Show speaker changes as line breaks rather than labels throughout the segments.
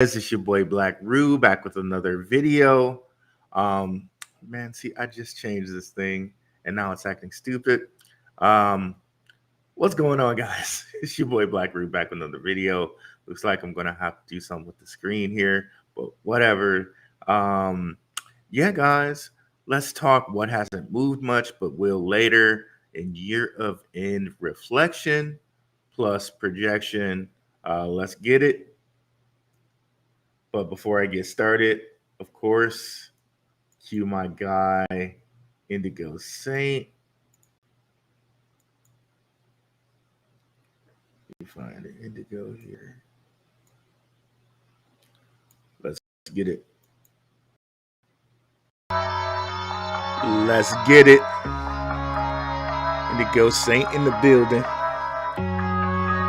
It's your boy Black Rue back with another video. Man, see, I just changed this thing and now it's acting stupid. Um, what's going on, guys? It's your boy Black Rue back with another video. Looks like I'm gonna have to do something with the screen here, but whatever. Um, yeah, guys, let's talk what hasn't moved much, but will later in year of end reflection plus projection. Let's get it. But before I get started, of course, cue my guy, Indigo Saint. Let me find it, Indigo here. Let's get it. Let's get it. Indigo Saint in the building.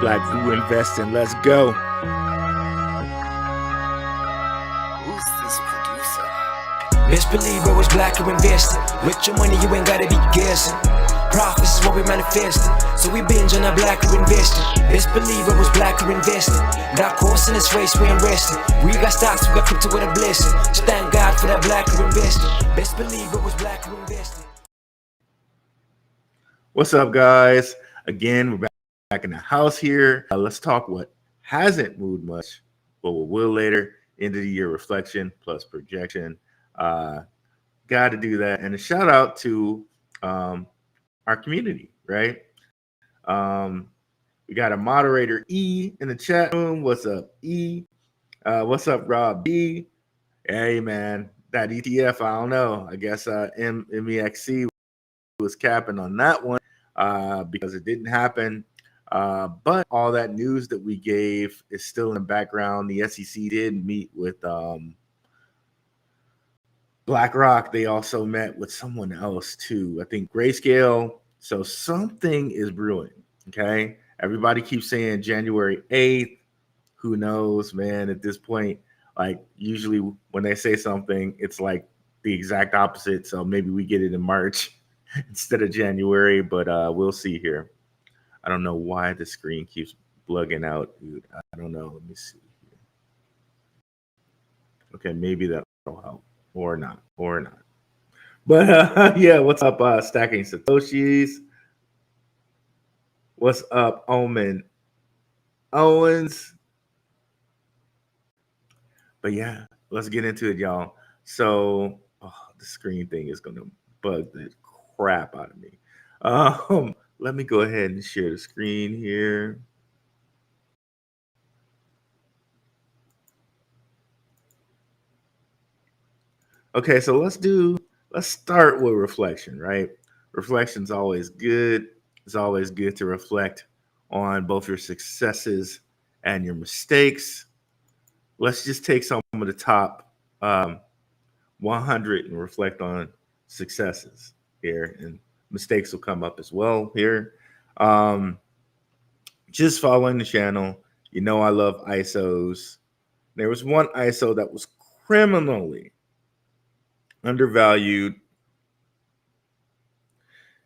Black View Investing. Let's go.
Who's this producer?
Best believe I was black or invested. With your money, you ain't gotta be guessing. Profits is what we manifested. So we binge on our black or invested. Best believe I was black or invested. That course in this race, we ain't resting. We got stocks, we got crypto with a blessing. So thank God for that black or invested. Best believe I was black or invested.
What's up, guys? Again, we're back in the house here. Let's talk what hasn't moved much, but we will later. End of the year reflection plus projection. Got to do that. And a shout out to our community, right? We got a moderator, E, in the chat room. What's up, E? What's up, Rob B? Hey, man, that ETF, I don't know. I guess MEXC was capping on that one because it didn't happen. But all that news that we gave is still in the background. The SEC did meet with BlackRock. They also met with someone else too. I think Grayscale. So something is brewing. Okay. Everybody keeps saying January 8th. Who knows, man? At this point, like usually when they say something, it's like the exact opposite. So maybe we get it in March instead of January, but we'll see here. I don't know why the screen keeps bugging out, dude. I don't know. Let me see. Okay, maybe that'll help. Or not. But yeah, what's up, Stacking Satoshis? What's up, Omen Owens? But yeah, let's get into it, y'all. So the screen thing is gonna bug the crap out of me. Let me go ahead and share the screen here. Okay, so let's start with reflection, right? Reflection's always good. It's always good to reflect on both your successes and your mistakes. Let's just take some of the top 100 and reflect on successes here, and mistakes will come up as well here. Just following the channel, you know I love ISOs. There was one ISO that was criminally undervalued,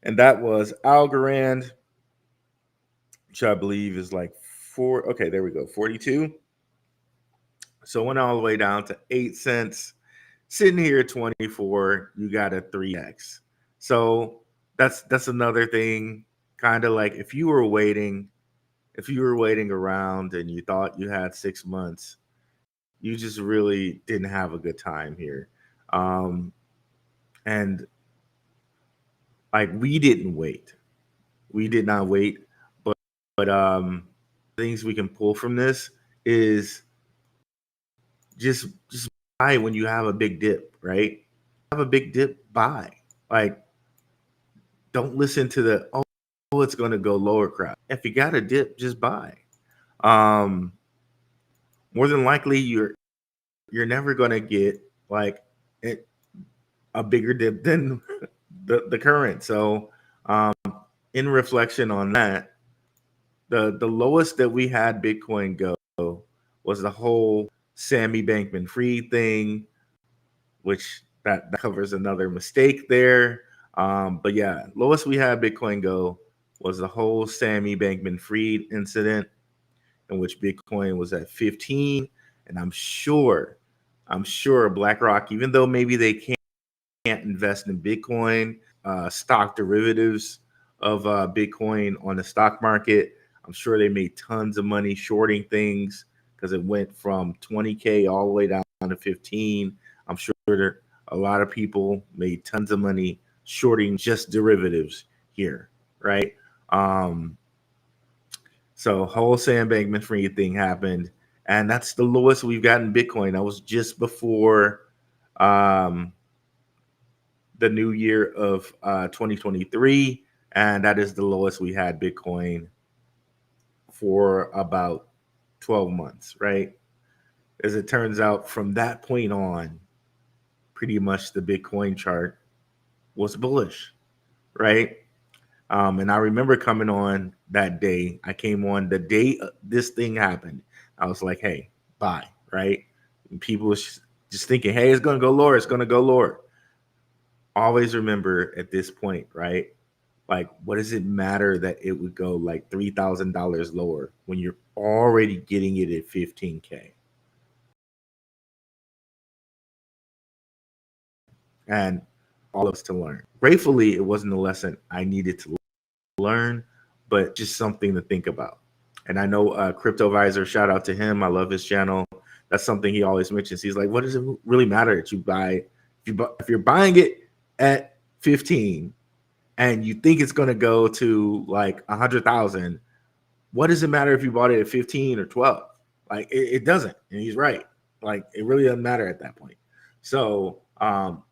and that was Algorand, which I believe is like okay, there we go, 42. So went all the way down to 8 cents. Sitting here at 24, you got a 3x. So that's another thing. Kind of like if you were waiting around and you thought you had 6 months, you just really didn't have a good time here. And like we didn't wait. We did not wait. But things we can pull from this is just buy when you have a big dip, right? Have a big dip, buy. Like, don't listen to the it's going to go lower crowd. If you got a dip, just buy. More than likely, you're never going to get like a bigger dip than the current. So, in reflection on that, the lowest that we had Bitcoin go was the whole Sammy Bankman-Fried thing, which that covers another mistake there. But yeah, lowest we had Bitcoin go was the whole Sammy Bankman-Fried incident, in which Bitcoin was at 15, And I'm sure BlackRock, even though maybe they can't invest in Bitcoin, stock derivatives of Bitcoin on the stock market, I'm sure they made tons of money shorting things because it went from 20K all the way down to 15. I'm sure a lot of people made tons of money shorting just derivatives here, right? So whole Sam Bankman-Fried thing happened, and that's the lowest we've gotten Bitcoin. That was just before the new year of 2023, and that is the lowest we had Bitcoin for about 12 months, right? As it turns out, from that point on, pretty much the Bitcoin chart was bullish, right? And I remember coming on that day. I came on the day this thing happened. I was like, hey, buy, right? And people was just thinking, hey, it's going to go lower. It's going to go lower. Always remember at this point, right? Like, what does it matter that it would go like $3,000 lower when you're already getting it at 15K? And all of us to learn. Gratefully, it wasn't a lesson I needed to learn, but just something to think about. And I know CryptoVisor, shout out to him. I love his channel. That's something he always mentions. He's like, what does it really matter that you buy? If you're buying it at 15 and you think it's going to go to like 100,000, what does it matter if you bought it at 15 or 12? Like it doesn't. And he's right. Like it really doesn't matter at that point. So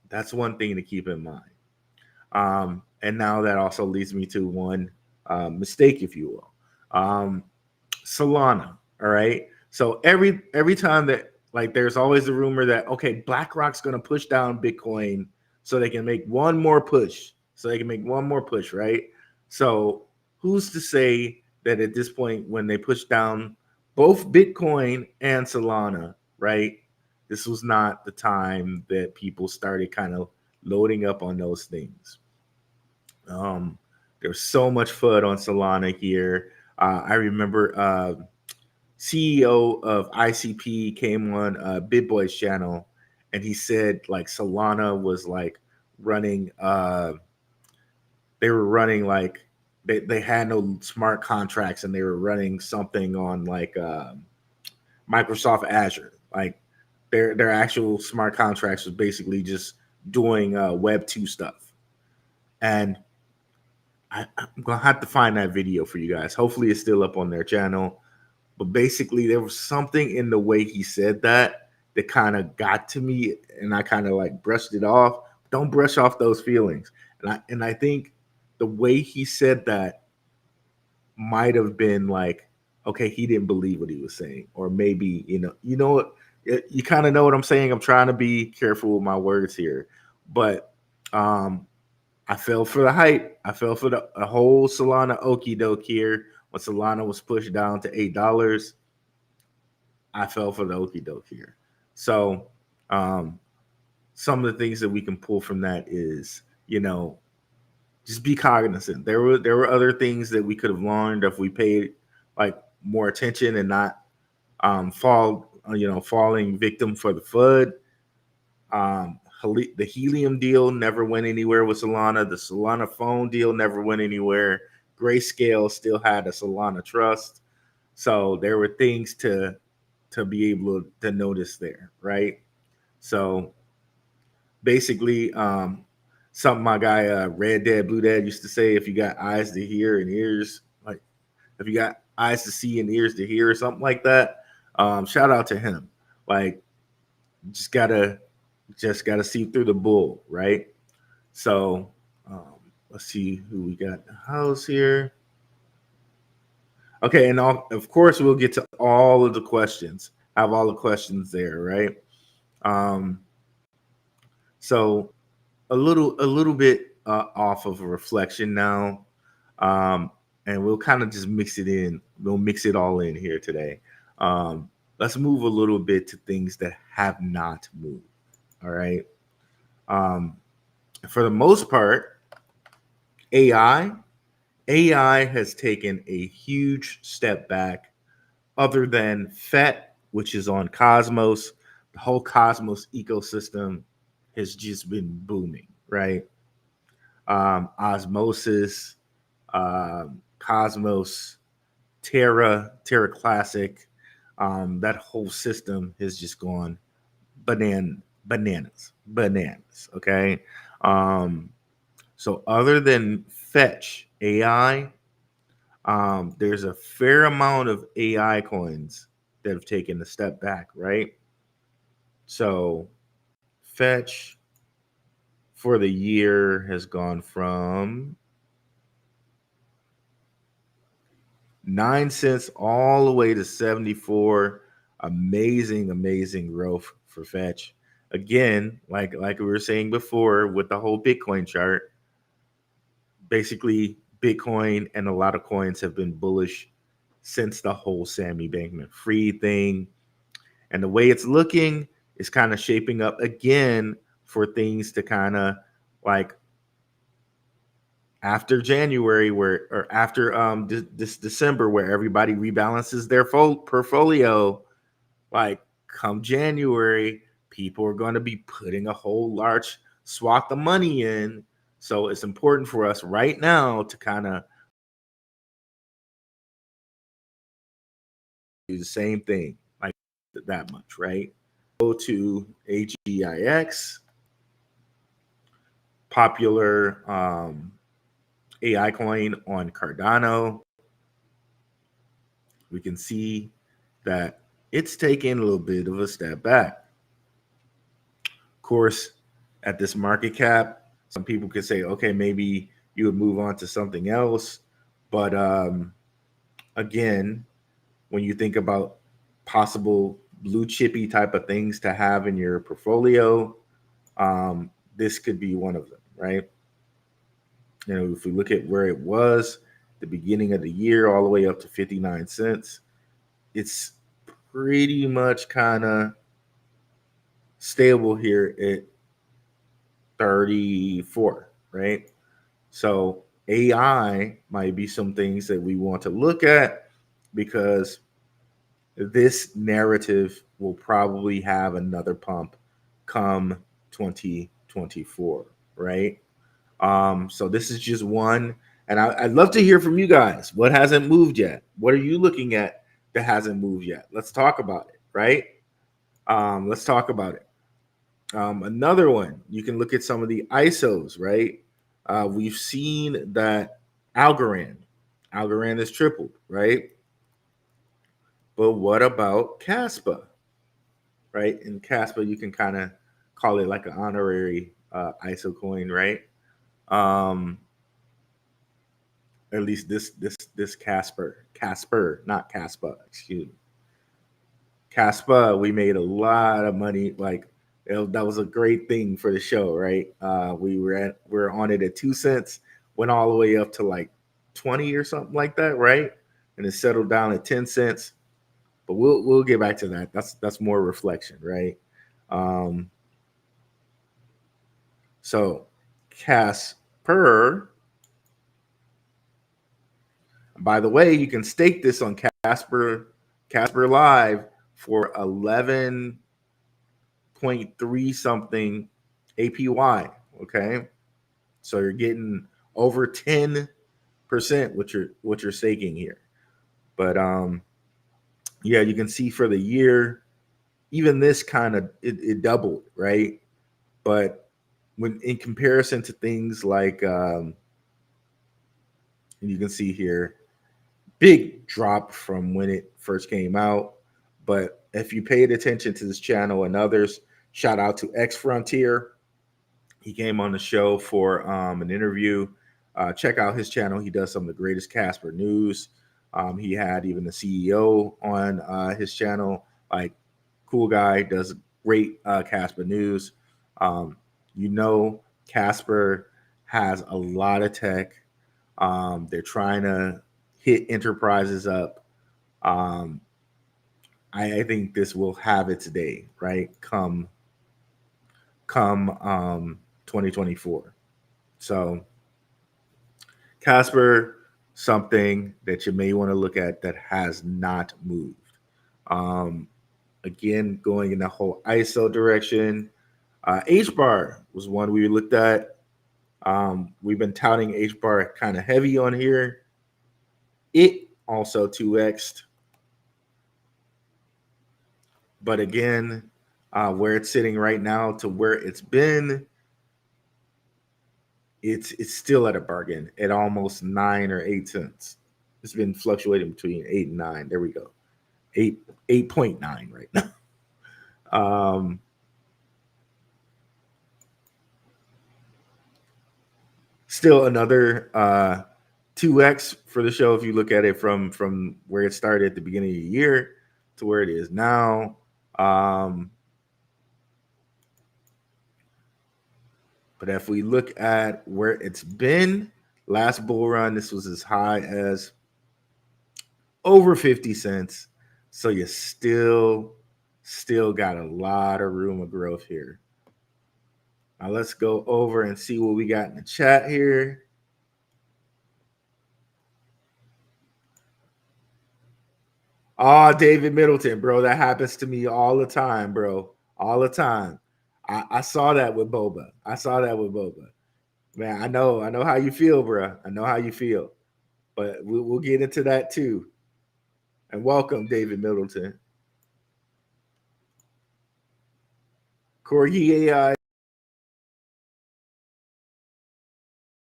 that's one thing to keep in mind. And now that also leads me to one mistake, if you will. Solana. All right. So every time that like there's always a rumor that okay, BlackRock's going to push down Bitcoin so they can make one more push. Right? So who's to say that at this point when they push down both Bitcoin and Solana, right? This was not the time that people started kind of loading up on those things. There's so much FUD on Solana here. I remember CEO of ICP came on BitBoy's channel, and he said like Solana was like running. They were running like they had no smart contracts, and they were running something on like Microsoft Azure. Like their actual smart contracts was basically just doing Web 2 stuff, and I'm gonna have to find that video for you guys. Hopefully, it's still up on their channel. But basically, there was something in the way he said that kind of got to me, and I kind of like brushed it off. Don't brush off those feelings. And I think the way he said that might have been like, okay, he didn't believe what he was saying, or maybe what, you kind of know what I'm saying. I'm trying to be careful with my words here, but I fell for the hype. I fell for the whole Solana okie doke here. When Solana was pushed down to $8, I fell for the okie doke here. So some of the things that we can pull from that is, just be cognizant. There were other things that we could have learned if we paid like more attention and not falling victim for the FUD. The Helium deal never went anywhere with Solana. The Solana phone deal never went anywhere. Grayscale still had a Solana trust. So there were things to be able to notice there, right? So basically, something my guy Red Dad Blue Dad used to say: if you got eyes to hear and ears, like if you got eyes to see and ears to hear, or something like that. Shout out to him. Like, just gotta see through the bull, right? So let's see who we got in the house here. Okay, and of course we'll get to all of the questions. I have all the questions there, right? So a little bit off of a reflection now, and we'll kind of just mix it in. We'll mix it all in here today. Let's move a little bit to things that have not moved. All right. For the most part, AI has taken a huge step back, other than FET which is on Cosmos. The whole Cosmos ecosystem has just been booming, right? Osmosis, Cosmos, Terra Classic, that whole system has just gone bananas. Okay. Um, so other than Fetch AI, there's a fair amount of AI coins that have taken a step back, right? So Fetch for the year has gone from 9 cents all the way to 74. Amazing growth for Fetch. Again, like we were saying before with the whole Bitcoin chart, basically Bitcoin and a lot of coins have been bullish since the whole Sammy Bankman-Fried thing. And the way it's looking is kind of shaping up again for things to kind of like after January or after this December where everybody rebalances their portfolio, like come January, people are going to be putting a whole large swath of money in. So it's important for us right now to kind of do the same thing, like that much, right? Go to AGIX, popular AI coin on Cardano. We can see that it's taking a little bit of a step back. Of course, at this market cap, some people could say, okay, maybe you would move on to something else. But again, when you think about possible blue chippy type of things to have in your portfolio, this could be one of them, right? You know, if we look at where it was the beginning of the year all the way up to 59 cents, it's pretty much kind of stable here at 34, right? So AI might be some things that we want to look at because this narrative will probably have another pump come 2024, right? So this is just one, and I'd love to hear from you guys. What hasn't moved yet? What are you looking at that hasn't moved yet? Let's talk about it, right? Let's talk about it. Another one, you can look at some of the ISOs, right? We've seen that Algorand has tripled, right? But what about Caspa, right? In Caspa, you can kind of call it like an honorary ISO coin, right? Um, at least this Casper, not Caspa, excuse me. Caspa, we made a lot of money. Like that was a great thing for the show, right? We're on it at 2 cents, went all the way up to like 20 or something like that, right? And it settled down at 10 cents. But we'll get back to that. That's more reflection, right? Um, so Casper. By the way, you can stake this on Casper Live for 11.3 something APY. Okay, so you're getting over 10% what you're staking here. But yeah, you can see for the year, even this kind of it doubled, right? But when in comparison to things like you can see here, big drop from when it first came out. But if you paid attention to this channel and others, shout out to X Frontier. He came on the show for an interview. Check out his channel. He does some of the greatest Casper news. He had even the CEO on his channel. Like, cool guy, does great Casper news. You know, Casper has a lot of tech. They're trying to hit enterprises up. I think this will have its day, right? Come 2024. So Casper, something that you may want to look at that has not moved. again, going in the whole ISO direction. H bar was one we looked at. We've been touting H bar kind of heavy on here. It also 2x'd. But again, where it's sitting right now to where it's been, it's still at a bargain at almost 9 or 8 cents. It's been fluctuating between 8 and 9. There we go. 8.9 right now. Still another 2x for the show if you look at it from where it started at the beginning of the year to where it is now. But if we look at where it's been, last bull run, this was as high as over 50 cents. So you still got a lot of room of growth here. Now let's go over and see what we got in the chat here. Oh, David Middleton, bro. That happens to me all the time, bro. All the time. I saw that with Boba. Man, I know how you feel, bro. I know how you feel. But we'll get into that too. And welcome, David Middleton. Corey AI.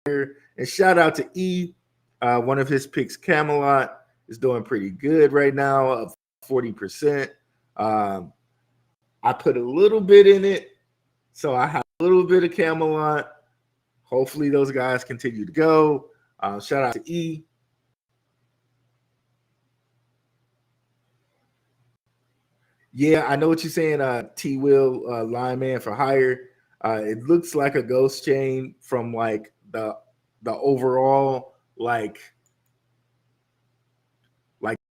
And shout out to E. One of his picks, Camelot, is doing pretty good right now, up 40%. I put a little bit in it, so I have a little bit of Camelot. Hopefully those guys continue to go. Shout out to E. Yeah, I know what you're saying, T. Will, Lineman for Hire. It looks like a ghost chain from like the overall like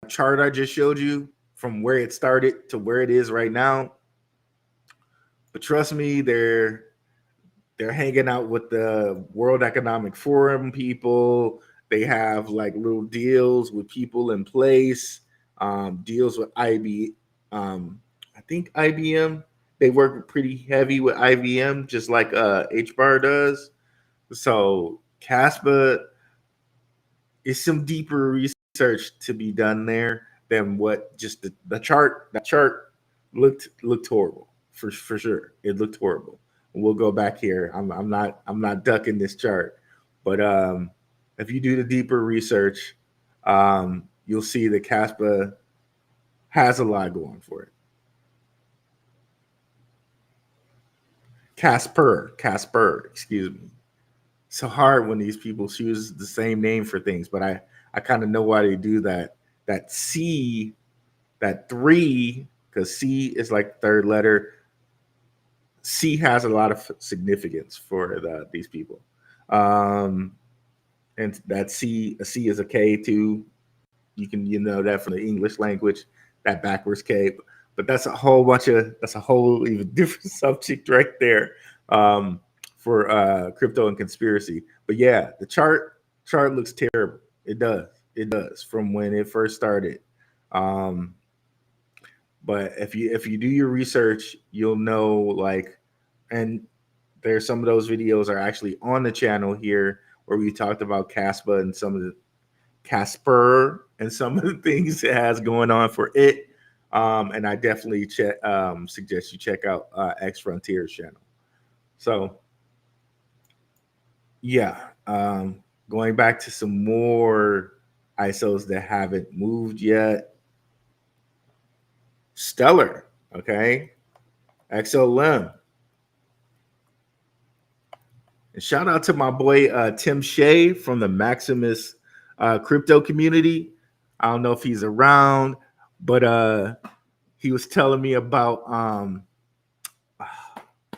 chart I just showed you from where it started to where it is right now. But trust me, they're hanging out with the World Economic Forum people. They have like little deals with people in place, deals with I think IBM. They work pretty heavy with IBM, just like HBAR does. So CASPA is some deeper research to be done there than what just the chart. That chart looked horrible for sure. It looked horrible. We'll go back here. I'm not ducking this chart, but if you do the deeper research, you'll see that CASPA has a lot going for it. Casper, excuse me. So hard when these people choose the same name for things, but I kind of know why they do that. That C, that 3, because C is like third letter. C has a lot of significance for these people. And that C, a C is a K too. You know that from the English language, that backwards K. But that's a whole even different subject right there for crypto and conspiracy. But yeah, the chart looks terrible. It does from when it first started. But if you do your research, you'll know like, and there's some of those videos are actually on the channel here where we talked about Casper and some of the things it has going on for it. And I definitely suggest you check out X Frontier's channel. So yeah, going back to some more ISOs that haven't moved yet. Stellar, okay, XLM. And shout out to my boy Tim Shea from the Maximus crypto community. I don't know if he's around, but he was telling me about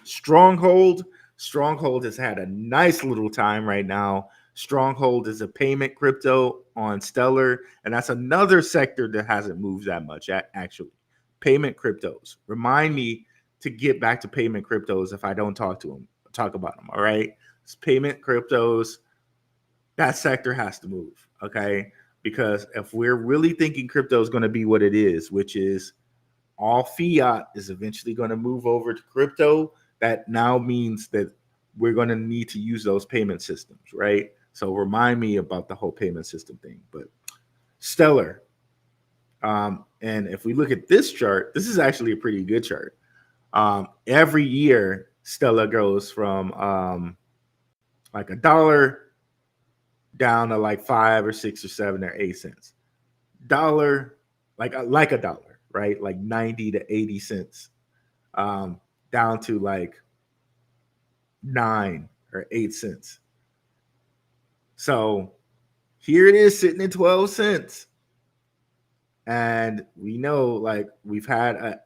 Stronghold. Stronghold has had a nice little time right now. Stronghold is a payment crypto on Stellar, and that's another sector that hasn't moved that much, actually. Payment cryptos. Remind me to get back to payment cryptos if I don't talk about them, all right? It's payment cryptos, that sector has to move, okay? Because if we're really thinking crypto is going to be what it is, which is all fiat is eventually going to move over to crypto, that now means that we're going to need to use those payment systems, right? So remind me about the whole payment system thing. But Stellar, and if we look at this chart, this is actually a pretty good chart. Every year, Stellar goes from like $1 down to like 5 or 6 or 7 or 8 cents. Dollar, like a dollar, right? Like 90 to 80 cents, down to like 9 or 8 cents. So here it is sitting at 12 cents. And we know, like, we've had a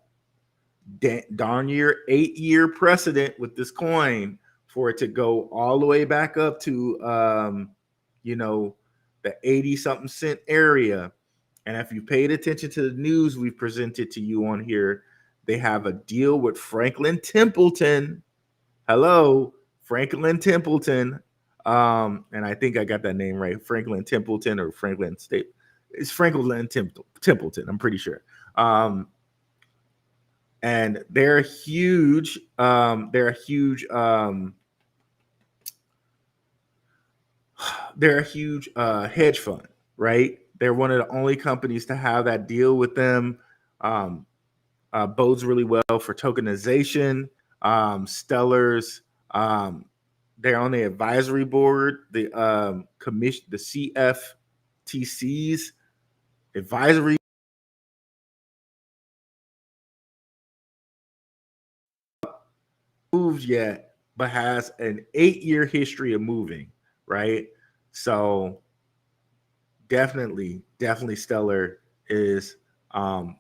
darn near 8-year precedent with this coin for it to go all the way back up to, the 80 something cent area. And if you paid attention to the news we've presented to you on here, they have a deal with Franklin Templeton. Hello, Franklin Templeton. And I think I got that name right. Franklin Templeton or Franklin State. It's Franklin Templeton, I'm pretty sure. And they're huge. They're a huge hedge fund, right? They're one of the only companies to have that deal with them. Bodes really well for tokenization. Stellar's, they're on the advisory board, the commission, the CFTC's advisory moved yet, but has an 8-year history of moving, right? So definitely Stellar is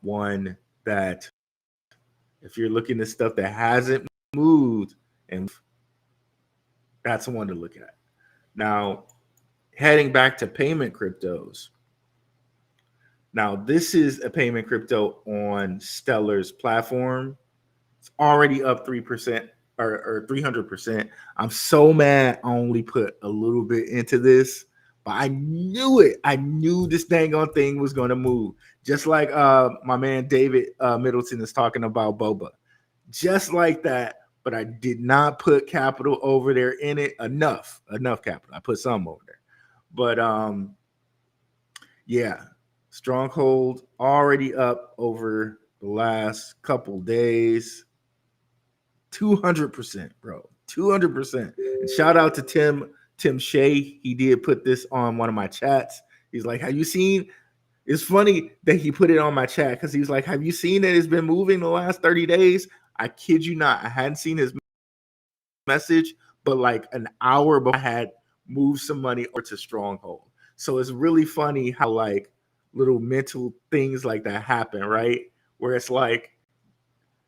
one that, if you're looking at stuff that hasn't moved, and that's one to look at. Now, heading back to payment cryptos. Now, this is a payment crypto on Stellar's platform. It's already up 3% or 300%. I'm so mad I only put a little bit into this, but I knew it. I knew this dang on thing was going to move. Just like my man David Middleton is talking about Boba. Just like that, but I did not put capital over there in it. Enough capital. I put some over there. But yeah, Stronghold already up over the last couple days. 200%, bro. 200%. And shout out to Tim Shea. He did put this on one of my chats. He's like, have you seen? It's funny that he put it on my chat because he's like, have you seen that it's been moving the last 30 days? I kid you not. I hadn't seen his message, but like an hour before I had moved some money over to Stronghold. So it's really funny how like little mental things like that happen, right? Where it's like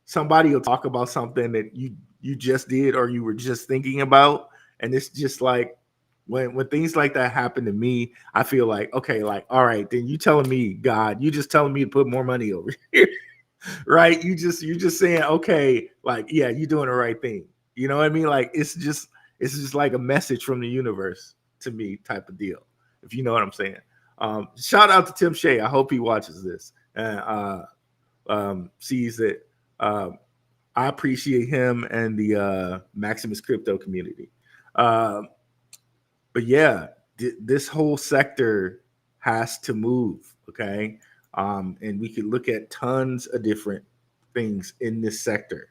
somebody will talk about something that you just did or you were just thinking about, and it's just like when things like that happen to me, I feel like, okay, like, all right, then you telling me, God, you just telling me to put more money over here. Right? You're just saying, okay, like, yeah, you're doing the right thing. You know what I mean? Like it's just like a message from the universe to me, type of deal. If you know what I'm saying. Shout out to Tim Shea. I hope he watches this and sees that I appreciate him and the Maximus crypto community. But yeah, this whole sector has to move. Okay. And we could look at tons of different things in this sector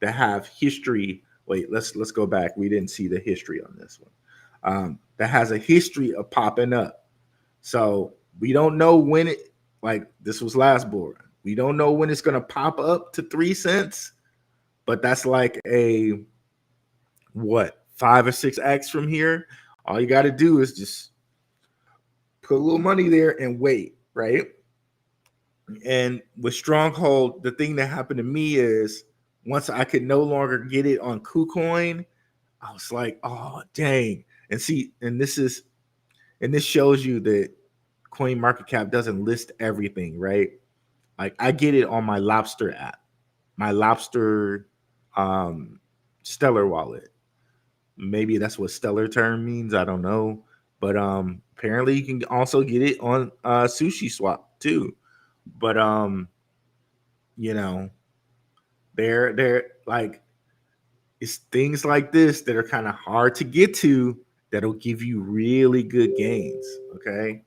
that have history. Wait, let's go back. We didn't see the history on this one. That has a history of popping up. So we don't know when it, like this was last bull run. We don't know when it's gonna pop up to 3 cents, but that's like a 5 or 6x from here. All you got to do is just put a little money there and wait, right? And with Stronghold, the thing that happened to me is once I could no longer get it on KuCoin, I was like, oh dang. And see, and this shows you that CoinMarketCap doesn't list everything, right? Like I get it on my Lobster app, my Lobster Stellar wallet. Maybe that's what Stellar term means. I don't know. But apparently you can also get it on Sushi Swap too. But you know, they're like, it's things like this that are kind of hard to get to that'll give you really good gains. Okay.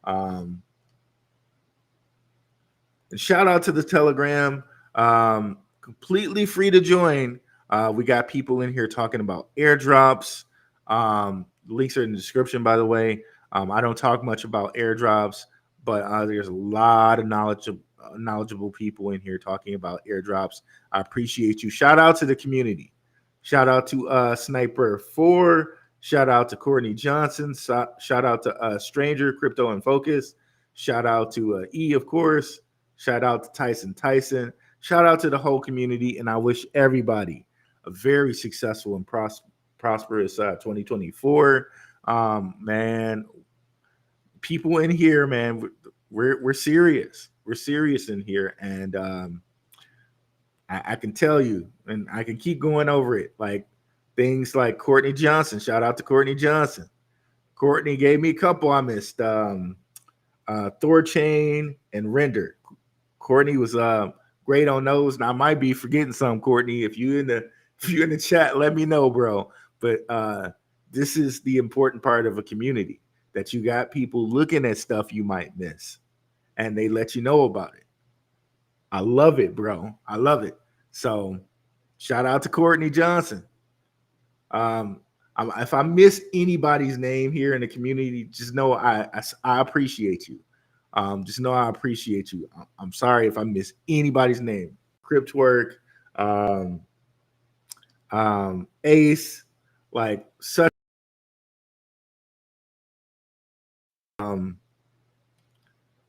Um, and shout out to the Telegram. Completely free to join. We got people in here talking about airdrops. Links are in the description, by the way. I don't talk much about airdrops, but there's a lot of knowledgeable people in here talking about airdrops. I appreciate you. Shout out to the community. Shout out to Sniper 4. Shout out to Courtney Johnson. Shout out to Stranger Crypto and Focus. Shout out to E, of course. Shout out to Tyson. Shout out to the whole community. And I wish everybody a very successful and prosperous 2024. Man, people in here, man, we're serious. We're serious in here. And I can tell you, and I can keep going over it, like things like Courtney Johnson. Shout out to Courtney Johnson. Courtney gave me a couple I missed. Thorchain and Render. Courtney was great on those, and I might be forgetting some. Courtney, if you in the chat, let me know, bro. But this is the important part of a community, that you got people looking at stuff you might miss, and they let you know about it. I love it, bro. I love it. So shout out to Courtney Johnson. If I miss anybody's name here in the community, just know I appreciate you. Just know I appreciate you. I'm sorry if I miss anybody's name. Cryptwork, Ace, like such.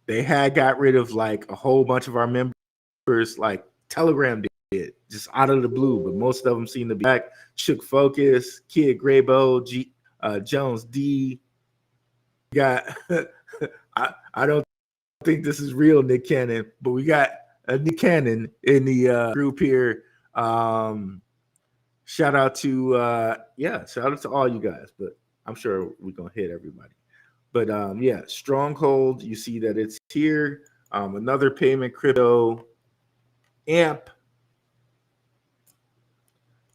They had got rid of like a whole bunch of our members, like Telegram did, just out of the blue, but most of them seem to be back. Shook Focus, Kid Graybo, Jones D. Got I don't think this is real Nick Cannon, but we got a Nick Cannon in the group here. Shout out to all you guys, but I'm sure we're gonna hit everybody. But yeah, Stronghold, you see that it's here. Another payment crypto, AMP,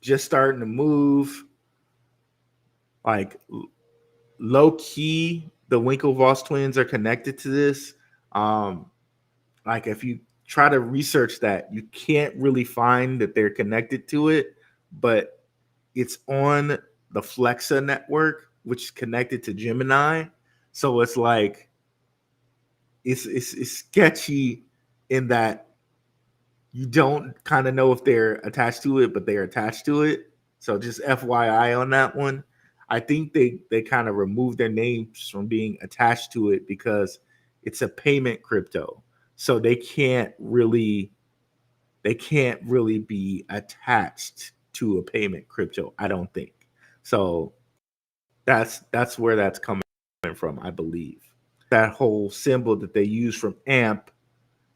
just starting to move. Like low key, the Winklevoss twins are connected to this. Like if you try to research that, you can't really find that they're connected to it, but it's on the Flexa network, which is connected to Gemini. So it's like it's sketchy in that you don't kind of know if they're attached to it, but they're attached to it. So just FYI on that one. I think they kind of removed their names from being attached to it because it's a payment crypto. So they can't really be attached to a payment crypto, I don't think. So that's where that's coming from, I believe. That whole symbol that they use from AMP,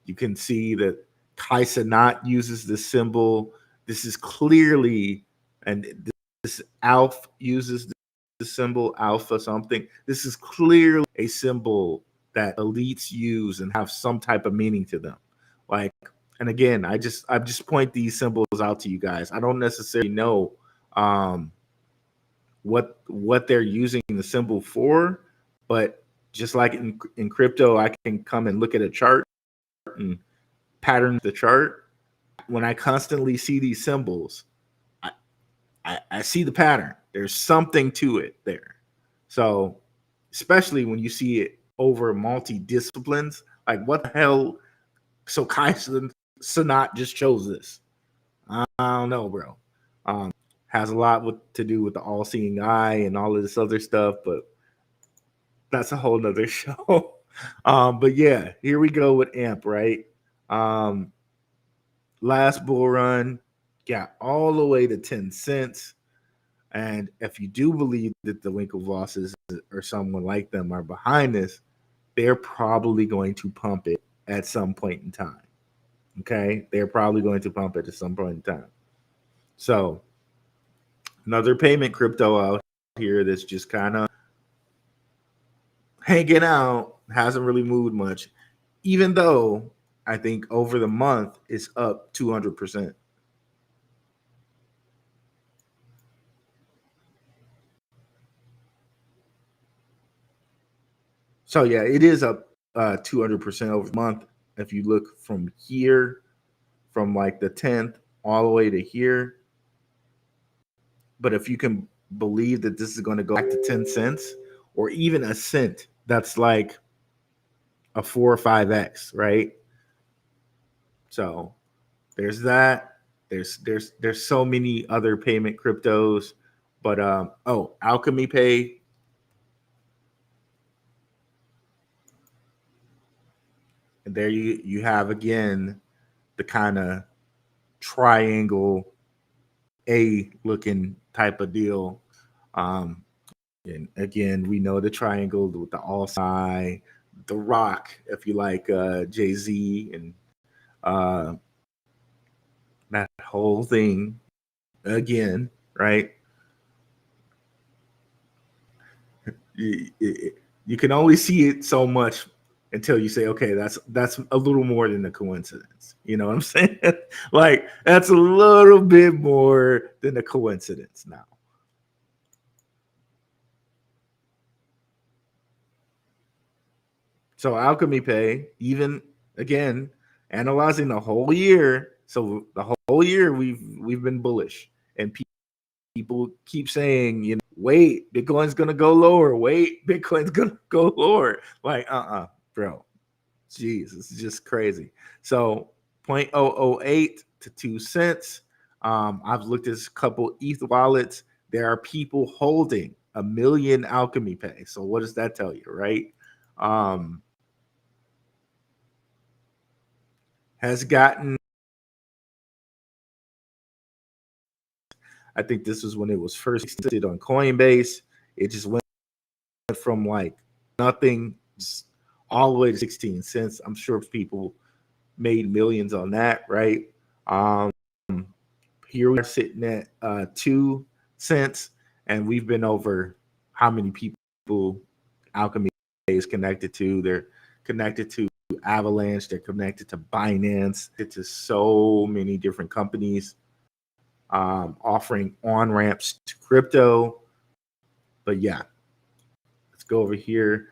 you can see that HASNT uses this symbol. This is clearly, and this ALF uses the symbol alpha something. This is clearly a symbol that elites use and have some type of meaning to them. Like, and again, I just point these symbols out to you guys. I don't necessarily know what they're using the symbol for, but just like in crypto, I can come and look at a chart and pattern the chart. When I constantly see these symbols, I see the pattern. There's something to it there. So especially when you see it over multi-disciplines, like what the hell? So HASNT just chose this. I don't know, bro. Has a lot to do with the all-seeing eye and all of this other stuff, but that's a whole nother show. But yeah, here we go with AMP, right? Last bull run got all the way to 10 cents. And if you do believe that the Winklevosses or someone like them are behind this, they're probably going to pump it at some point in time. Okay? They're probably going to pump it at some point in time. So another payment crypto out here that's just kind of hanging out, hasn't really moved much, even though I think over the month is up 200%. So yeah, it is up 200% over the month. If you look from here, from like the 10th all the way to here. But if you can believe that this is going to go back to 10 cents or even a cent, that's like a 4 or 5x, right? So there's that. There's so many other payment cryptos, but Alchemy Pay. And there you have again the kind of triangle A looking type of deal. Um, and again, we know the triangle with the all side, the rock, if you like Jay-Z and uh, that whole thing again, right? You can only see it so much until you say, okay, that's a little more than a coincidence. You know what I'm saying? Like that's a little bit more than a coincidence now. So Alchemy Pay, even again, analyzing the whole year. So the whole year we've been bullish, and people keep saying, wait, Bitcoin's gonna go lower. Wait, Bitcoin's gonna go lower. Like, bro. Jeez, it's just crazy. So 0.008 to 2 cents. I've looked at a couple ETH wallets. There are people holding 1 million Alchemy Pay. So what does that tell you, right? Has gotten, I think this was when it was first listed on Coinbase. It just went from like nothing all the way to 16 cents. I'm sure people made millions on that, right? Here we are sitting at 2 cents, and we've been over how many people Alchemy is connected to. They're connected to Avalanche, they're connected to Binance, to so many different companies offering on ramps to crypto. But yeah, let's go over here,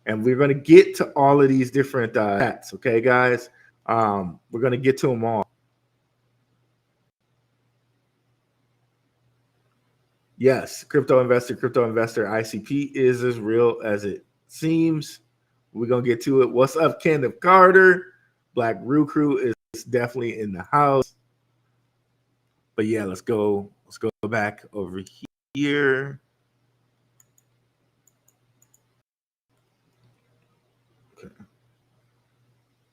and we're going to get to all of these different chats, okay, guys? We're going to get to them all. Yes, crypto investor, ICP is as real as it seems. We're going to get to it. What's up, Kenneth Carter? Black Rue Crew is definitely in the house. But yeah, let's go back over here. Okay.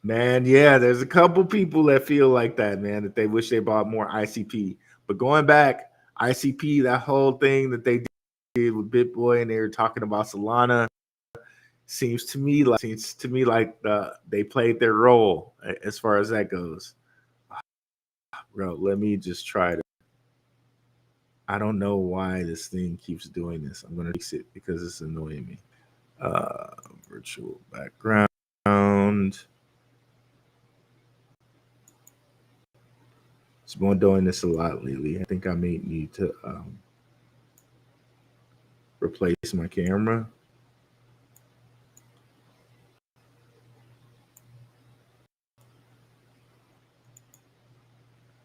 Man, yeah, there's a couple people that feel like that, man, that they wish they bought more ICP. But going back, ICP, that whole thing that they did with BitBoy, and they were talking about Solana, seems to me like they played their role as far as that goes. Bro, let me just try to. I don't know why this thing keeps doing this. I'm gonna fix it because it's annoying me. Virtual background. It's been doing this a lot lately. I think I may need to replace my camera.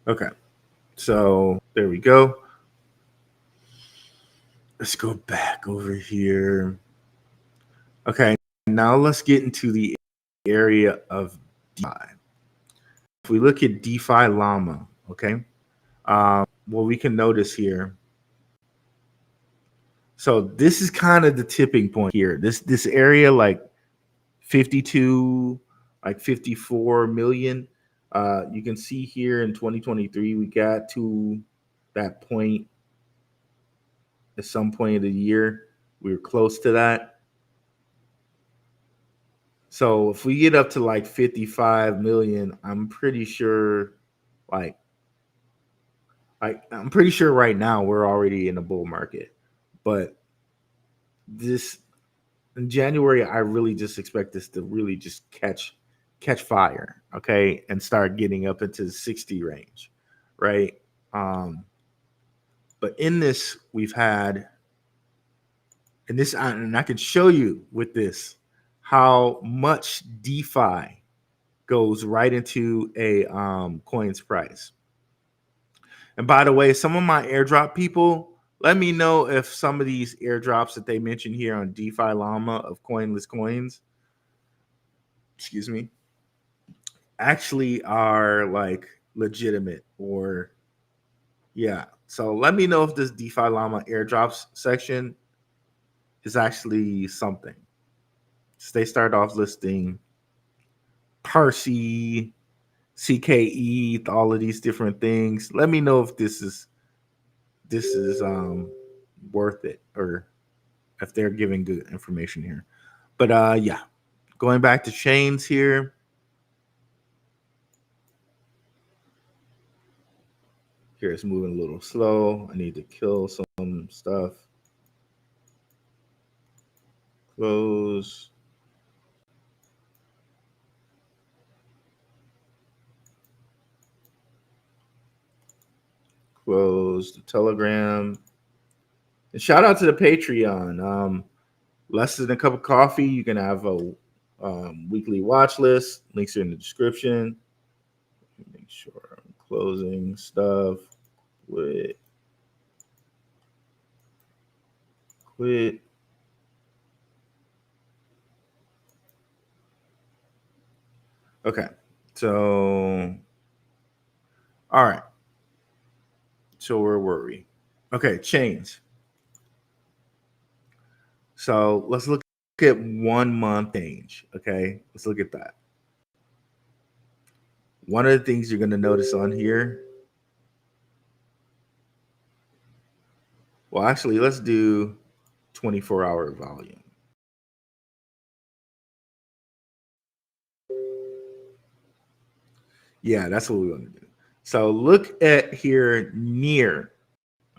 Okay, so there we go. Let's go back over here. Okay, now let's get into the area of DeFi. If we look at DeFi Llama, okay, what we can notice here. So this is kind of the tipping point here. This area, like 52, like 54 million. You can see here in 2023, we got to that point at some point of the year. We were close to that. So if we get up to like 55 million, I'm pretty sure I'm pretty sure right now we're already in a bull market. But this in January, I really just expect this to really just catch catch fire, okay, and start getting up into the 60 range, right? Um, but in this, we've had, and I can show you with this how much DeFi goes right into a coin's price. And by the way, some of my airdrop people, let me know if some of these airdrops that they mentioned here on DeFi Llama of coinless coins, excuse me, actually are like legitimate or yeah. So let me know if this DeFi Llama airdrops section is actually something. So they start off listing Parsi, CKE, all of these different things. Let me know if this is worth it or if they're giving good information here. But yeah, going back to chains here. Here it's moving a little slow. I need to kill some stuff. Close. Close the Telegram. And shout out to the Patreon. Less than a cup of coffee. You can have a weekly watch list. Links are in the description. Make sure I'm closing stuff. Quit. Okay. So, all right. So where were we? Okay, chains. So let's look at 1 month change. Okay, let's look at that. One of the things you're going to notice on here. Well, actually, let's do 24-hour volume. Yeah, that's what we want to do. So look at here near.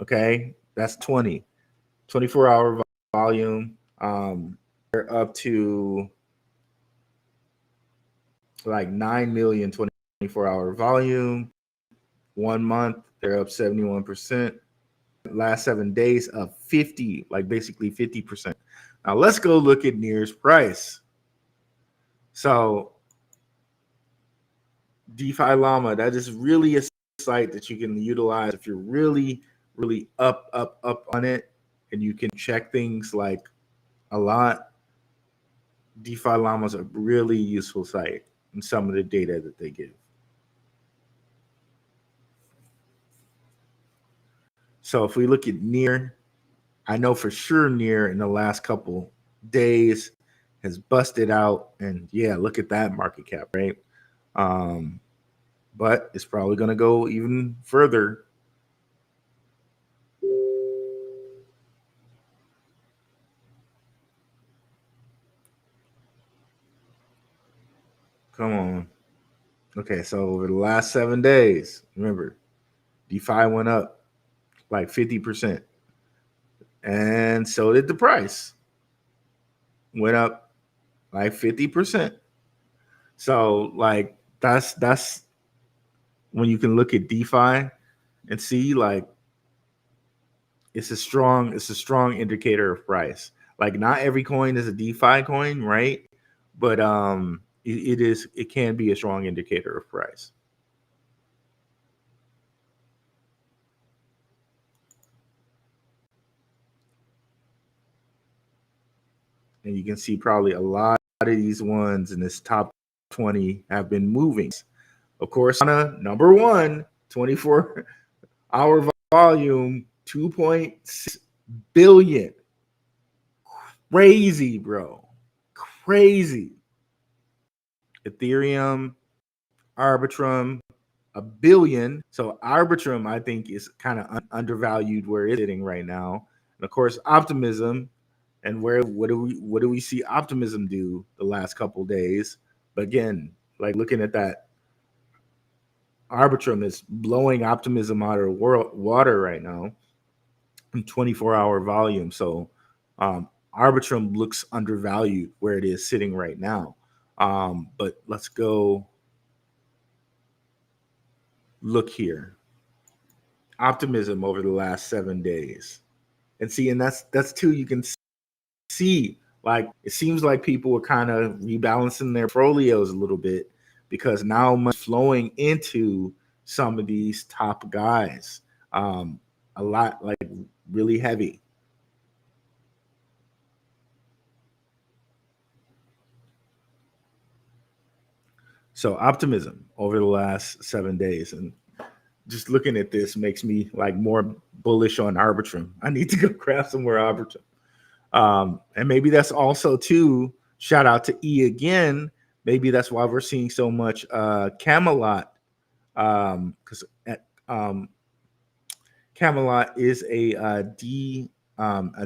Okay, that's 24-hour volume. They're up to like 9 million 24-hour volume. 1 month, they're up 71%. Last 7 days, up 50, like basically 50%. Now let's go look at Near's price. So DeFi Llama, that is really a site that you can utilize if you're really, really up on it, and you can check things like a lot. DeFi Llama is a really useful site and some of the data that they give. So if we look at Near, I know for sure Near in the last couple days has busted out, and yeah, look at that market cap, right? But it's probably going to go even further. Come on. Okay, so over the last 7 days, remember, DeFi went up like 50%. And so did the price. Went up like 50%. So like that's when you can look at DeFi and see like it's a strong indicator of price. Like not every coin is a DeFi coin, right? But it can be a strong indicator of price. And you can see probably a lot of these ones in this top 20 have been moving. Of course, number one, 24-hour volume, 2.6 billion. Crazy, bro. Crazy. Ethereum, Arbitrum, a billion. So Arbitrum, I think, is kind of undervalued where it's sitting right now. And of course, Optimism. And what do we see Optimism do the last couple days? But again, like looking at that, Arbitrum is blowing Optimism out of water right now in 24-hour volume. So Arbitrum looks undervalued where it is sitting right now. But let's go look here. Optimism over the last 7 days. And see, and that's too, you can see like it seems like people are kind of rebalancing their portfolios a little bit because now money flowing into some of these top guys. A lot like really heavy. So optimism over the last 7 days, and just looking at this makes me like more bullish on Arbitrum. I need to go grab some more Arbitrum. And maybe that's also too, shout out to E again. Maybe that's why we're seeing so much Camelot. Because Camelot is a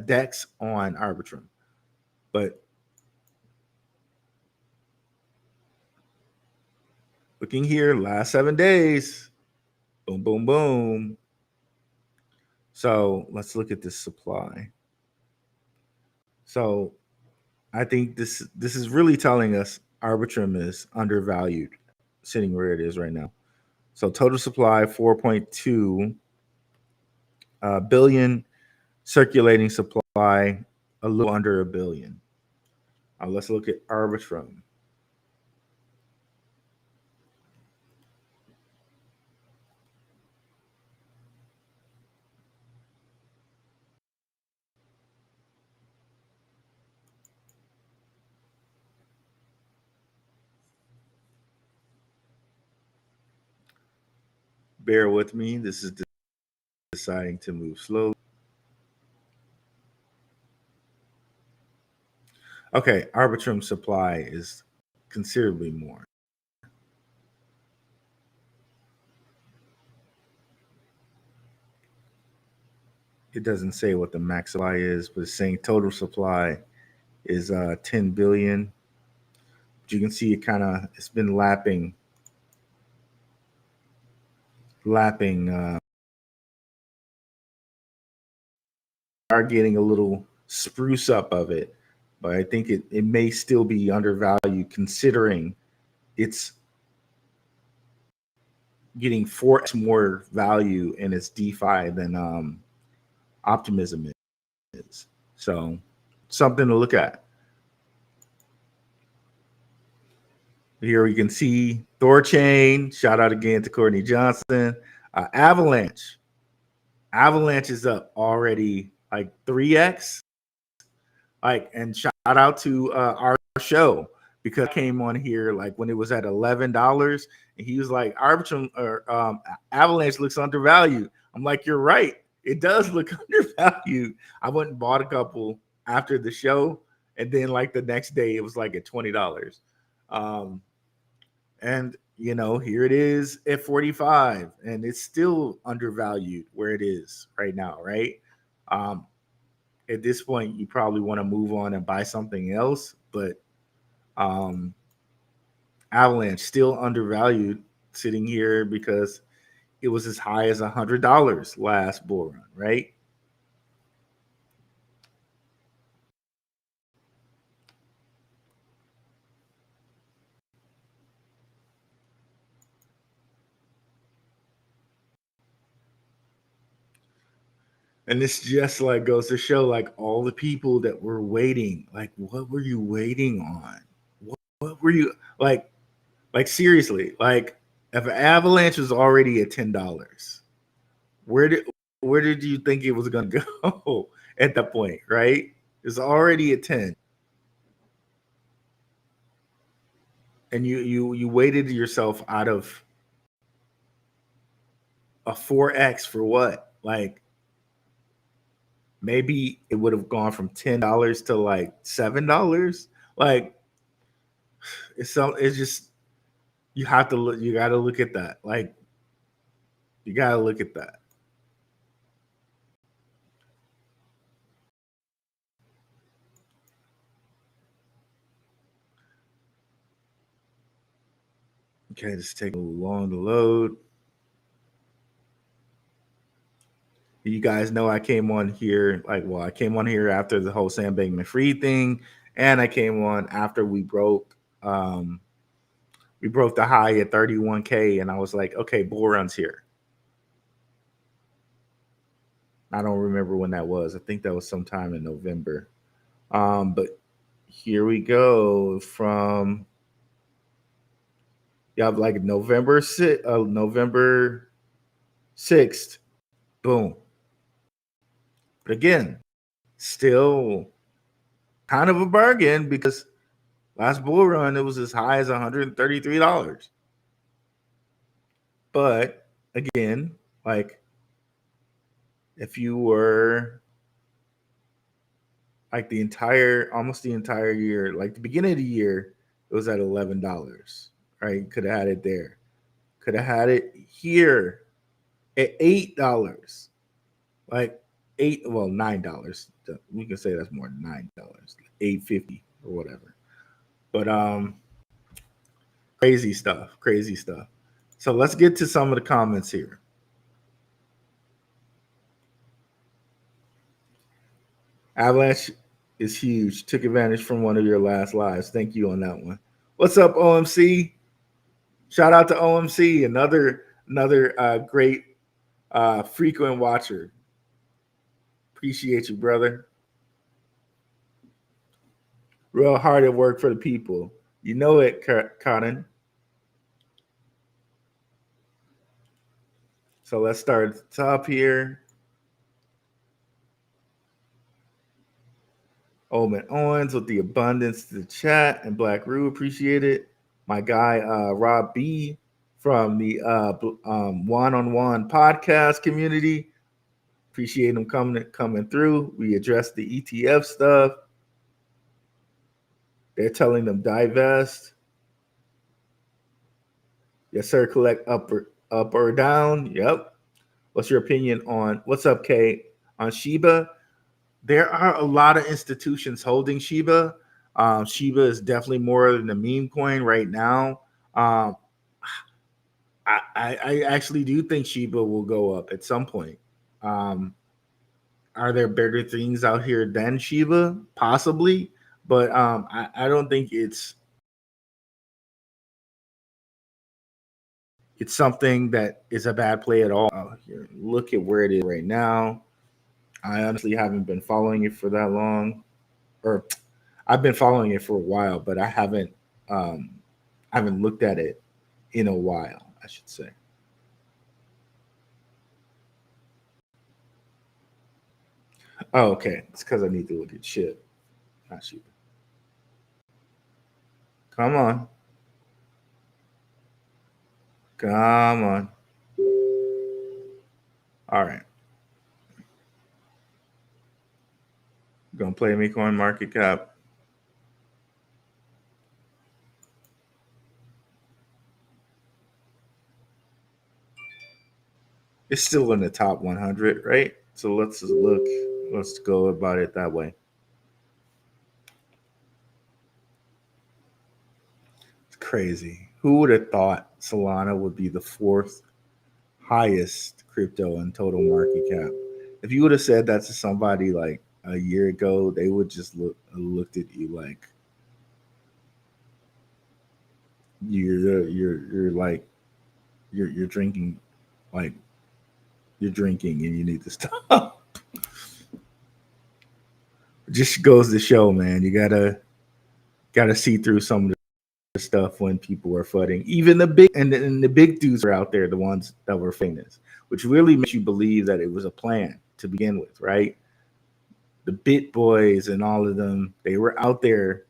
DEX on Arbitrum. But looking here, last 7 days, boom, boom, boom. So let's look at this supply. So I think this is really telling us Arbitrum is undervalued, sitting where it is right now. So total supply 4.2 billion, circulating supply a little under a billion. Let's look at Arbitrum. Bear with me. This is deciding to move slowly. Okay, Arbitrum supply is considerably more. It doesn't say what the max supply is, but it's saying total supply is 10 billion. But you can see it it's been lapping are getting a little spruce up of it, but I think it may still be undervalued considering it's getting 4x more value in its DeFi than Optimism is. So something to look at. Here we can see Thorchain. Shout out again to Courtney Johnson. Avalanche. Avalanche is up already like 3x. Like, and shout out to our show because I came on here like when it was at $11, and he was like, Arbitrum or Avalanche looks undervalued. I'm like, you're right. It does look undervalued. I went and bought a couple after the show, and then like the next day it was like at $20. And you know, here it is at 45, and it's still undervalued where it is right now, right? At this point, you probably want to move on and buy something else, but Avalanche still undervalued sitting here because it was as high as $100 last bull run, right? And this just like goes to show like all the people that were waiting, like what were you waiting on? What were you like seriously, like if Avalanche was already at $10, where did you think it was gonna go at that point, right? It's already at 10. And you weighted yourself out of a 4x for what? Like maybe it would have gone from $10 to like $7. Like it's just you have to look, you gotta look at that. Like you gotta look at that. Okay, it's taking a little long to load. You guys know I came on here I came on here after the whole Sam Bankman-Fried thing, and I came on after we broke we broke the high at 31K, and I was like, okay, bull run's here. I don't remember when that was. I think that was sometime in November. But here we go from like November 6th, boom. But again, still kind of a bargain because last bull run it was as high as $133. But again, like if you were like almost the entire year, like the beginning of the year, it was at $11, right? Could have had it there. Could have had it here at $8. Like $9. We can say that's more than $9, $8.50 or whatever. But crazy stuff. So let's get to some of the comments here. Avalanche is huge. Took advantage from one of your last lives. Thank you on that one. What's up, OMC? Shout out to OMC, another great frequent watcher. Appreciate you, brother. Real hard at work for the people. You know it, Cotton. So let's start at the top here. Omen Owens with the abundance to the chat, and Black Rue, appreciate it. My guy Rob B from the one-on-one podcast community, appreciate him coming through. We addressed the ETF stuff. They're telling them divest. Yes, sir. Collect up or down. Yep. What's your opinion on what's up, Kay, on Shiba? There are a lot of institutions holding Shiba. Shiba is definitely more than a meme coin right now. I actually do think Shiba will go up at some point. Are there better things out here than Shiba? Possibly, but I don't think it's something that is a bad play at all. Here, look at where it is right now. I honestly haven't been following it for that long, or I've been following it for a while, but I haven't looked at it in a while, I should say. Oh, okay. It's because I need to look at shit. Not Shiba. Come on. Come on. All right. Gonna play me coin market cap. It's still in the top 100, right? So let's just look. Let's go about it that way. It's crazy. Who would have thought Solana would be the fourth highest crypto in total market cap? If you would have said that to somebody like a year ago, they would just looked at you like you're like you're drinking, like you're drinking and you need to stop. Just goes to show, man, you gotta see through some of the stuff when people are flooding. Even the big and the big dudes are out there, the ones that were famous, which really makes you believe that it was a plan to begin with, right? The Bit Boys and all of them, they were out there,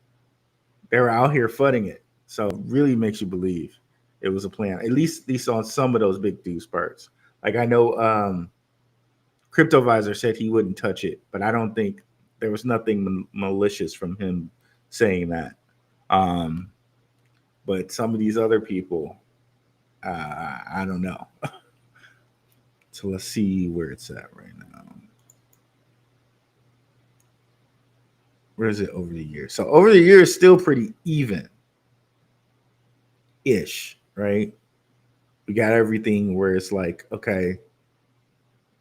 they were out here flooding it. So it really makes you believe it was a plan. At least on some of those big dudes' parts. Like I know CryptoVisor said he wouldn't touch it, but I don't think there was nothing malicious from him saying that. But some of these other people, I don't know. So let's see where it's at right now. Where is it over the year? So over the year is still pretty even-ish, right? We got everything where it's like, okay,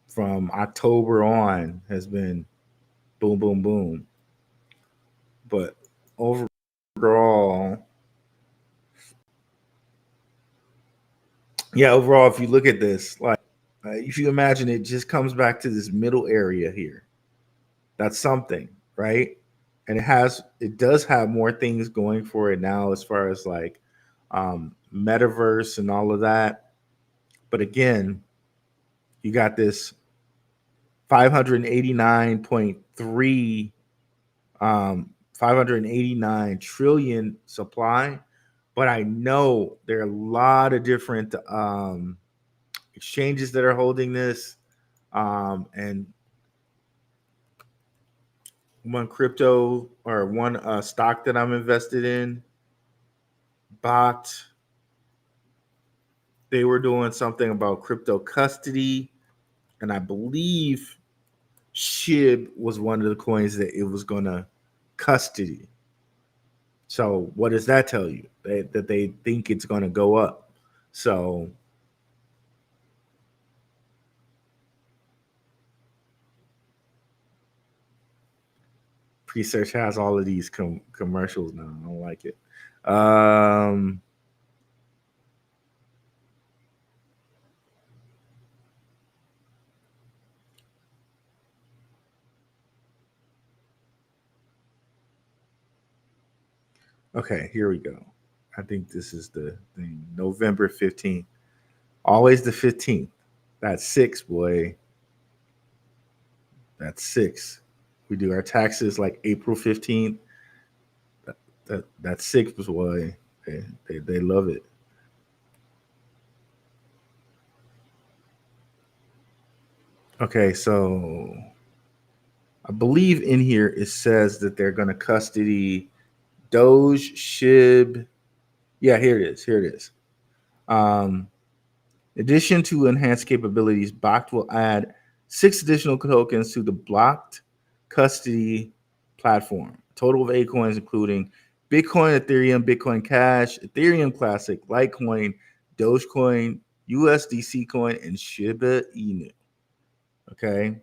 from October on has been boom, boom, boom. But overall, yeah, overall, if you look at this, like if you imagine it just comes back to this middle area here. That's something, right? And it does have more things going for it now as far as like metaverse and all of that. But again, you got this 589.3 589 trillion supply, but I know there are a lot of different exchanges that are holding this, and one crypto or one stock that I'm invested in bought. They were doing something about crypto custody, and I believe SHIB was one of the coins that it was going to custody. So what does that tell you? That they think it's going to go up. So Presearch has all of these commercials now. I don't like it. Okay, here we go. I think this is the thing. November 15th. Always the 15th. That's six, boy. That's six. We do our taxes like April 15th. That's six, boy. They love it. Okay, so I believe in here it says that they're going to custody Doge, SHIB. Yeah, here it is. Here it is. In addition to enhanced capabilities, Bakkt will add 6 additional tokens to the blocked custody platform. A total of 8 coins, including Bitcoin, Ethereum, Bitcoin Cash, Ethereum Classic, Litecoin, Dogecoin, USDC coin, and Shiba Inu. Okay.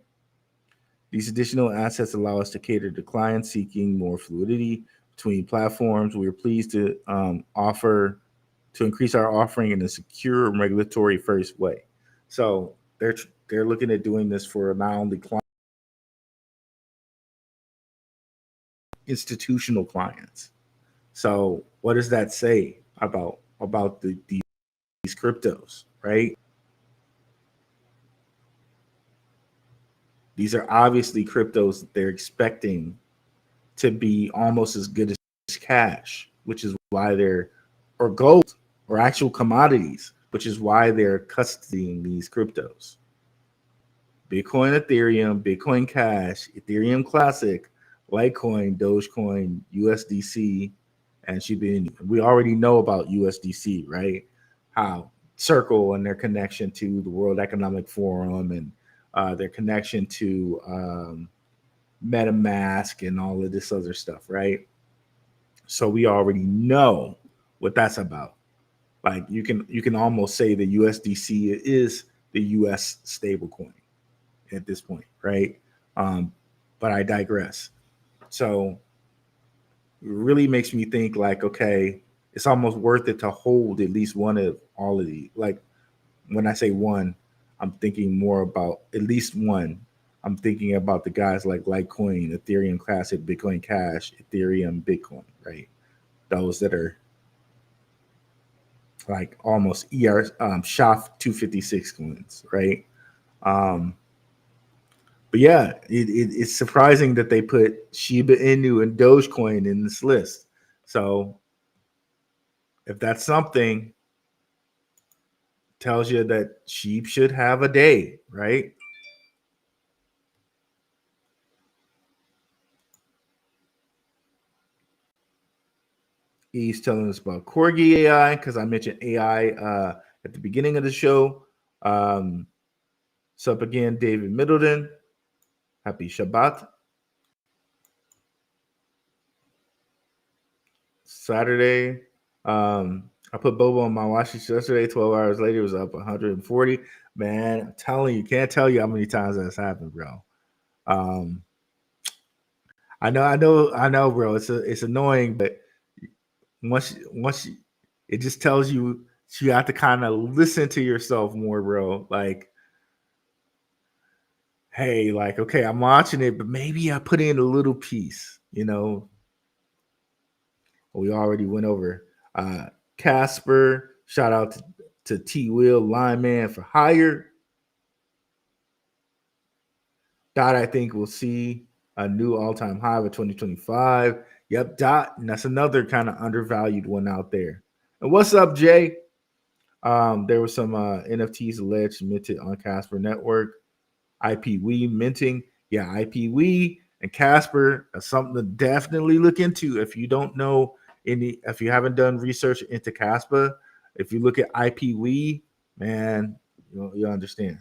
These additional assets allow us to cater to clients seeking more fluidity between platforms. We are pleased to increase our offering in a secure and regulatory first way. So they're looking at doing this for not only institutional clients. So what does that say about these cryptos, right? These are obviously cryptos that they're expecting to be almost as good as cash, which is why or gold or actual commodities, which is why they're custodying these cryptos. Bitcoin, Ethereum, Bitcoin Cash, Ethereum Classic, Litecoin, Dogecoin, USDC, and Shiba Inu. We already know about USDC, right? How Circle and their connection to the World Economic Forum and their connection to MetaMask and all of this other stuff, right? So we already know what that's about. Like you can almost say the USDC is the US stablecoin at this point, right? But I digress. So it really makes me think like, okay, it's almost worth it to hold at least one of all of these. Like when I say one, I'm thinking more about at least one. I'm thinking about the guys like Litecoin, Ethereum Classic, Bitcoin Cash, Ethereum, Bitcoin, right? Those that are like almost SHA 256 coins, right? But yeah, it's surprising that they put Shiba Inu and Dogecoin in this list. So if that's something, tells you that sheep should have a day, right? He's telling us about Corgi AI because I mentioned AI at the beginning of the show. Sup again, David Middleton. Happy Shabbat. Saturday. I put Bobo on my watch list yesterday. 12 hours later, it was up 140. Man, I'm telling you, can't tell you how many times that's happened, bro. I know, bro. It's annoying, but once it just tells you you have to kind of listen to yourself more, bro. Like, hey, like, okay, I'm watching it, but maybe I put in a little piece, you know. We already went over Casper. Shout out to T Will, lineman for hire. Dot, I think we'll see a new all-time high of 2025. Yep, Dot, and that's another kind of undervalued one out there. And what's up, Jay? There was some NFTs alleged minted on Casper Network. IPWE minting. Yeah, IPWE and Casper is something to definitely look into. If you don't know if you haven't done research into Casper, if you look at IPWE, man, you'll understand.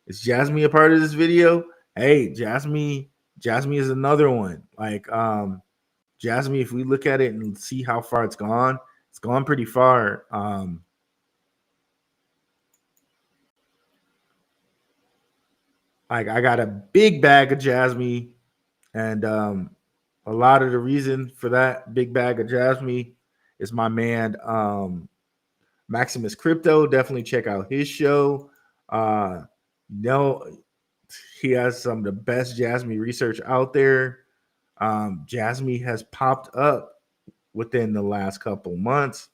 Is Jasmine a part of this video? Hey, Jasmine is another one. Like Jasmine, if we look at it and see how far it's gone pretty far. Like I got a big bag of Jasmine, and a lot of the reason for that big bag of Jasmine is my man Maximus Crypto. Definitely check out his show. He has some of the best Jasmine research out there. Jasmine has popped up within the last couple months.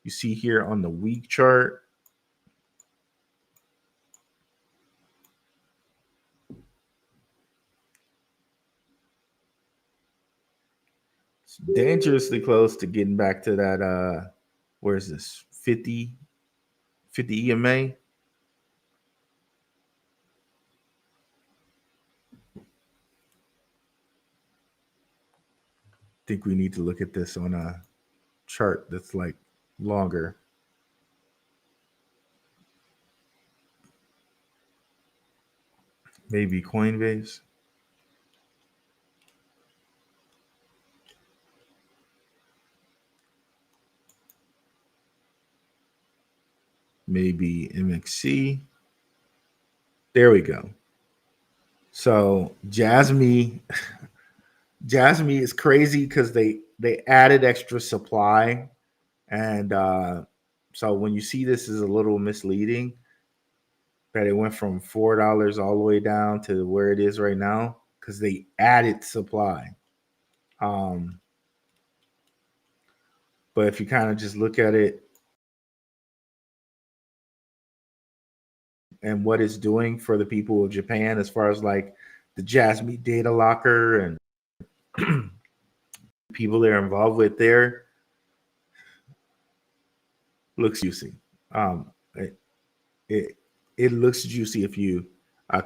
You see here on the week chart. It's dangerously close to getting back to that. Where is this? 50 EMA. I think we need to look at this on a chart that's like longer. Maybe Coinbase. Maybe MXC. There we go. So Jasmine is crazy because they added extra supply, and so when you see this is a little misleading that it went from $4 all the way down to where it is right now because they added supply. But if you kind of just look at it and what it's doing for the people of Japan as far as like the Jasmine data locker and people they're involved with there, looks juicy. It looks juicy if you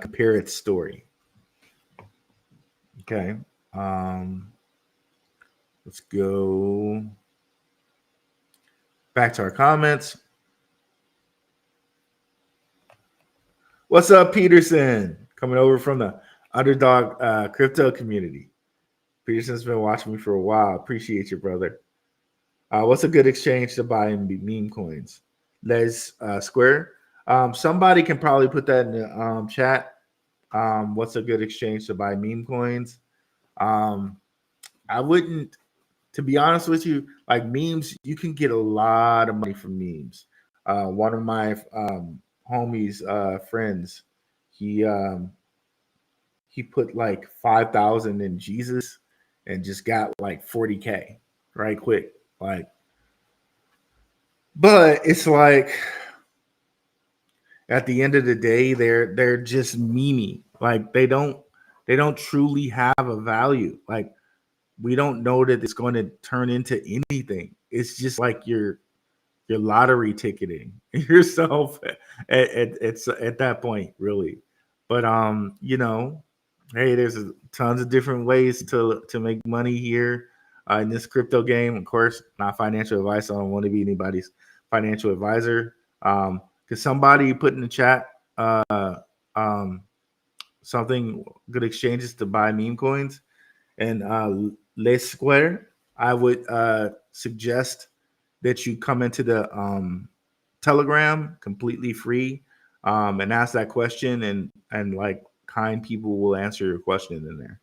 compare its story. Okay. Let's go back to our comments. What's up, Peterson? Coming over from the Underdog crypto community. Peterson's been watching me for a while. Appreciate you, brother. What's a good exchange to buy in meme coins? Les Square. Somebody can probably put that in the chat. What's a good exchange to buy meme coins? I wouldn't, to be honest with you, like memes, you can get a lot of money from memes. One of my homies, friends, he put like 5,000 in Jesus and just got like 40K right quick. Like, but it's like at the end of the day, they're just memey. Like they don't truly have a value. Like we don't know that it's going to turn into anything. It's just like your lottery ticketing yourself at that point, really. But hey, there's tons of different ways to make money here in this crypto game. Of course, not financial advice. I don't want to be anybody's financial advisor. Because somebody put in the chat something good exchanges to buy meme coins, and Les Square, I would suggest that you come into the Telegram completely free and ask that question, and like kind people will answer your question in there.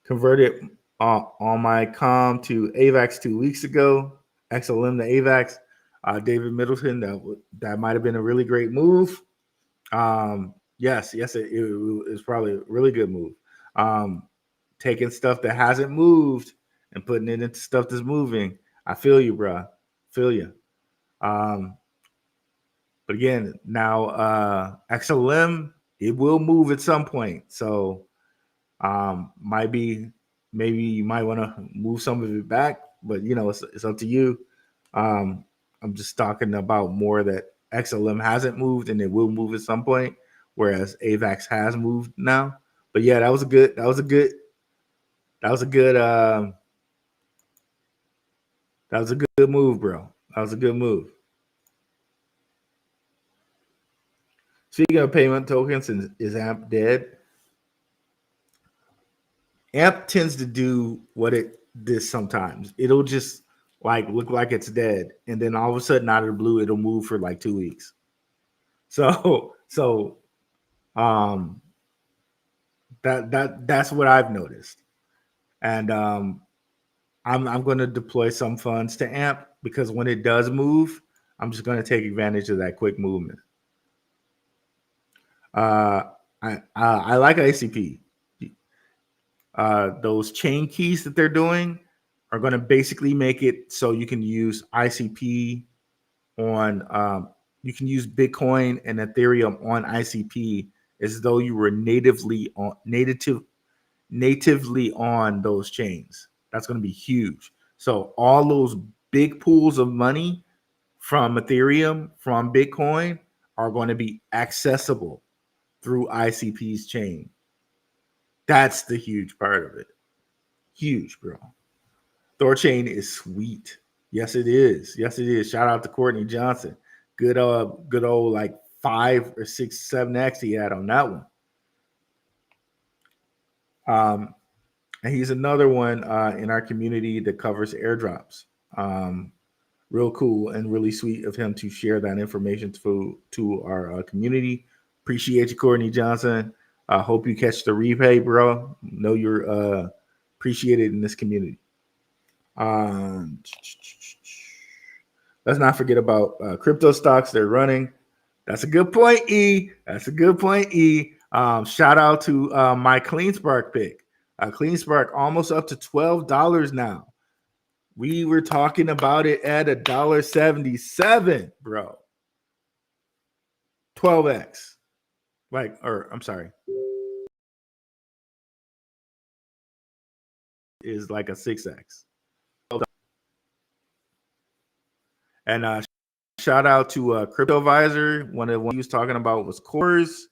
Converted on my com to AVAX 2 weeks ago. XLM to AVAX. David Middleton, that might have been a really great move. Yes, it was probably a really good move. Taking stuff that hasn't moved and putting it into stuff that's moving. I feel you, bro. Feel you. But again, now XLM, it will move at some point. So maybe you might want to move some of it back, but it's up to you. I'm just talking about more that XLM hasn't moved and it will move at some point, whereas AVAX has moved now. But yeah, that was a good move, bro. That was a good move. Speaking of payment tokens, is AMP dead? AMP tends to do what it does sometimes. It'll just like look like it's dead, and then all of a sudden, out of the blue, it'll move for like 2 weeks. So that's what I've noticed, and I'm going to deploy some funds to AMP because when it does move, I'm just going to take advantage of that quick movement. I like ICP. Those chain keys that they're doing are going to basically make it so you can use ICP on you can use Bitcoin and Ethereum on ICP as though you were natively on those chains. That's going to be huge. So all those big pools of money from Ethereum, from Bitcoin are going to be accessible through ICP's chain. That's the huge part of it. Huge, bro. Thorchain is sweet. Yes, it is. Yes, it is. Shout out to Courtney Johnson. Good old like 5 or 6, 7x he had on that one. And he's another one in our community that covers airdrops. Real cool and really sweet of him to share that information to our community. Appreciate you, Courtney Johnson. Hope you catch the replay, bro. Know you're appreciated in this community. Let's not forget about crypto stocks. They're running. That's a good point, E. That's a good point, E. Shout out to my CleanSpark pick. CleanSpark almost up to $12 now. We were talking about it at $1.77, bro. 12x. I'm sorry. Is like a 6x. And shout out to CryptoVisor. One of the ones he was talking about was Cores.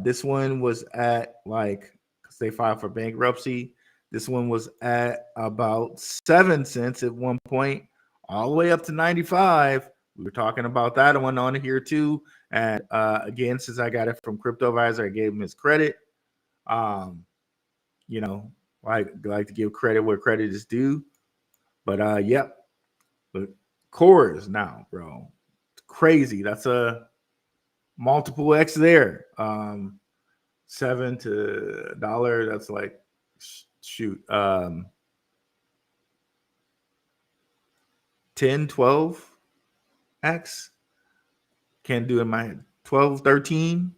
This one was at because they filed for bankruptcy. This one was at about 7 cents at one point, all the way up to 95. We were talking about that one on here too. And again, since I got it from CryptoVisor, I gave him his credit. Like to give credit where credit is due. But yep. But Cores now, bro. It's crazy. That's a multiple X there. 7 to $1. That's like shoot. 10, 12 X. Can't do it in my head. 12, 13.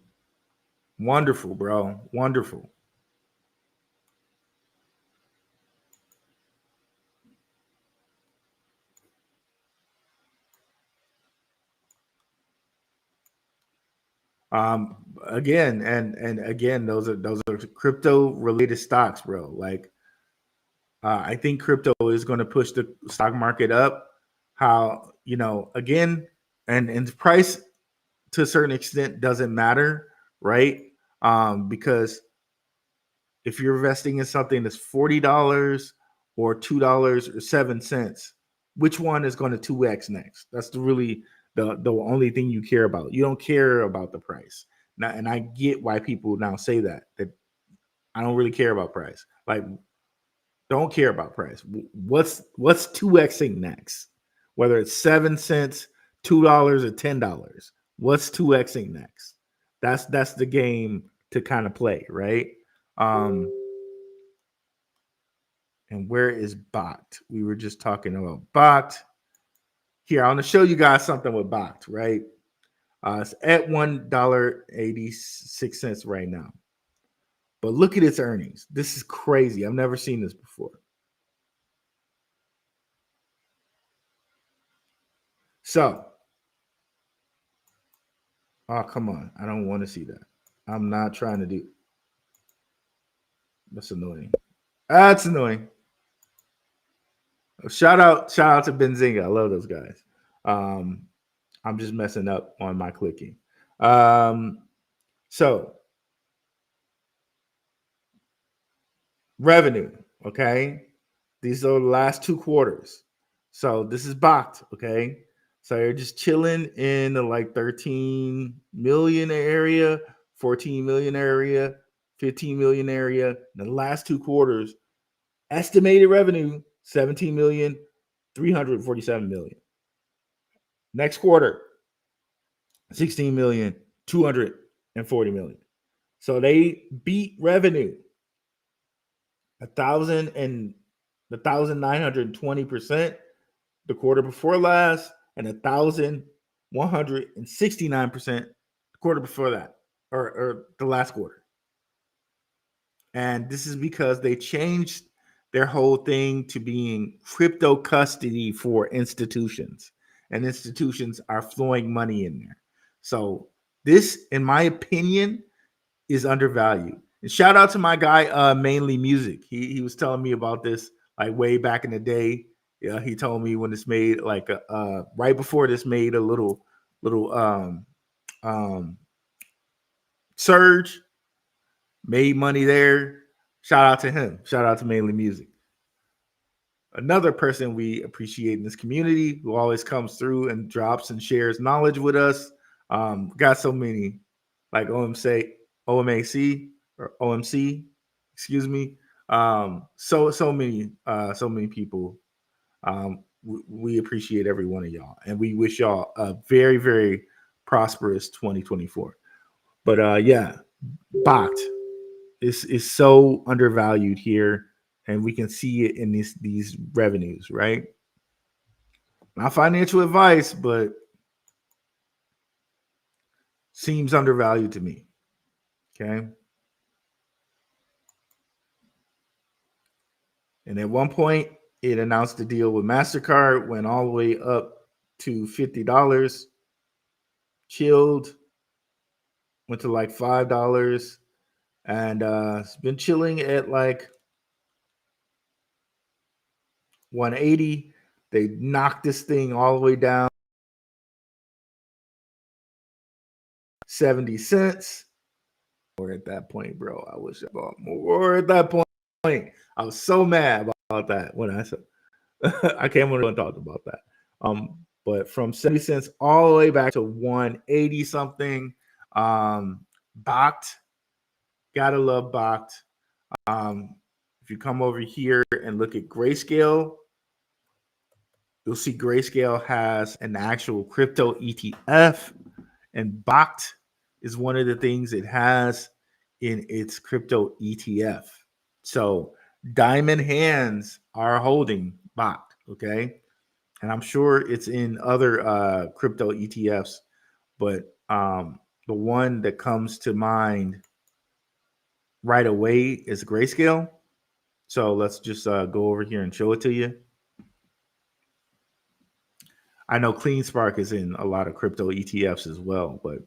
Wonderful, bro. Wonderful. Again, and again, those are crypto related stocks, bro. Like, I think crypto is going to push the stock market up. How, again, and the price to a certain extent doesn't matter, right? Because if you're investing in something that's $40 or $2 or 7 cents, which one is going to 2x next? That's the only thing you care about. You don't care about the price. Now, and I get why people now say that I don't really care about price. Like, don't care about price. What's 2xing next? Whether it's 7 cents, $2 or $10. What's 2xing next? That's the game to kind of play, right? And where is Bot? We were just talking about Bot. Here, I want to show you guys something with Bakkt, right? It's at $1.86 right now. But look at its earnings. This is crazy. I've never seen this before. So, oh, come on. I don't want to see that. I'm not trying to do. That's annoying. That's annoying. Shout out to Benzinga. I love those guys. I'm just messing up on my clicking. So revenue, okay? These are the last 2 quarters. So this is Bakkt, okay? So you're just chilling in the like 13 million area, 14 million area, 15 million area. In the last 2 quarters, estimated revenue 17 million, 347 million. Next quarter, 16 million, 240 million. So they beat revenue 1,920% the quarter before last, and 1,169% the quarter before that, or the last quarter. And this is because they changed their whole thing to being crypto custody for institutions, and institutions are flowing money in there. So this, in my opinion, is undervalued. And shout out to my guy, Mainly Music. He was telling me about this like way back in the day. Yeah, he told me when this made like right before this made a little surge, made money there. Shout out to him. Shout out to Mainly Music. Another person we appreciate in this community who always comes through and drops and shares knowledge with us. Got so many like OMC or OMC, excuse me. So many people. We appreciate every one of y'all, and we wish y'all a very, very prosperous 2024. But yeah, Bakkt is so undervalued here, and we can see it in these revenues, right? Not financial advice, but seems undervalued to me. Okay. And at one point, it announced a deal with MasterCard, went all the way up to $50, chilled, went to like $5, and it's been chilling at like 180. They knocked this thing all the way down 70 cents. Or at that point, bro, I wish I bought more at that point. I was so mad about that when I said I can't remember when I talked about that. But from 70 cents all the way back to 180 something. Bakkt, gotta love Bakkt. If you come over here and look at Grayscale, you'll see Grayscale has an actual crypto ETF, and Bakkt is one of the things it has in its crypto ETF. So Diamond Hands are holding Bakkt, okay? And I'm sure it's in other crypto ETFs, but the one that comes to mind right away is Grayscale. So let's just go over here and show it to you. I know CleanSpark is in a lot of crypto ETFs as well, but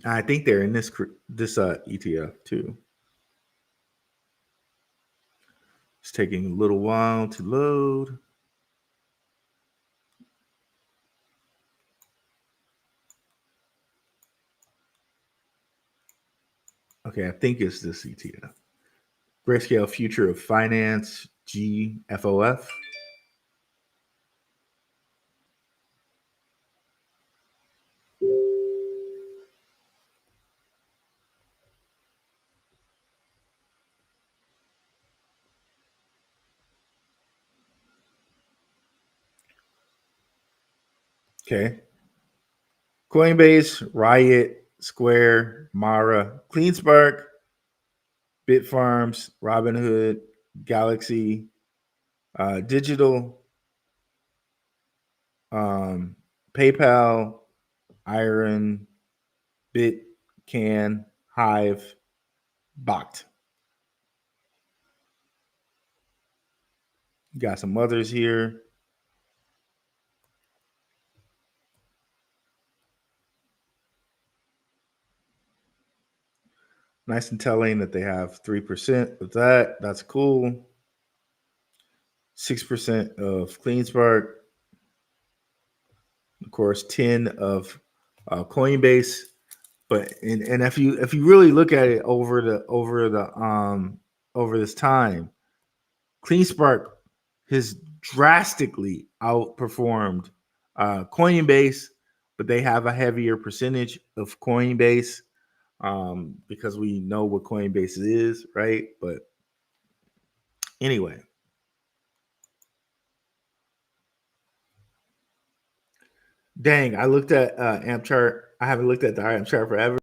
I think they're in this ETF too. It's taking a little while to load. Okay, I think it's this ETF. Grayscale Future of Finance, GFOF. Okay. Coinbase, Riot, Square, Mara, CleanSpark, Bitfarms, Robinhood, Galaxy, Digital, PayPal, Iron, Bit, Can, Hive, Bot. Got some others here. Nice and telling that they have 3% of that. That's cool. 6% of CleanSpark. Of course, 10 of Coinbase. But and if you really look at it over this time, CleanSpark has drastically outperformed Coinbase, but they have a heavier percentage of Coinbase because we know what Coinbase is, right? But anyway, dang, I looked at AMP chart. I haven't looked at the AMP chart forever.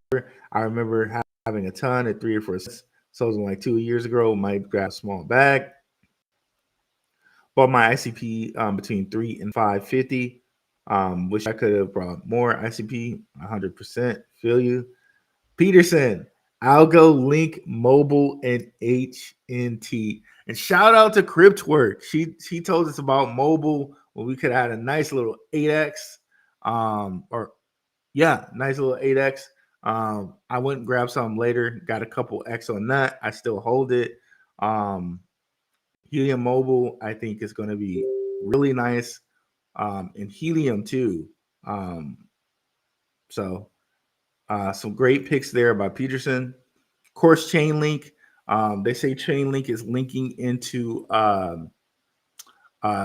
I remember having a ton at 3 or 4 cents. So it was like 2 years ago. Might grab a small bag. Bought my ICP between 3 and 550. Wish I could have brought more ICP. 100% feel you. Peterson, Algo, Link, Mobile, and HNT. And shout out to Cryptwork. She told us about mobile when we could have had a nice little 8x. Nice little 8x. I went and grabbed some later. Got a couple X on that. I still hold it. Helium Mobile, I think, is going to be really nice. And Helium too. So some great picks there by Peterson. Of course, Chainlink. They say Chainlink is linking into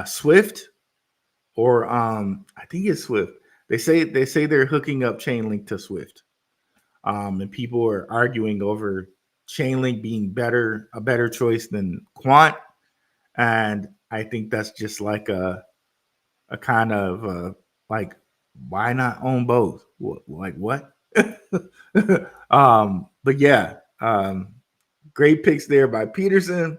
Swift, or I think it's Swift. They say they're hooking up Chainlink to Swift, and people are arguing over Chainlink being a better choice than Quant, and I think that's just like a kind of like, why not own both? Like what? But yeah, great picks there by Peterson.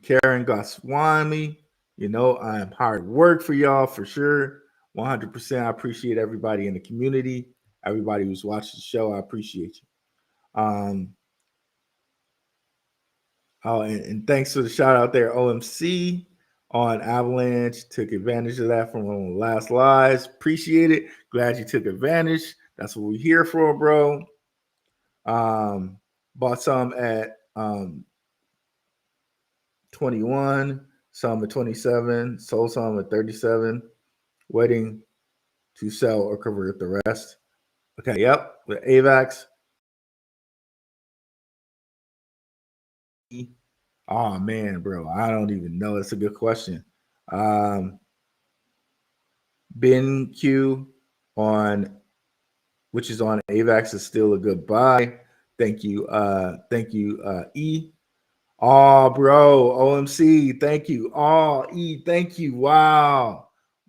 Karen Goswami. I'm hard work for y'all for sure. 100%. I appreciate everybody in the community. Everybody who's watched the show, I appreciate you. And thanks for the shout out there, OMC on Avalanche. Took advantage of that from one of the last lives. Appreciate it. Glad you took advantage. That's what we're here for, bro. Bought some at 21, some at 27, sold some at 37, waiting to sell or convert the rest. Okay, yep, with AVAX. Oh man, bro, I don't even know. That's a good question. Bin Q on, which is on AVAX, is still a good buy. Thank you, E. Oh, bro, OMC, thank you. Oh, E, thank you. Wow,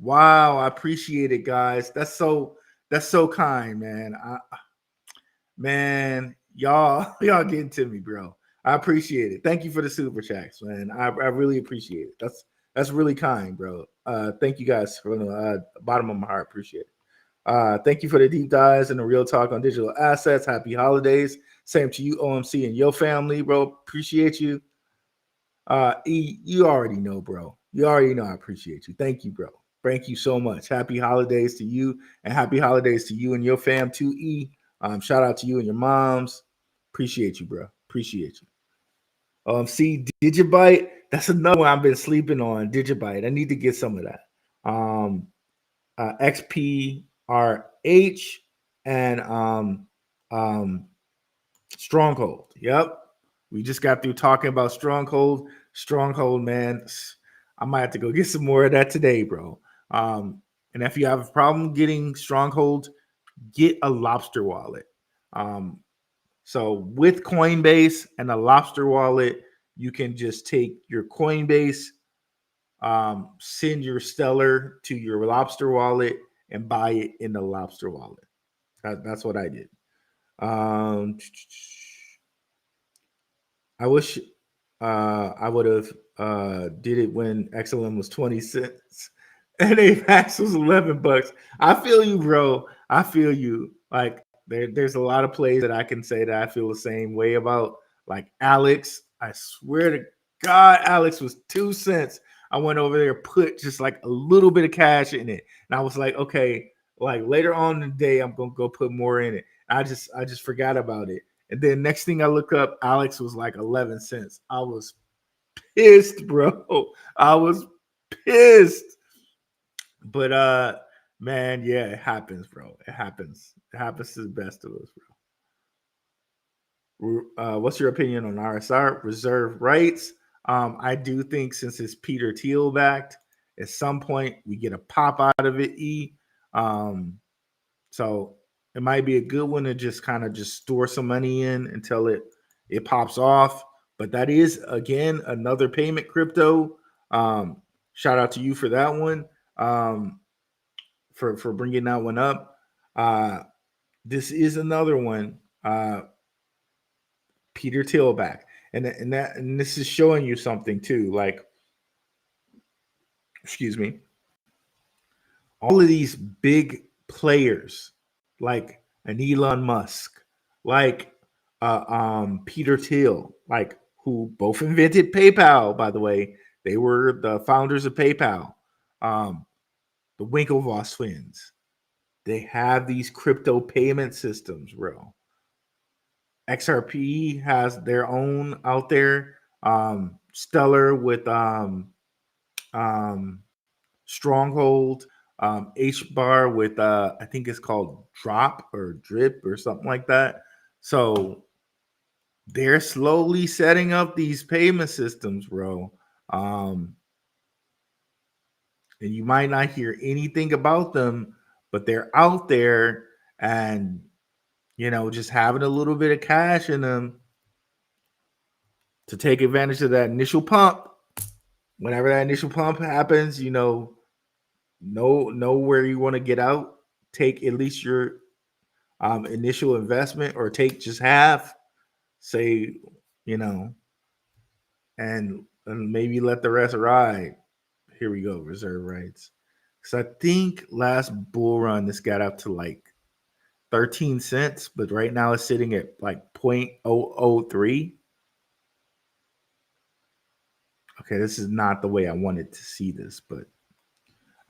I appreciate it, guys. That's so kind, man. Man, y'all getting to me, bro. I appreciate it. Thank you for the super chats, man. I really appreciate it. That's really kind, bro. Thank you guys from the bottom of my heart. Appreciate it. Thank you for the deep dives and the real talk on digital assets. Happy holidays. Same to you, OMC, and your family, bro. Appreciate you. E, you already know, bro. You already know I appreciate you. Thank you, bro. Thank you so much. Happy holidays to you, and happy holidays to you and your fam too, E. Shout out to you and your moms. Appreciate you, bro. Appreciate you. See, Digibyte, that's another one I've been sleeping on. Digibyte. I need to get some of that. XPRH and Stronghold. Yep. We just got through talking about Stronghold. Stronghold, man. I might have to go get some more of that today, bro. And if you have a problem getting Stronghold, get a Lobster wallet. So with Coinbase and a Lobster wallet, you can just take your Coinbase, send your Stellar to your Lobster wallet, and buy it in the Lobster wallet. That's what I did. I wish I would have did it when XLM was 20 cents and Apex was $11. I feel you, bro. I feel you. Like there's a lot of plays that I can say that I feel the same way about. Like Alex, I swear to God, Alex was 2 cents. I went over there, put just like a little bit of cash in it, and I was like, okay, like later on in the day, I'm gonna go put more in it. I just forgot about it, and then next thing I look up, Alex was like 11 cents. I was pissed, bro. I was pissed. But man, yeah, it happens, bro. It happens. It happens to the best of us, bro. What's your opinion on RSR reserve rights? I do think since it's Peter Thiel backed, at some point we get a pop out of it. So it might be a good one to just kind of just store some money in until it pops off. But that is again another payment crypto. Shout out to you for that one. For bringing that one up. This is another one. Peter Thiel back, and this is showing you something too. Like, excuse me, all of these big players, like an Elon Musk, like Peter Thiel, like who both invented PayPal. By the way, they were the founders of PayPal. The Winklevoss twins. They have these crypto payment systems, bro. XRP has their own out there. Stellar with Stronghold, H bar with I think it's called Drop or Drip or something like that. So they're slowly setting up these payment systems, bro. And you might not hear anything about them, but they're out there and just having a little bit of cash in them to take advantage of that initial pump. Whenever that initial pump happens, know where you want to get out. Take at least your initial investment, or take just half. Say, and maybe let the rest ride. Here we go, reserve rights. Because I think last bull run this got up to like 13 cents, but right now it's sitting at like 0.003. Okay, this is not the way I wanted to see this, but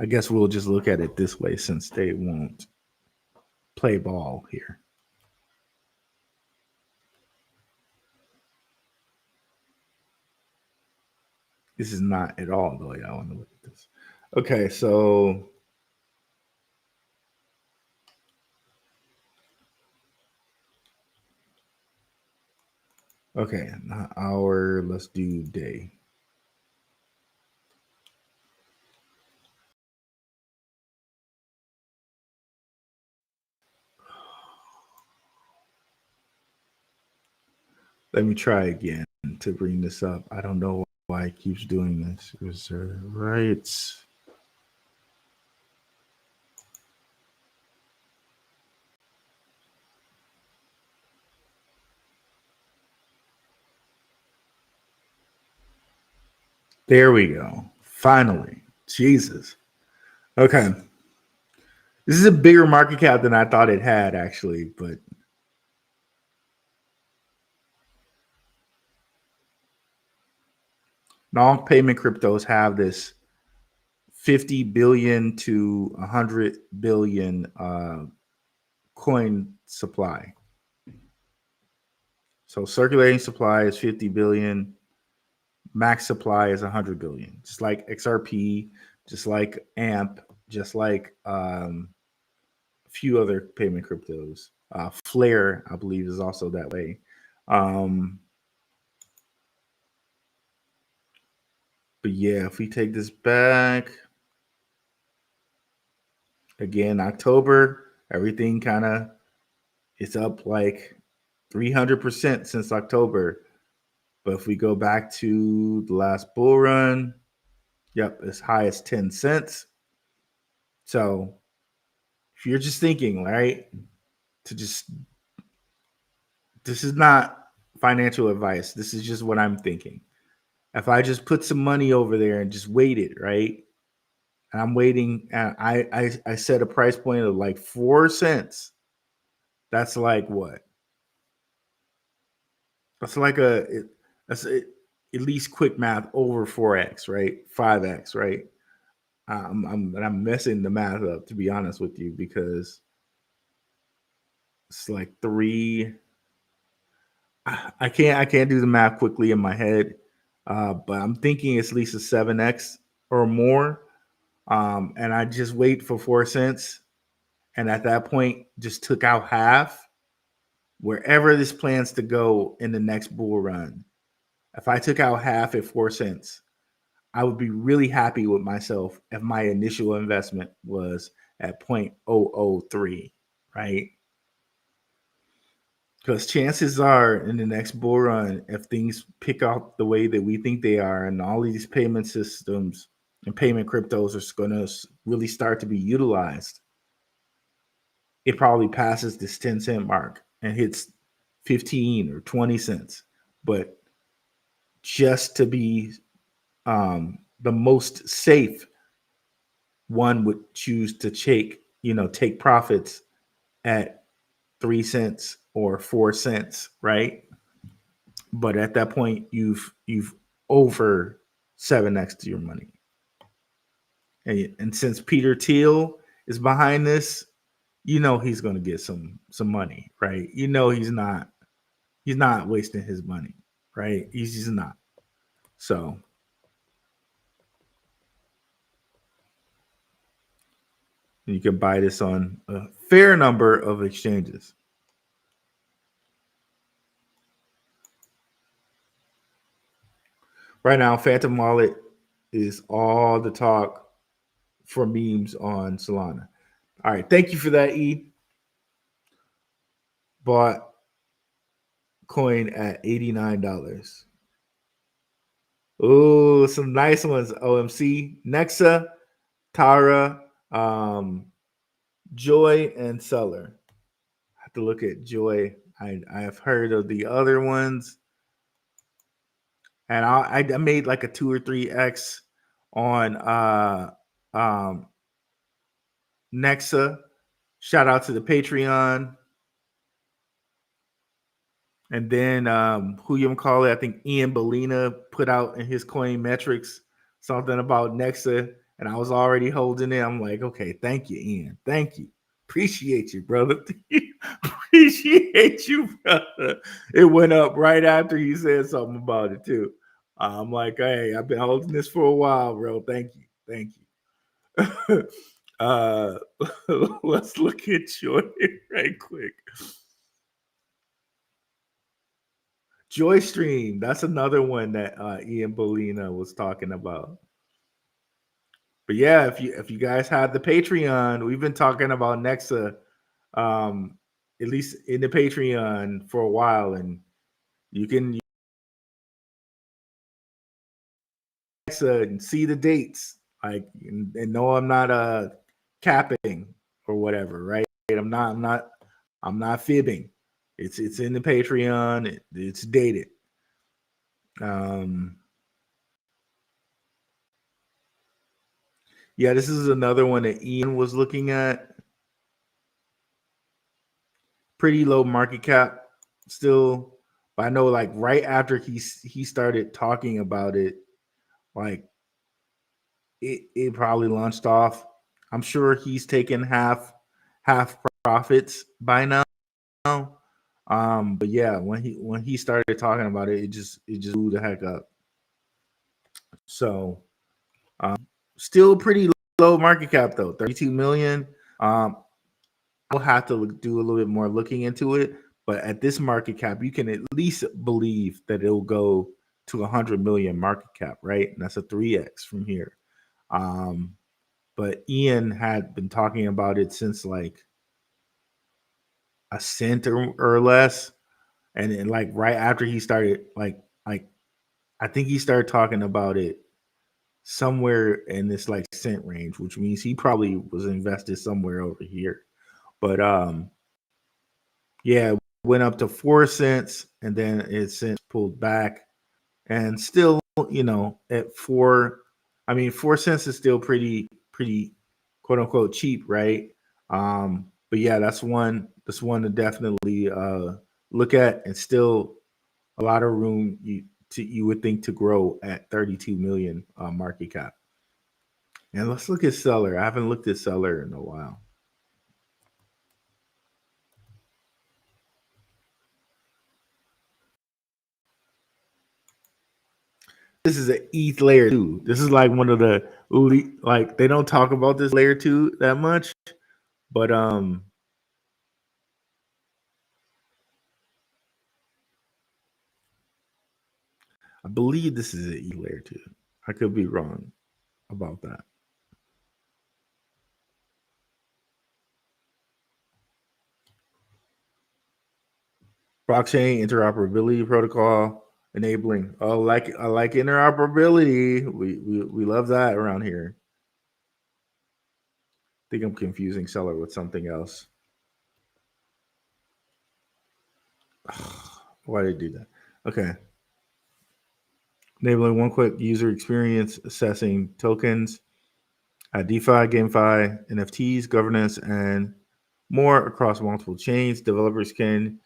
I guess we'll just look at it this way since they won't play ball here. This is not at all the way I want to look at this. Okay, so okay, not hour, let's do day. Let me try again to bring this up. I don't know why it keeps doing this. Reserve rights. There we go. Finally. Jesus. Okay. This is a bigger market cap than I thought it had, actually, but non-payment cryptos have this 50 billion to 100 billion coin supply. So circulating supply is 50 billion. Max supply is 100 billion. Just like XRP, just like AMP, just like a few other payment cryptos. Flare, I believe, is also that way. But yeah, if we take this back, again, October, everything kind of is up like 300% since October. But if we go back to the last bull run, yep, as high as 10 cents. So if you're just thinking, right, this is not financial advice. This is just what I'm thinking. if I just put some money over there and just wait it, right? And I'm waiting, and I set a price point of like 4 cents. That's like what? That's like at least quick math over 4x, right? 5x, right? I'm messing the math up, to be honest with you, because it's like three. I can't do the math quickly in my head, but I'm thinking it's at least a 7x or more. And I just wait for 4 cents, and at that point, just took out half wherever this plans to go in the next bull run. If I took out half at 4 cents, I would be really happy with myself if my initial investment was at 0.003, right? Because chances are in the next bull run, if things pick up the way that we think they are, and all these payment systems and payment cryptos are going to really start to be utilized, it probably passes this 10-cent mark and hits 15 or 20 cents. But just to be the most safe, one would choose to take profits at 3 cents or 4 cents, right? But at that point, you've over 7x to your money. And since Peter Thiel is behind this, he's going to get some money, right? He's not wasting his money, right? He's just not. So you can buy this on a fair number of exchanges. Right now, Phantom Wallet is all the talk for memes on Solana. All right, thank you for that, E. Bought coin at $89. Oh, some nice ones. OMC, Nexa, Tara, Joy, and Seller. I have to look at Joy. I have heard of the other ones, and I made like a 2 or 3x on Nexa. Shout out to the Patreon. And then who you call it? I think Ian Bellina put out in his coin metrics something about Nexa, and I was already holding it. I'm like, okay, thank you, Ian. Thank you. Appreciate you, brother. Appreciate you, brother. It went up right after you said something about it, too. I'm like, hey, I've been holding this for a while, bro. Thank you. Thank you. Let's look at Joy right quick. Joystream, that's another one that Ian Bolina was talking about. But yeah, if you guys have the Patreon, we've been talking about Nexa, at least in the Patreon for a while, and you can Nexa and see the dates, like, and no, I'm not capping or whatever, right? I'm not fibbing. It's in the Patreon. It's dated. Yeah, this is another one that Ian was looking at. Pretty low market cap still, but I know like right after he started talking about it, like it probably launched off. I'm sure he's taken half profits by now. But yeah, when he started talking about it, it just blew the heck up. So, still pretty low market cap though, 32 million. I'll have to do a little bit more looking into it, but at this market cap, you can at least believe that it'll go to 100 million market cap, right? And that's a 3x from here. But Ian had been talking about it since like a cent or less, and then like right after he started, like I think he started talking about it somewhere in this like cent range, which means he probably was invested somewhere over here. But yeah, it went up to 4 cents, and then it since pulled back, and still at 4 cents is still pretty quote unquote cheap, right? But yeah, that's one to definitely look at, and still a lot of room you would think to grow at 32 million market cap. And let's look at seller. I haven't looked at seller in a while. This is an ETH layer 2. This is like one of the like they don't talk about this layer 2 that much, but I believe this is an ETH layer 2. I could be wrong about that. Blockchain interoperability protocol enabling. Oh, I like interoperability. We love that around here. I think I'm confusing seller with something else. Why did I do that? Okay. Enabling one quick user experience, assessing tokens, DeFi, GameFi, NFTs, governance, and more across multiple chains. Developers can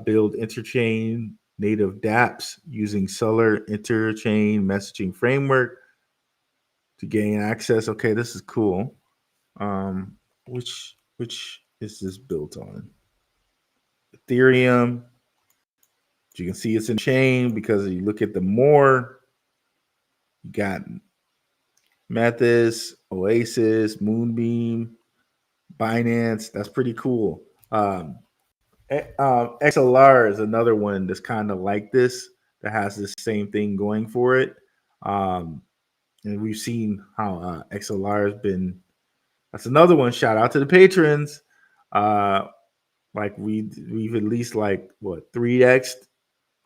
build interchain native dApps using Seller interchain messaging framework to gain access. Okay, this is cool. Which is this built on? Ethereum. You can see it's in chain because you look at the more, you got Method, Oasis, Moonbeam, Binance. That's pretty cool. XLR is another one that's kind of like this, that has this same thing going for it. And we've seen how XLR has been. That's another one. Shout out to the patrons. Like we've at least like what 3x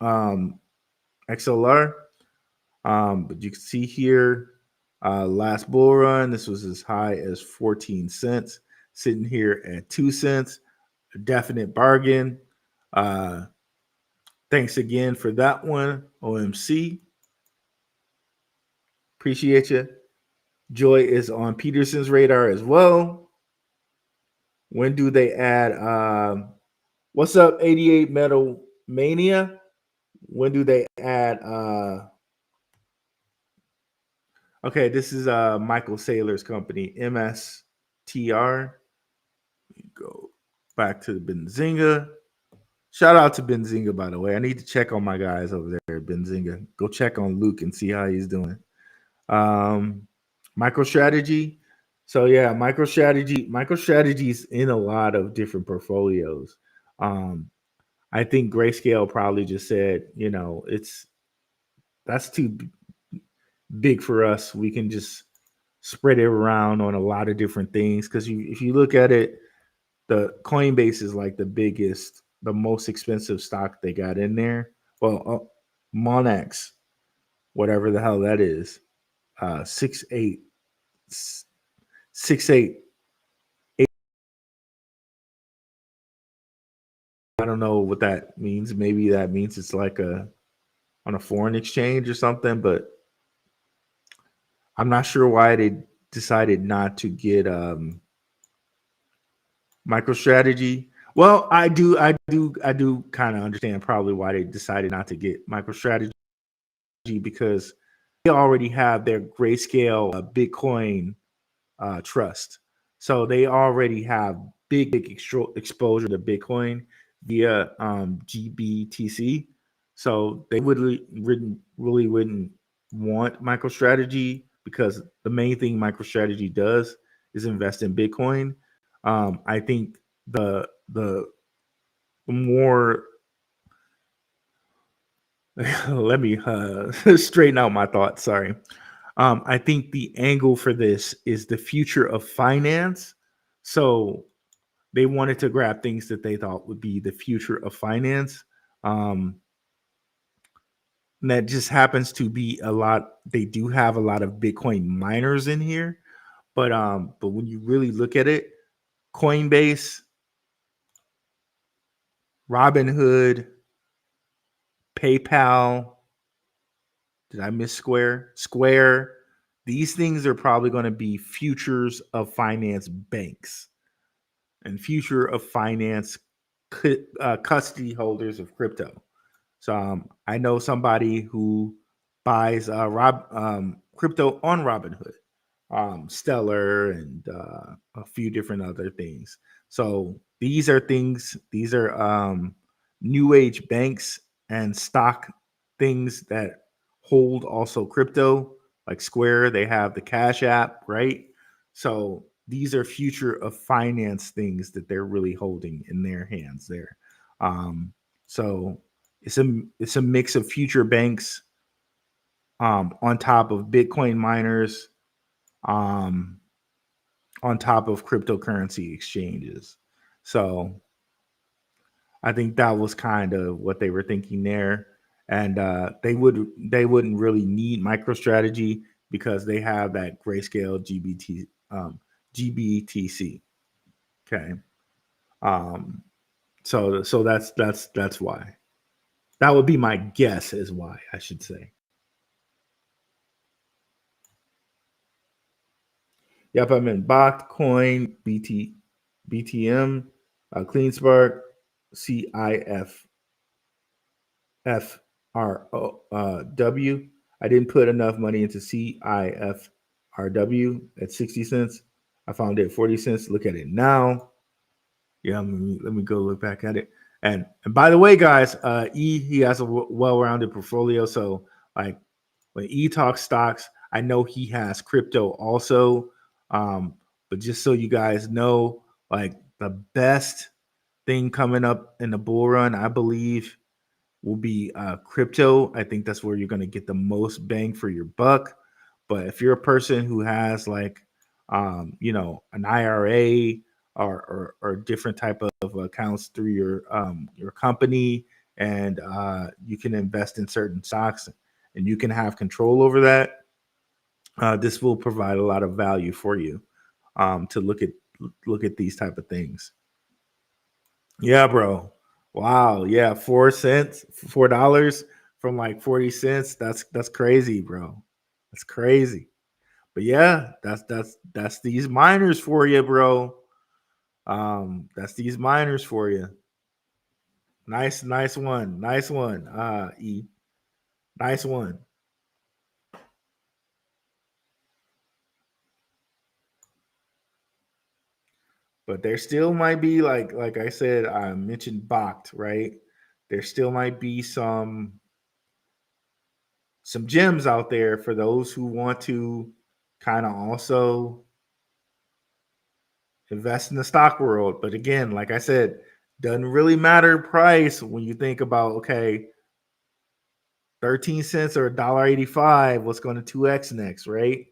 XLR. But you can see here, last bull run, this was as high as 14 cents, sitting here at 2 cents. A definite bargain. Thanks again for that one, OMC. Appreciate you. Joy is on Peterson's radar as well. When do they add? What's up, 88 Metal Mania? When do they add? Okay, this is Michael Saylor's company, MSTR. Go back to the Benzinga. Shout out to Benzinga, by the way. I need to check on my guys over there at Benzinga. Go check on Luke and see how he's doing. MicroStrategy. So yeah, MicroStrategy's in a lot of different portfolios. I think Grayscale probably just said, that's too big for us. We can just spread it around on a lot of different things. Because if you look at it, the Coinbase is like the most expensive stock they got in there. Well, Monex, whatever the hell that is, 6.8. I don't know what that means. Maybe that means it's like on a foreign exchange or something, but I'm not sure why they decided not to get MicroStrategy. Well, I do kind of understand probably why they decided not to get MicroStrategy, because they already have their Grayscale Bitcoin trust, so they already have big exposure to Bitcoin via GBTC. So they really wouldn't want MicroStrategy, because the main thing MicroStrategy does is invest in Bitcoin. I think the more let me straighten out my thoughts. Sorry. I think the angle for this is the future of finance. So they wanted to grab things that they thought would be the future of finance. And that just happens to be a lot. They do have a lot of Bitcoin miners in here, but when you really look at it, Coinbase, Robinhood, PayPal, Did I miss Square? Square. These things are probably going to be futures of finance banks and future of finance custody holders of crypto. So I know somebody who buys crypto on Robinhood, Stellar, and a few different other things. So these are things. These are new age banks and stock things that hold also crypto. Like Square, they have the Cash App, right? So these are future of finance things that they're really holding in their hands there. So it's a mix of future banks on top of Bitcoin miners, um, on top of cryptocurrency exchanges. So I think that was kind of what they were thinking there, and they wouldn't really need MicroStrategy because they have that Grayscale GBTC. Okay, um, so that's why. That would be my guess is why I should say. Yep, I'm in Bot, Coin, BTM, CleanSpark, CIF, FRW. I didn't put enough money into CIFRW at 60 cents. I found it at 40 cents. Look at it now. Yeah, let me go look back at it. And by the way, guys, he has a well-rounded portfolio. So like when E talks stocks, I know he has crypto also. But just so you guys know, like the best thing coming up in the bull run, I believe, will be crypto. I think that's where you're going to get the most bang for your buck. But if you're a person who has like, an IRA or different type of accounts through your company, and you can invest in certain stocks, and you can have control over that, this will provide a lot of value for you to look at these type of things. Yeah, bro. Wow. Yeah, 4 cents, $4 from like 40 cents. That's crazy, bro. That's crazy. But yeah, that's these miners for you, bro. That's these miners for you. Nice one. Nice one. E. Nice one. But there still might be like I said, I mentioned Bacht, right? There still might be some gems out there for those who want to kind of also invest in the stock world. But again, like I said, doesn't really matter price when you think about okay, 13 cents or $1.85, what's going to 2x next, right?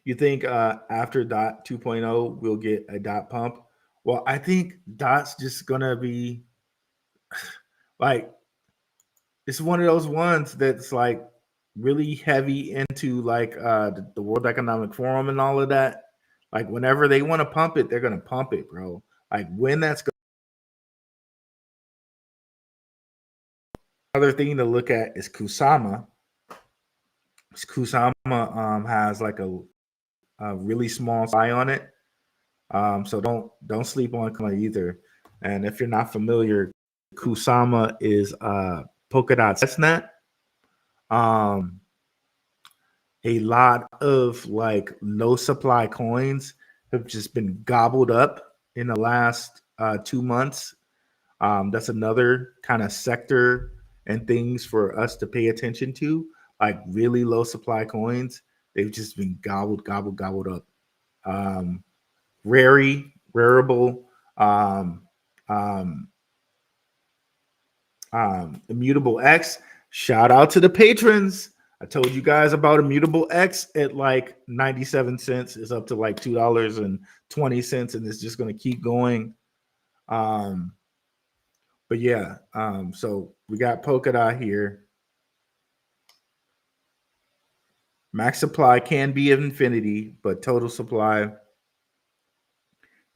You think after dot 2.0 we'll get a dot pump? Well, I think dot's just gonna be like it's one of those ones that's like really heavy into like the World Economic Forum and all of that. Like whenever they want to pump it, they're gonna pump it, bro. Like when that's another thing to look at is Kusama. Kusama has like a really small eye on it. So don't sleep on Kusama either. And if you're not familiar, Kusama is Polkadot's testnet. Um, a lot of like low supply coins have just been gobbled up in the last 2 months. That's another kind of sector and things for us to pay attention to. Like really low supply coins, they've just been gobbled up. Um, Rarible, um, um, Immutable X. Shout out to the patrons. I told you guys about Immutable X at like 97 cents. It's up to like $2.20, and it's just going to keep going. But yeah, so we got Polkadot here. Max supply can be infinity, but total supply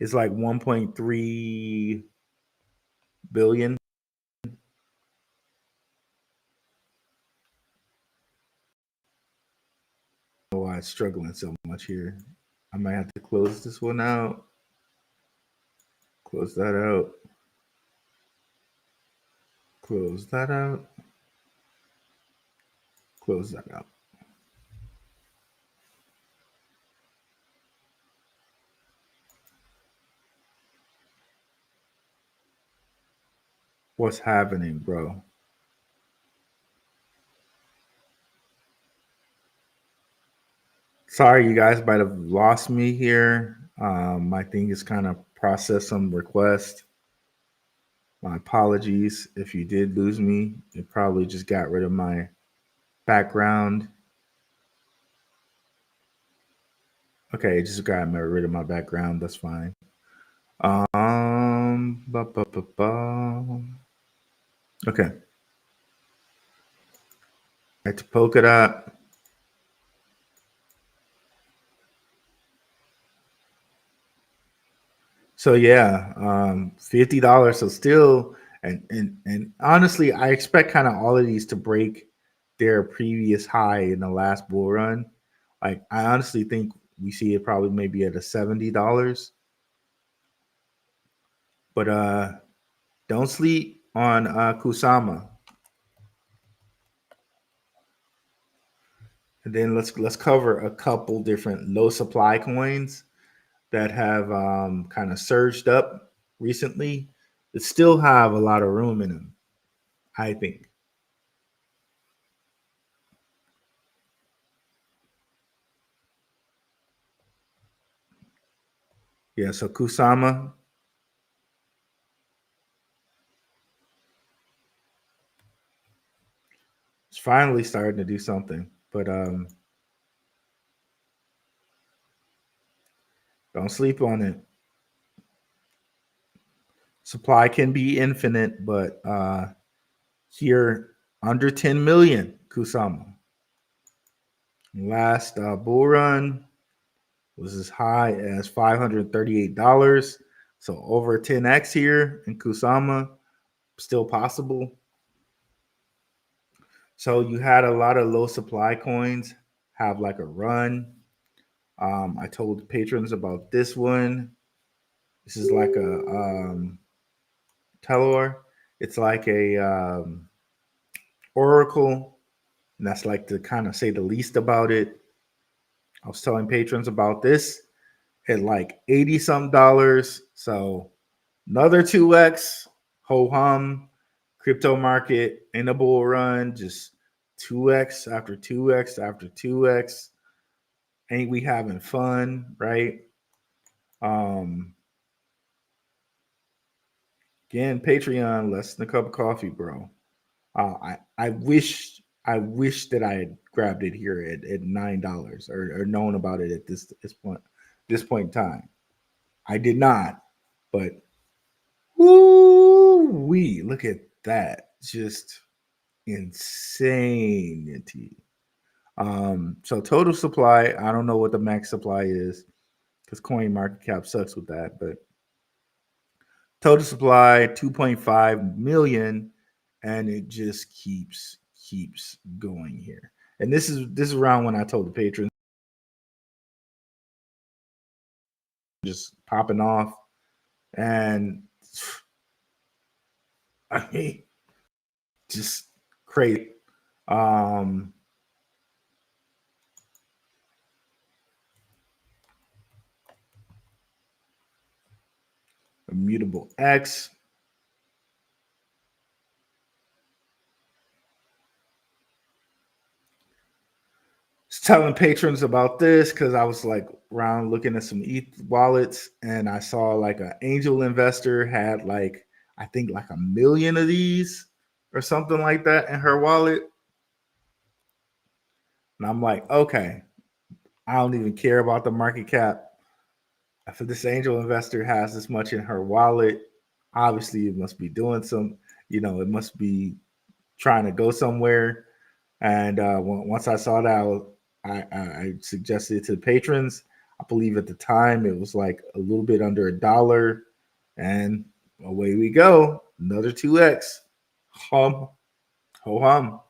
is like 1.3 billion. Why it's struggling so much here. I might have to close this one out. Close that out. Close that out. Close that out. What's happening, bro? Sorry, you guys might have lost me here. My thing is kind of processed some request. My apologies if you did lose me. It probably just got rid of my background. Okay, it just got rid of my background. That's fine. Ba, ba, ba, ba. Okay. Back to Polkadot. So yeah, $50. So still, and honestly, I expect kind of all of these to break their previous high in the last bull run. Like I honestly think we see it probably maybe at a $70. But don't sleep on Kusama. And then let's cover a couple different low supply coins that have kind of surged up recently that still have a lot of room in them, I think. Yeah, so Kusama. It's finally starting to do something, but don't sleep on it. Supply can be infinite, but here under 10 million Kusama. Last bull run was as high as $538. So over 10x here in Kusama, still possible. So you had a lot of low supply coins have like a run. I told the patrons about this one. This is like a Telor. It's like a Oracle, and that's like to kind of say the least about it. I was telling patrons about this at like 80 something dollars. So another 2x, ho hum, crypto market in a bull run, just 2x after 2x after 2x. Ain't we having fun, right? Um, Again, Patreon, less than a cup of coffee, bro. I wish that I had grabbed it here at $9 or known about it at this point in time. I did not, but woo wee, look at that. Just insanity. So total supply, I don't know what the max supply is because coin market cap sucks with that, but total supply 2.5 million, and it just keeps going here. And this is around when I told the patrons just popping off, and I mean just crazy. Immutable X. Telling patrons about this because I was like around looking at some ETH wallets, and I saw like an angel investor had like I think like 1 million of these or something like that in her wallet. And I'm like, okay, I don't even care about the market cap. If this angel investor has this much in her wallet, obviously it must be doing some, it must be trying to go somewhere. And once I saw that, I suggested it to the patrons. I believe at the time it was like a little bit under $1, and away we go. Another 2x. Hum, ho hum.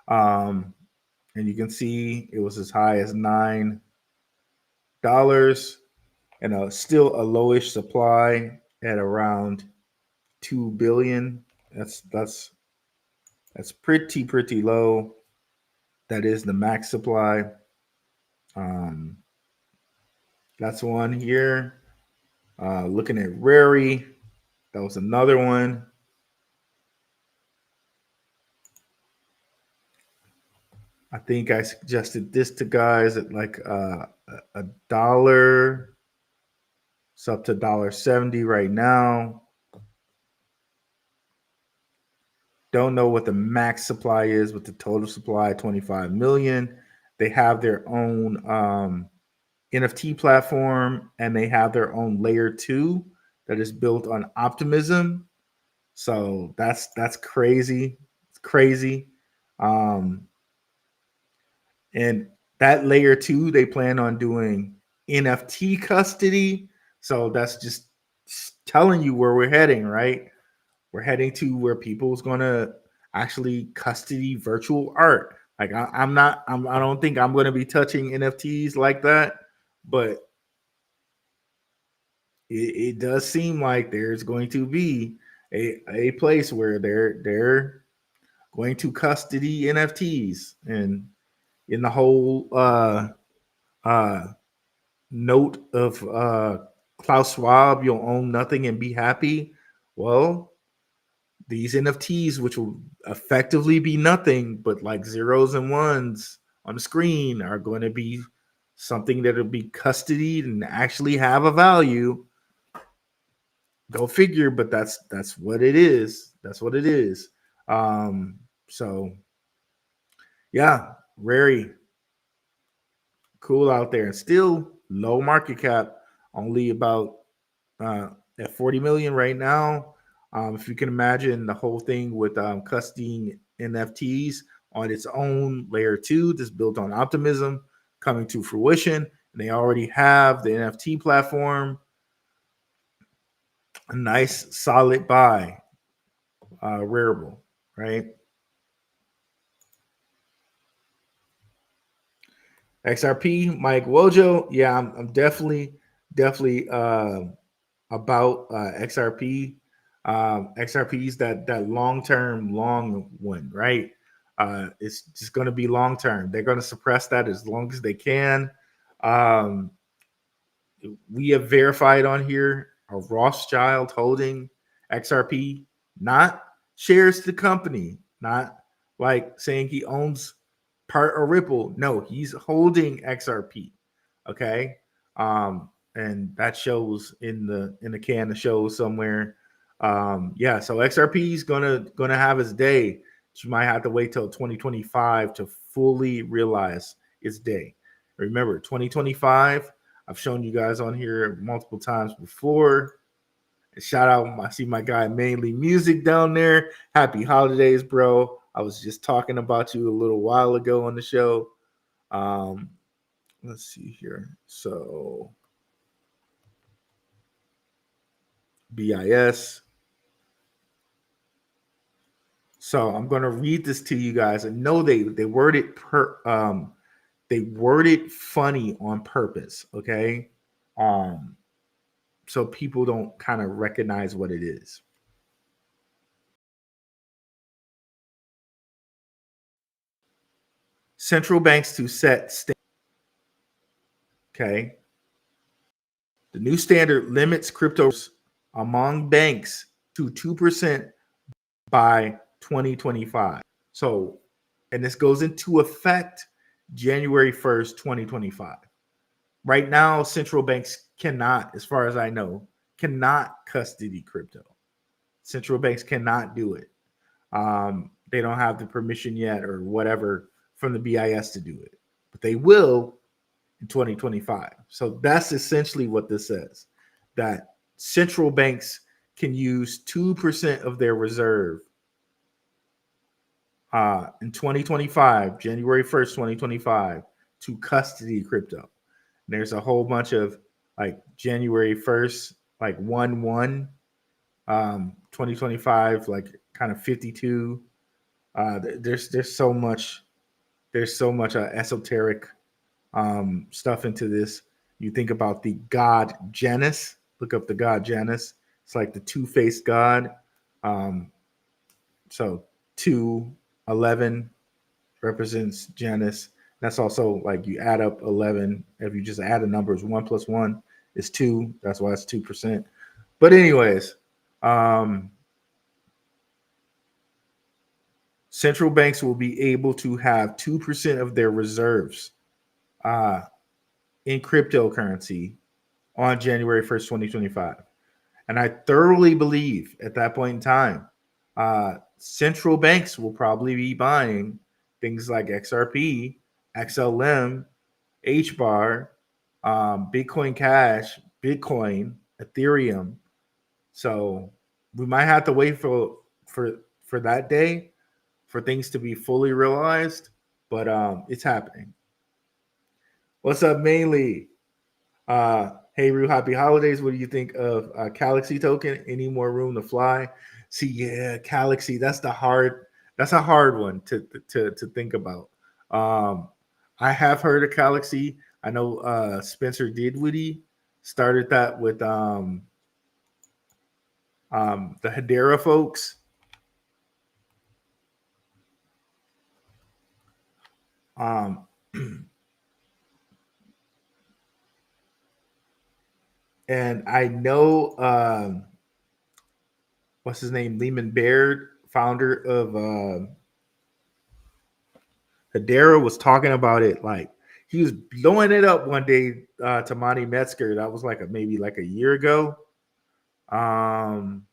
Um, and you can see it was as high as $9, and still a lowish supply at around 2 billion. That's pretty low. That is the max supply. Um, that's one here. Looking at Rary, that was another one. I think I suggested this to guys at like a dollar. It's up to $1.70 right now. Don't know what the max supply is, with the total supply 25 million. They have their own NFT platform, and they have their own layer 2 that is built on optimism. So that's crazy. It's crazy. Um, and that layer 2, they plan on doing NFT custody. So that's just telling you where we're heading, right? We're heading to where people's gonna actually custody virtual art. Like I don't think I'm gonna be touching NFTs like that, but it does seem like there's going to be a place where they're going to custody NFTs. And in the whole uh note of Klaus Schwab, you'll own nothing and be happy. Well, these NFTs, which will effectively be nothing but like zeros and ones on the screen, are going to be something that'll be custodied and actually have a value. Go figure, but that's what it is. That's what it is. So yeah, very cool out there, and still low market cap, only about at 40 million right now. If you can imagine the whole thing with custodying NFTs on its own layer 2 that's built on optimism coming to fruition, and they already have the NFT platform, a nice solid buy, Rarible, right? XRP, Mike Wojo. Yeah, I'm definitely about XRP. XRP's that long-term long one, right? It's just going to be long-term. They're going to suppress that as long as they can. Um, we have verified on here a Rothschild holding XRP, not shares the company, not like saying he owns part of Ripple. No, he's holding XRP. Okay. And that shows in the can of shows somewhere. Yeah, so XRP is gonna have its day. You might have to wait till 2025 to fully realize its day. Remember, 2025, I've shown you guys on here multiple times before. Shout out, I see my guy Mainly Music down there. Happy holidays, bro. I was just talking about you a little while ago on the show. Let's see here. So BIS. So I'm going to read this to you guys. I know they word it they word it funny on purpose, okay? So people don't kind of recognize what it is. Central banks to set okay. The new standard limits cryptos among banks to 2% by 2025. So, and this goes into effect January 1st, 2025. Right now, central banks cannot, as far as I know, cannot custody crypto. Central banks cannot do it. They don't have the permission yet or whatever from the BIS to do it, but they will in 2025. So that's essentially what this says, that central banks can use 2% of their reserve in 2025, January 1st, 2025, to custody crypto. There's a whole bunch of like January 1st, like 1/1, 2025, like kind of 52. There's so much esoteric stuff into this. You think about the god Janus. Look up the god Janus. It's like the two-faced god. Um, so 211 represents Janus. That's also like you add up 11. If you just add the numbers, 1 + 1 is 2. That's why it's 2%. But anyways, central banks will be able to have 2% of their reserves in cryptocurrency on January 1st, 2025. And I thoroughly believe at that point in time, central banks will probably be buying things like XRP, XLM, HBAR, Bitcoin Cash, Bitcoin, Ethereum. So we might have to wait for that day for things to be fully realized, but it's happening. What's up, mainly? Hey, Rue, happy holidays. What do you think of Galaxy token? Any more room to fly? See, yeah, Galaxy. That's a hard one to think about. I have heard of Galaxy. I know Spencer Dinwiddie started that with the Hedera folks. And I know what's his name, Lehman Baird, founder of Hedera, was talking about it. Like he was blowing it up one day to Monty Metzger. That was like maybe like a year ago. I'm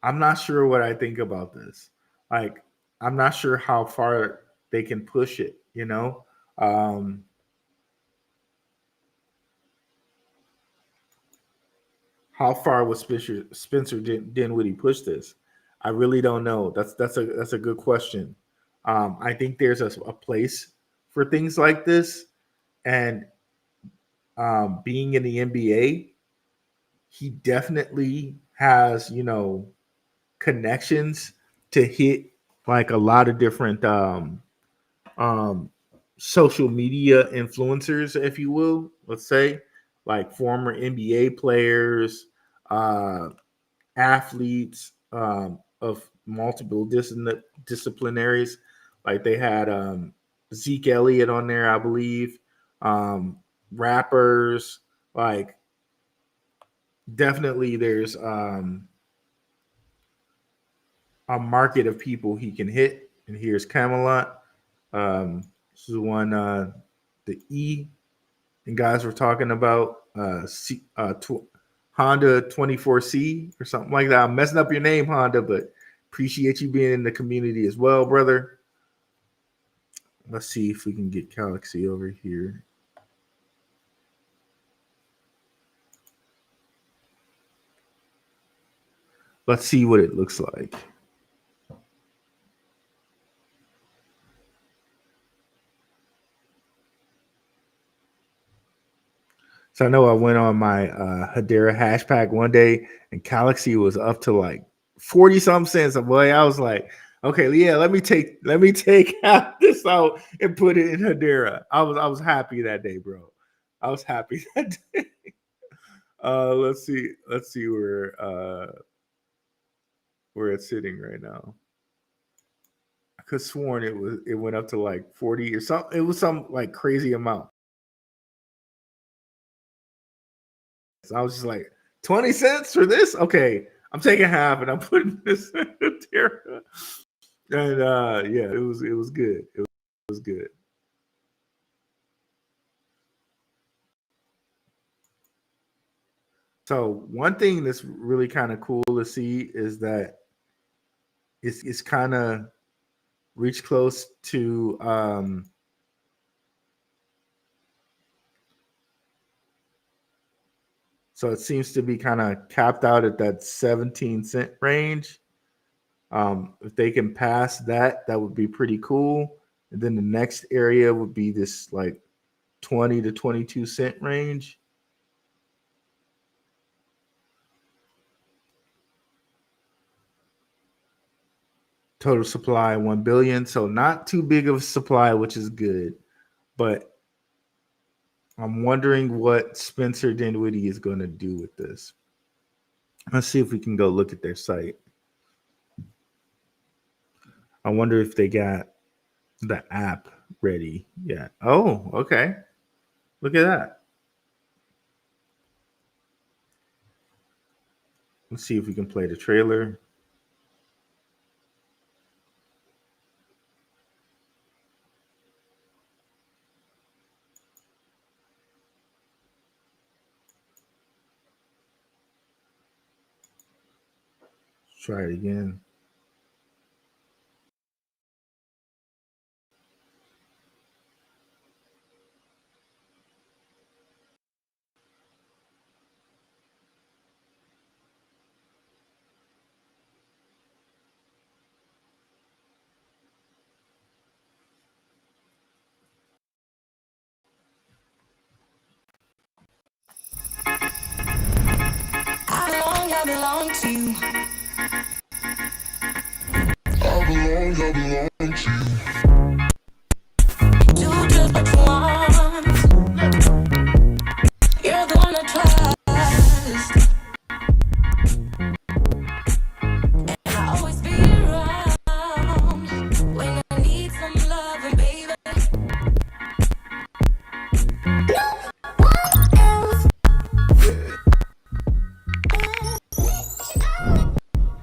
not sure what I think about this. Like, I'm not sure how far they can push it. How far would Spencer Dinwiddie push this? I really don't know. That's a good question. I think there's a place for things like this, and being in the NBA, he definitely has connections to hit like a lot of different um, social media influencers, if you will. Let's say like former NBA players, athletes of multiple disciplinaries. Like they had Zeke Elliott on there, I believe. Rappers, like definitely there's a market of people he can hit. And here's Camelot. This is one the E and guys were talking about Honda 24C or something like that. I'm messing up your name, Honda, but appreciate you being in the community as well, brother. Let's see if we can get Galaxy over here. Let's see what it looks like. So I know I went on my Hedera hash pack one day and Galaxy was up to like 40 something cents. Boy, I was like, okay, yeah, let me take half this out and put it in Hedera. I was happy that day, bro. I was happy that day. Let's see where it's sitting right now. I could have sworn it went up to like 40 or something. It was some like crazy amount. So I was just like, 20 cents for this? Okay, I'm taking half and I'm putting this in Hedera. And yeah, it was good. It was good. So one thing that's really kind of cool to see is that it's kind of reached close to so it seems to be kind of capped out at that 17-cent range. If they can pass that, that would be pretty cool. And then the next area would be this like 20 to 22 cent range. Total supply 1 billion. So not too big of a supply, which is good. But I'm wondering what Spencer Dinwiddie is going to do with this. Let's see if we can go look at their site. I wonder if they got the app ready yet. Oh, okay. Look at that. Let's see if we can play the trailer. Let's try it again.
I belong to you.
I belong to you.
Do just what you want. You're the one I trust. And I always be around when I need some loving, baby.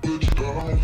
Put you down.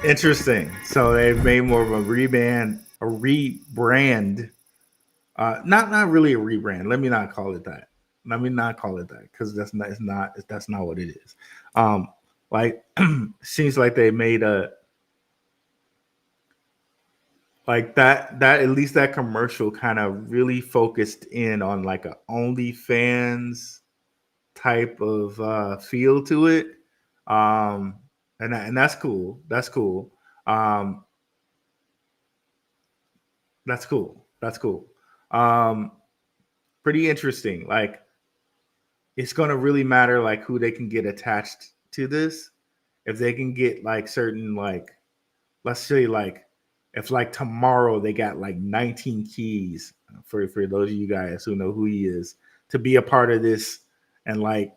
Interesting. So they've made more of a rebrand. Not really a rebrand. Let me not call it that. Let me not call it that because that's not what it is. Like seems like they made a like that at least that commercial kind of really focused in on like a OnlyFans type of feel to it. Um, and that's cool. That's cool. Um, that's cool. That's cool. Um, pretty interesting. Like it's gonna really matter like who they can get attached to this. If they can get like certain like let's say like if like tomorrow they got like 19 keys for those of you guys who know who he is to be a part of this and like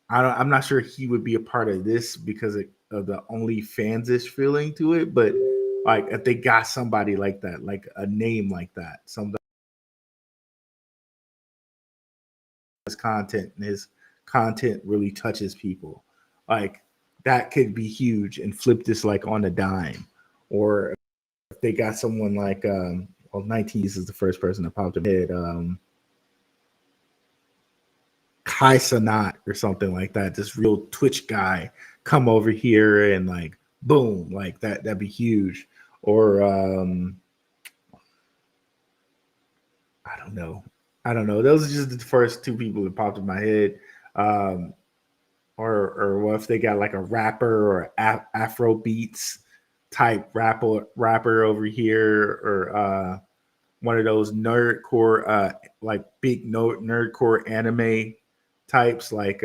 I'm not sure he would be a part of this because of the OnlyFans-ish feeling to it, but like if they got somebody like that, like a name like that, some his content and his content really touches people, like that could be huge and flip this like on a dime. Or if they got someone like well 19s is the first person that popped in my head, Kai Sanat or something like that, this real Twitch guy come over here and like boom, like that'd be huge. Or I don't know. I don't know. Those are just the first two people that popped in my head. or what if they got like a rapper or Afro beats type rapper over here, or one of those nerdcore like big nerdcore anime types like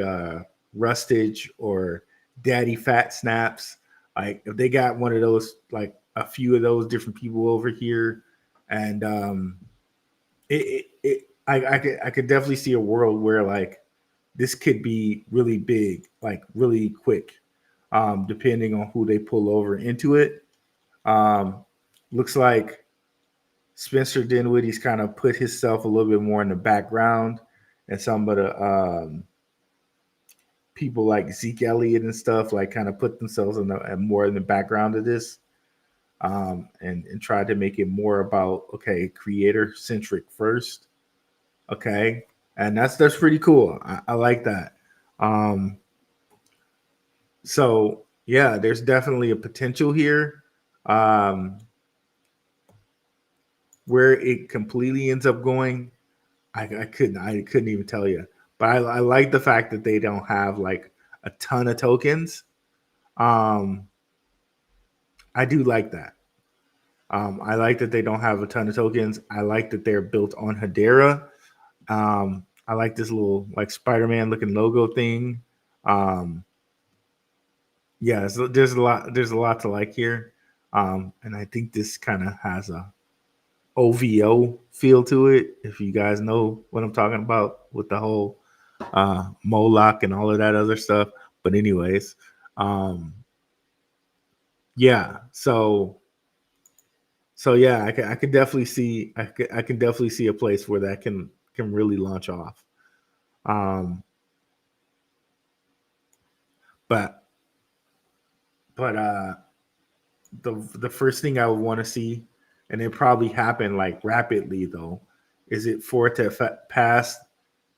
Rustage or Daddy Fat Snaps. Like if they got one of those, like a few of those different people over here, and I could definitely see a world where like this could be really big, like really quick, depending on who they pull over into it. Um, Looks like Spencer Dinwiddie's kind of put himself a little bit more in the background, and some of the people like Zeke Elliott and stuff like kind of put themselves in the more in the background of this, and try to make it more about, okay, creator centric first, okay, and that's pretty cool. I like that. Um, so yeah, there's definitely a potential here. Um, where it completely ends up going, I couldn't even tell you. But I like the fact that they don't have like a ton of tokens. Um, I do like that. I like that they don't have a ton of tokens. I like that they're built on Hedera. I like this little like Spider-Man looking logo thing. Um, yeah, so there's a lot to like here. And I think this kind of has a OVO feel to it, if you guys know what I'm talking about with the whole Moloch and all of that other stuff. But anyways, um, yeah. So yeah, I could definitely see I can definitely see a place where that can really launch off. Um, but but the first thing I would want to see, and it probably happen like rapidly though, is it for it to pass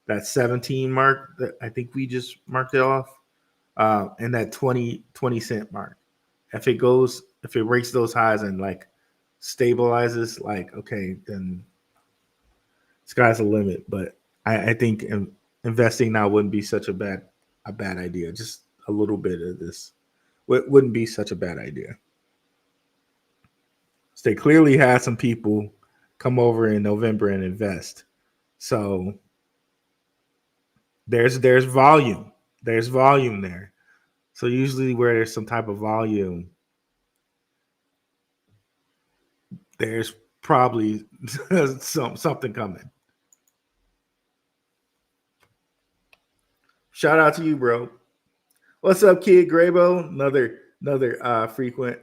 that 17 mark that I think we just marked it off, and that 20 cent mark. If it breaks those highs and like stabilizes, like okay, then sky's the limit. But I think investing now wouldn't be such a bad idea. Just a little bit of this wouldn't be such a bad idea. So they clearly had some people come over in November and invest. So there's volume. There's volume there. So usually where there's some type of volume, there's probably something coming. Shout out to you, bro. What's up, Kid Grabo? Another frequent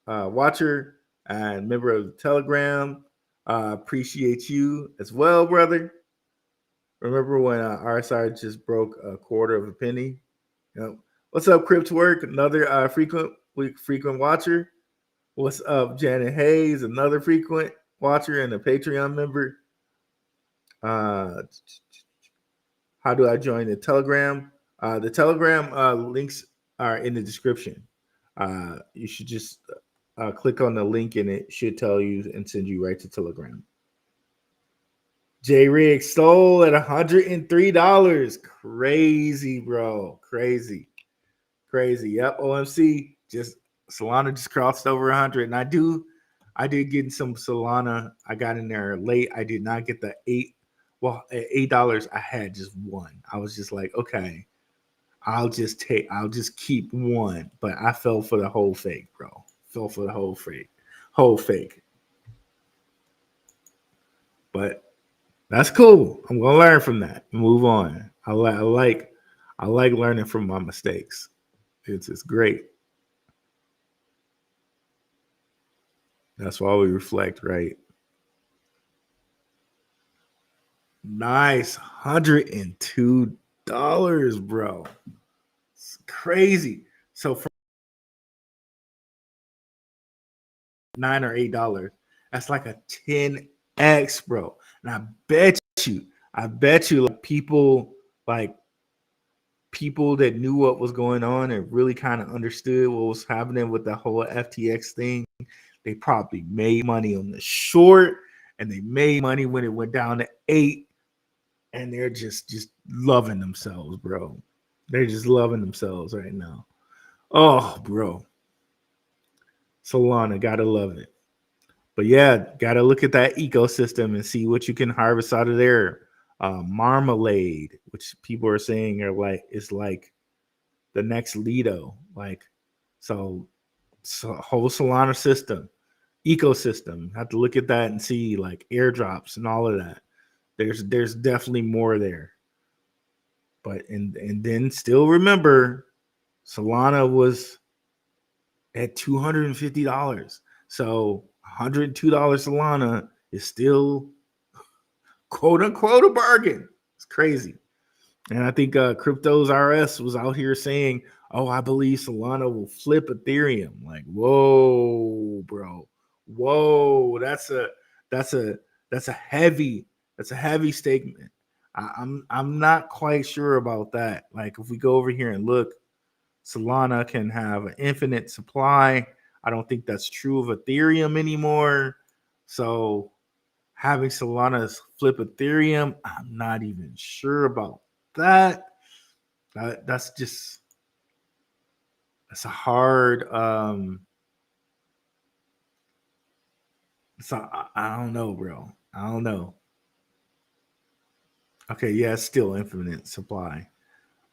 watcher and member of the Telegram. Appreciate you as well, brother. Remember when RSI just broke a quarter of a penny? You know, what's up, Crypt Work? Another frequent watcher. What's up, Janet Hayes? Another frequent watcher and a Patreon member. Uh, how do I join the Telegram? The Telegram links are in the description. You should just click on the link and it should tell you and send you right to Telegram. J Rig stole at $103. Crazy, bro. Crazy. Yep. OMC just Solana just crossed over 100. And I did get some Solana. I got in there late. I did not get the at $8. I had just one. I was just like, okay, I'll just keep one. But I fell for the whole fake, bro. Fell for the whole fake. But that's cool. I'm gonna learn from that. Move on. I like learning from my mistakes. It's great. That's why we reflect, right? Nice. $102, bro. It's crazy. So from $9 or $8, that's like a 10x, bro. And I bet you like people that knew what was going on and really kind of understood what was happening with the whole FTX thing, they probably made money on the short, and they made money when it went down to 8, and they're just loving themselves, bro. They're just loving themselves right now. Oh, bro. Solana, gotta love it. But yeah, gotta look at that ecosystem and see what you can harvest out of there. Marmalade, which people are saying are like is like the next Lido. Like so whole Solana system, ecosystem. Have to look at that and see like airdrops and all of that. There's definitely more there. But and then still remember Solana was at $250. So $102 Solana is still quote unquote a bargain. It's crazy. And I think Crypto's RS was out here saying, "Oh, I believe Solana will flip Ethereum." Like, whoa, bro, whoa, that's a that's a heavy statement. I'm not quite sure about that. Like, if we go over here and look, Solana can have an infinite supply. I don't think that's true of Ethereum anymore. So having Solana flip Ethereum, I'm not even sure about that. That's just that's a hard so I don't know, bro. I don't know. Okay, yeah, it's still infinite supply.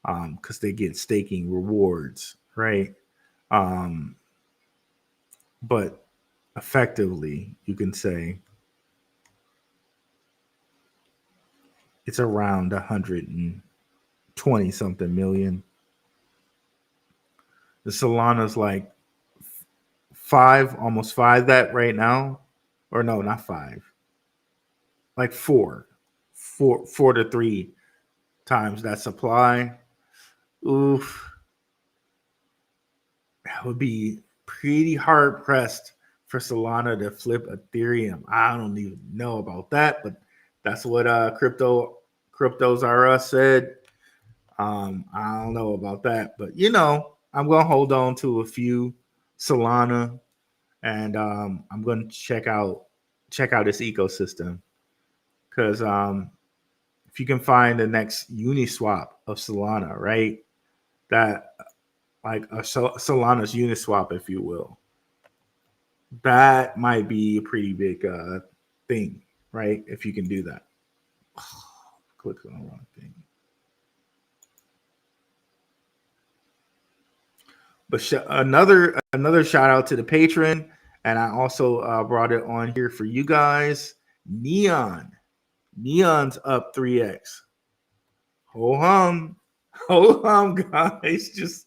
Because they get staking rewards, right? Um, but effectively, you can say it's around 120 something million. The Solana's like five, almost five that right now, or no, not five, like four to three times that supply. Oof, that would be pretty hard pressed for Solana to flip Ethereum. I don't even know about that, but that's what cryptos R Us said. I don't know about that, but I'm gonna hold on to a few Solana, and I'm gonna check out this ecosystem because if you can find the next Uniswap of Solana, right? That like a Solana's Uniswap, if you will, that might be a pretty big thing, right? If you can do that. Click on the wrong thing. But another shout out to the patron, and I also brought it on here for you guys. Neon's up 3x. Ho hum, ho hum, guys. Just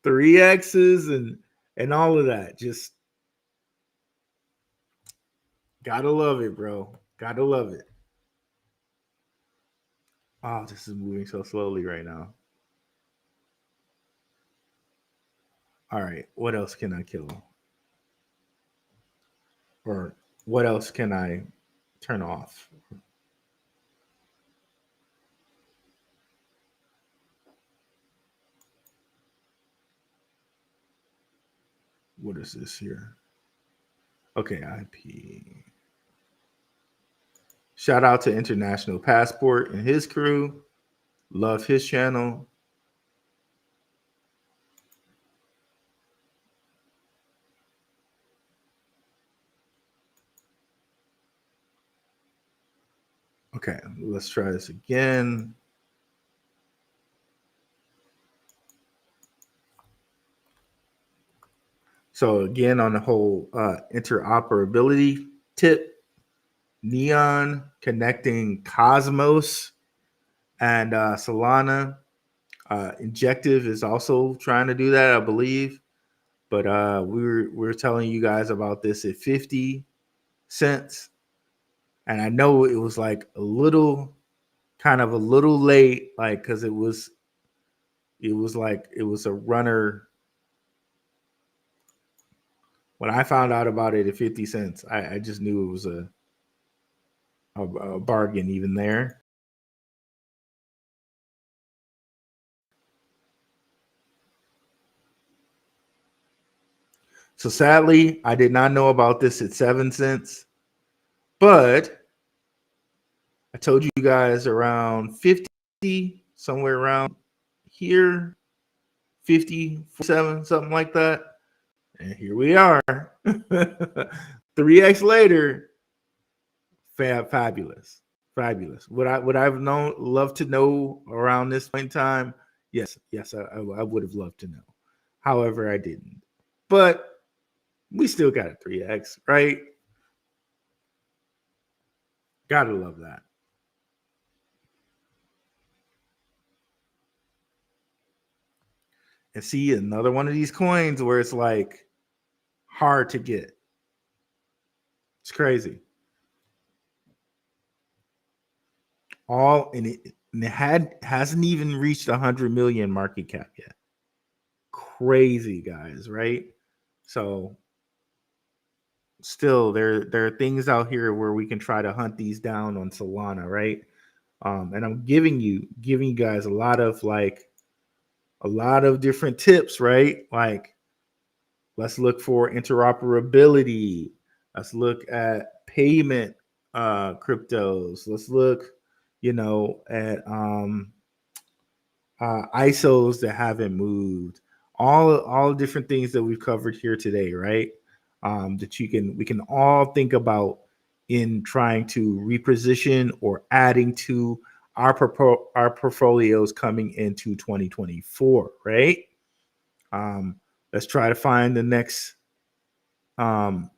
3x's and all of that. Just gotta love it, bro. Gotta love it. Oh, this is moving so slowly right now. All right, what else can I kill? Or what else can I turn off? What is this here? Okay, IP. Shout out to International Passport and his crew. Love his channel. Okay, let's try this again. So again, on the whole interoperability tip, Neon connecting Cosmos and Solana. Injective is also trying to do that, I believe. But we were telling you guys about this at 50 cents. And I know it was like a little late, like because it was a runner. When I found out about it at 50 cents, I just knew it was a bargain even there. So sadly, I did not know about this at 7 cents, but I told you guys around 50, somewhere around here, 50, 47, something like that. And here we are. 3x later. Fabulous. Fabulous. Would I've known loved to know around this point in time? Yes, I would have loved to know. However, I didn't. But we still got a 3x, right? Gotta love that. And see another one of these coins where it's like hard to get. It's crazy. Hasn't even reached 100 million market cap yet. Crazy, guys, right? So still there are things out here where we can try to hunt these down on Solana, right? And I'm giving you guys a lot of different tips, right? Like, let's look for interoperability. Let's look at payment cryptos. Let's look, at ISOs that haven't moved. All different things that we've covered here today, right? That we can all think about in trying to reposition or adding to our portfolios coming into 2024, right? Let's try to find the next Uniswap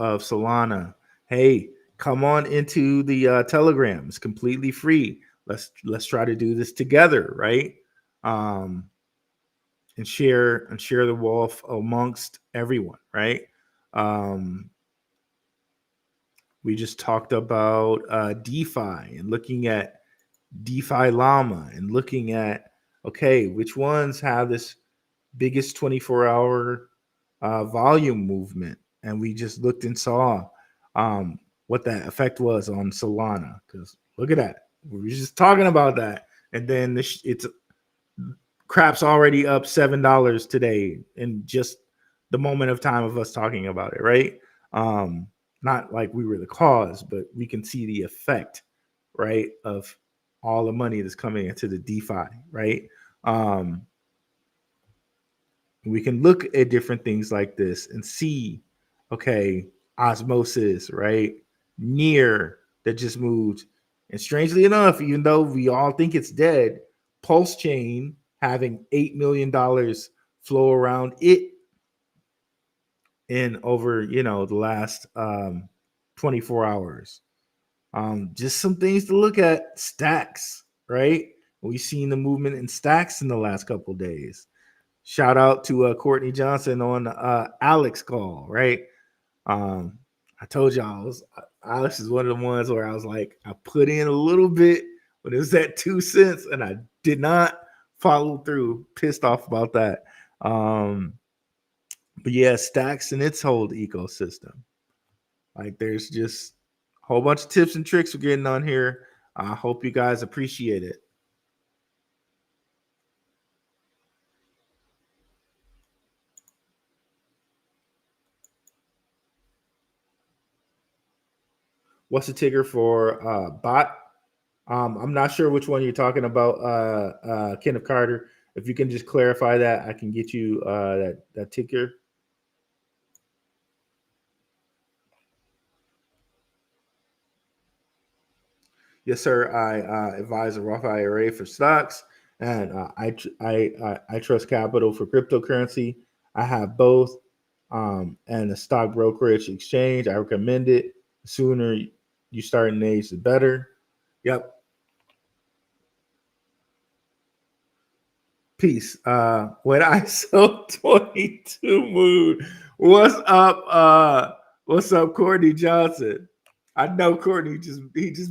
of Solana. Hey, come on into the Telegram. It's completely free. Let's try to do this together, right? And share the wealth amongst everyone, right? We just talked about DeFi and looking at DeFi Llama and looking at, okay, which ones have this biggest 24-hour volume movement, and we just looked and saw what that effect was on Solana. Because look at that, we were just talking about that, and then it's crap's already up $7 today in just the moment of time of us talking about it, right? Not like we were the cause, but we can see the effect, right, of all the money that's coming into the DeFi, right? We can look at different things like this and see, okay, osmosis, right? Near that just moved. And strangely enough, even though we all think it's dead, Pulse Chain having $8 million flow around it in over, the last 24 hours. Just some things to look at. Stacks, right? We've seen the movement in stacks in the last couple of days. Shout out to Courtney Johnson on Alex call, right? I told y'all Alex is one of the ones where I was like, I put in a little bit, but it was at 2 cents, and I did not follow through. Pissed off about that. But yeah, Stacks and its whole ecosystem. Like, there's just a whole bunch of tips and tricks we're getting on here. I hope you guys appreciate it. What's the ticker for bot? I'm not sure which one you're talking about, Kenneth Carter. If you can just clarify that, I can get you that ticker. Yes, sir. I advise a Roth IRA for stocks, and I trust capital for cryptocurrency. I have both, and a stock brokerage exchange. I recommend it. The sooner you start in age, the better. Yep. Peace. When I sold 22 mood, what's up? What's up, Courtney Johnson? I know Courtney just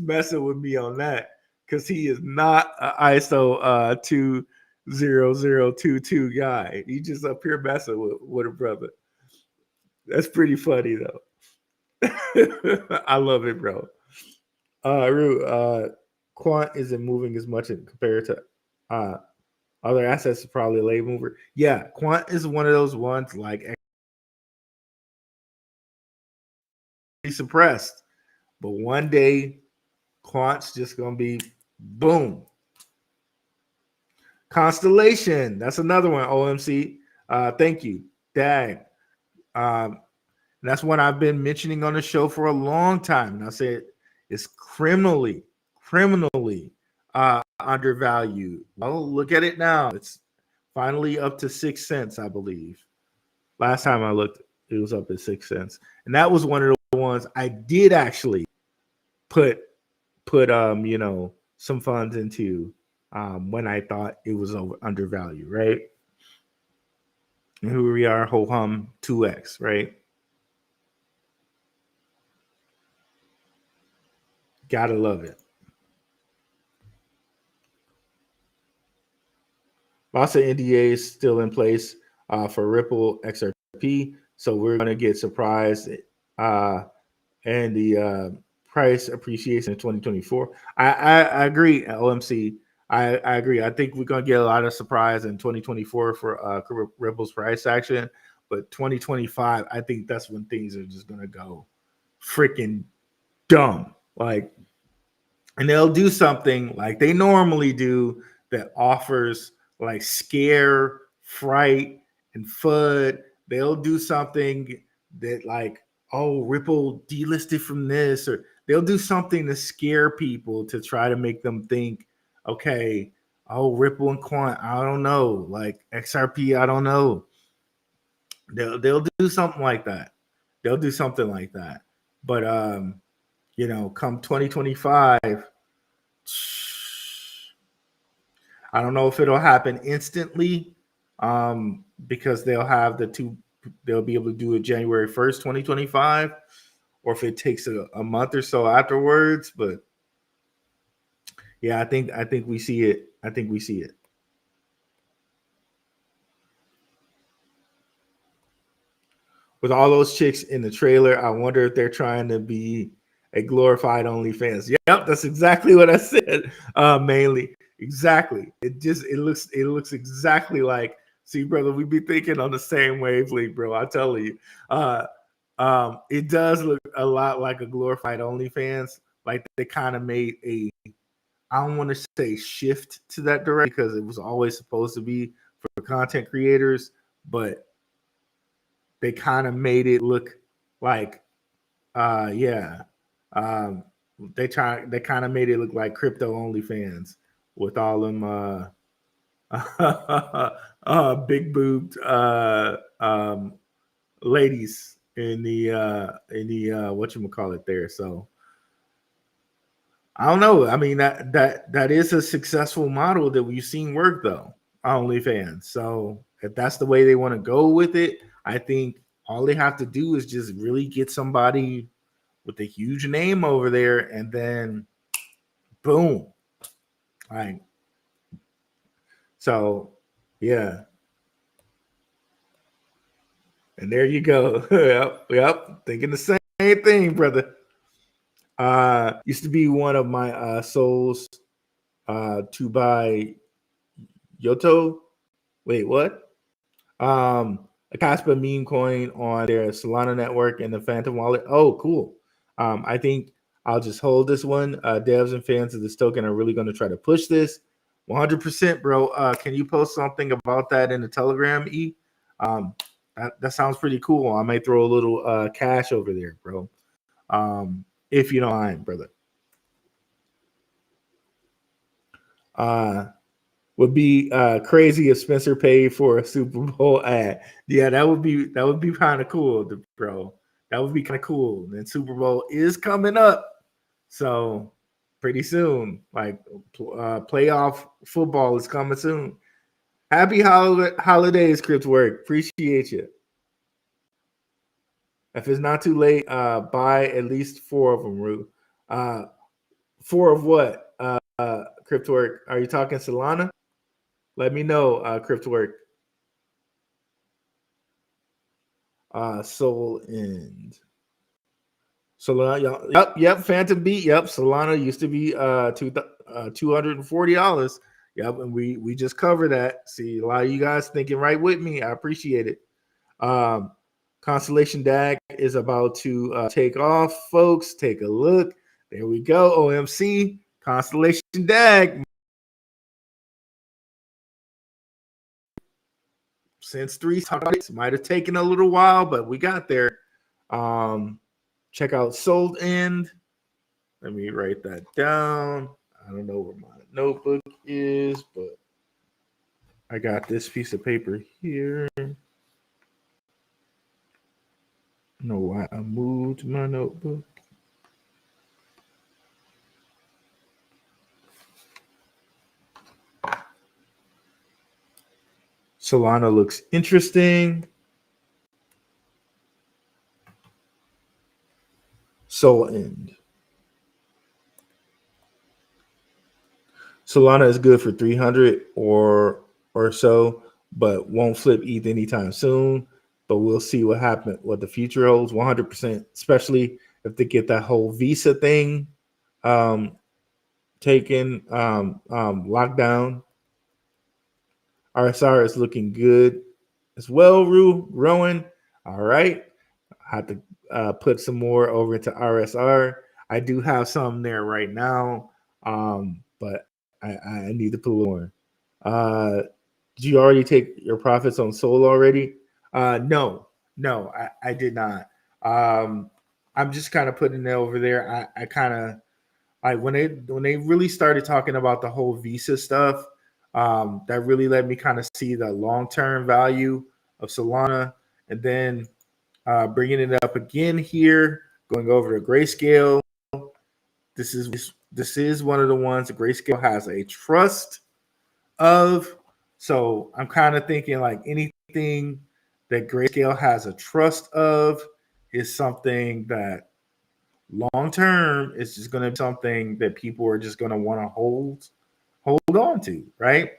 messing with me on that because he is not an ISO 20022 guy. He just up here messing with a brother. That's pretty funny though. I love it, bro. Quant isn't moving as much compared to other assets. Is probably a late mover. Yeah, Quant is one of those ones like suppressed. But one day, Quant's just gonna be boom. Constellation. That's another one. OMC. Thank you. Dag. That's one I've been mentioning on the show for a long time. And I said it's criminally undervalued. Well, look at it now. It's finally up to 6 cents, I believe. Last time I looked, it was up at 6 cents. And that was one of the ones I did actually put some funds into when I thought it was undervalued, right? And here we are, ho hum 2x, right? Gotta love it. Lots of NDAs still in place for Ripple XRP, so we're gonna get surprised and the price appreciation in 2024. I agree, OMC. I agree. I think we're gonna get a lot of surprise in 2024 for Ripple's price action, but 2025, I think that's when things are just gonna go freaking dumb. Like, and they'll do something like they normally do that offers like scare, fright, and FUD. They'll do something that like, oh, Ripple delisted from this, or they'll do something to scare people to try to make them think, okay, oh, Ripple and Quant, I don't know, like XRP, I don't know. They'll do something like that. They'll do something like that. But come 2025, I don't know if it'll happen instantly, because they'll be able to do it January 1st, 2025, or if it takes a month or so afterwards. But yeah, I think we see it. I think we see it. With all those chicks in the trailer, I wonder if they're trying to be a glorified OnlyFans. Yep, that's exactly what I said. Mainly, exactly. It looks exactly like. See, brother, we be thinking on the same wavelength, bro. I tell you, it does look a lot like a glorified OnlyFans. Like they kind of made I don't want to say shift to that direction because it was always supposed to be for content creators, but they kind of made it look like, they kind of made it look like crypto OnlyFans with all them big boobed ladies in the whatchamacallit there. So I don't know. I mean that is a successful model that we've seen work though, OnlyFans. So if that's the way they want to go with it, I think all they have to do is just really get somebody with a huge name over there, and then boom. Like, so yeah. And there you go. Yep. Thinking the same thing, brother. Used to be one of my souls to buy Yoto. Wait, what? A Caspa meme coin on their Solana network and the Phantom wallet. Oh, cool. I think I'll just hold this one. Devs and fans of this token are really going to try to push this. 100%, bro. Can you post something about that in the Telegram, E? That sounds pretty cool. I might throw a little cash over there, bro. If you don't mind, brother. Would be crazy if Spencer paid for a Super Bowl ad. Yeah, that would be kind of cool, bro. That would be kind of cool. And Super Bowl is coming up, so pretty soon. Like playoff football is coming soon. Happy holidays, Cryptwork. Appreciate you. If it's not too late, buy at least 4 of them, Rue. 4 of what? Cryptwork. Are you talking Solana? Let me know, Cryptwork. Soul End. Solana. Yep. Phantom Beat. Yep. Solana used to be $240. Yep. And we just covered that. See, a lot of you guys thinking right with me. I appreciate it. Constellation DAG is about to take off, folks. Take a look. There we go. OMC. Constellation DAG. since 3 targets. Might have taken a little while, but we got there. Check out Sold End. Let me write that down. I don't know where my notebook is, but I got this piece of paper here. I don't know why I moved my notebook. Solana looks interesting. Soul End. Solana is good for 300 or so, but won't flip ETH anytime soon. But we'll see what happens, what the future holds. 100%, especially if they get that whole Visa thing taken, locked down. RSR is looking good as well. Rowan. All right. I have to put some more over into RSR. I do have some there right now, but I need to put a little more. Did you already take your profits on Sol already? No, I did not. I'm just kind of putting it over there. I kind of when they really started talking about the whole Visa stuff, that really let me kind of see the long term value of Solana, and then bringing it up again here, going over to Grayscale. This is one of the ones that Grayscale has a trust of. So I'm kind of thinking like anything that Grayscale has a trust of is something that long term is just going to be something that people are just going to want to hold on to, right?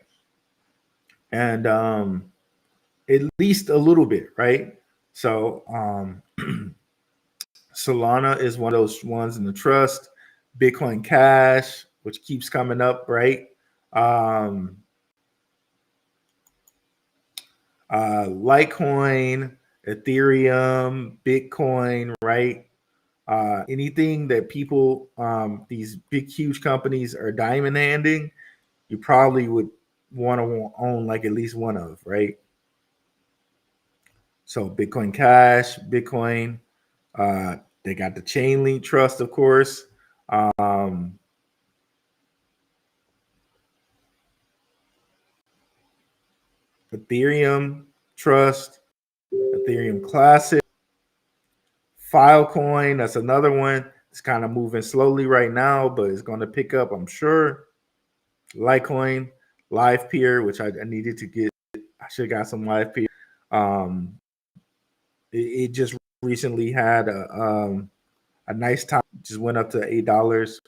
And at least a little bit, right? So Solana is one of those ones in the trust. Bitcoin Cash, which keeps coming up, right? Litecoin, Ethereum, Bitcoin, right? Anything that people, these big, huge companies are diamond handing, you probably would want to own like at least one of, right? So Bitcoin Cash, Bitcoin, they got the Chainlink Trust, of course. Ethereum Trust, Ethereum Classic, Filecoin. That's another one. It's kind of moving slowly right now, but it's going to pick up, I'm sure. Litecoin, LivePeer, which I needed to get. I should have got some LivePeer. It just recently had a nice time. Just went up to $8.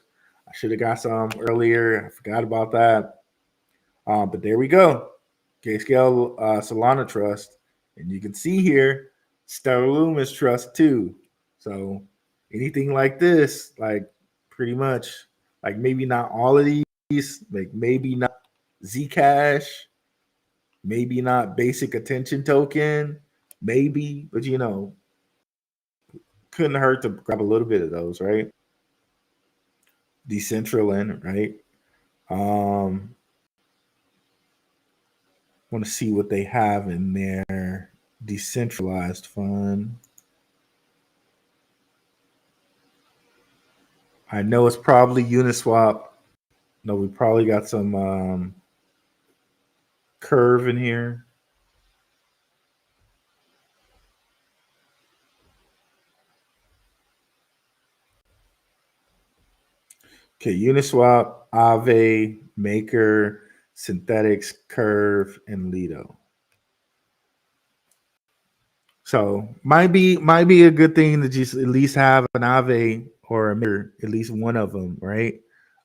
I should have got some earlier. I forgot about that. But there we go. Grayscale Solana Trust. And you can see here, Stellar Lumens Trust too. So anything like this, like pretty much, like maybe not all of these, like maybe not Zcash, maybe not Basic Attention Token, maybe, but couldn't hurt to grab a little bit of those, right? Decentraland, right? Want to see what they have in their decentralized fund. I know it's probably Uniswap. No, we probably got some Curve in here. Okay, Uniswap, Aave, Maker, Synthetics, Curve, and Lido. So might be a good thing to just at least have an Aave or a Maker, at least one of them, right?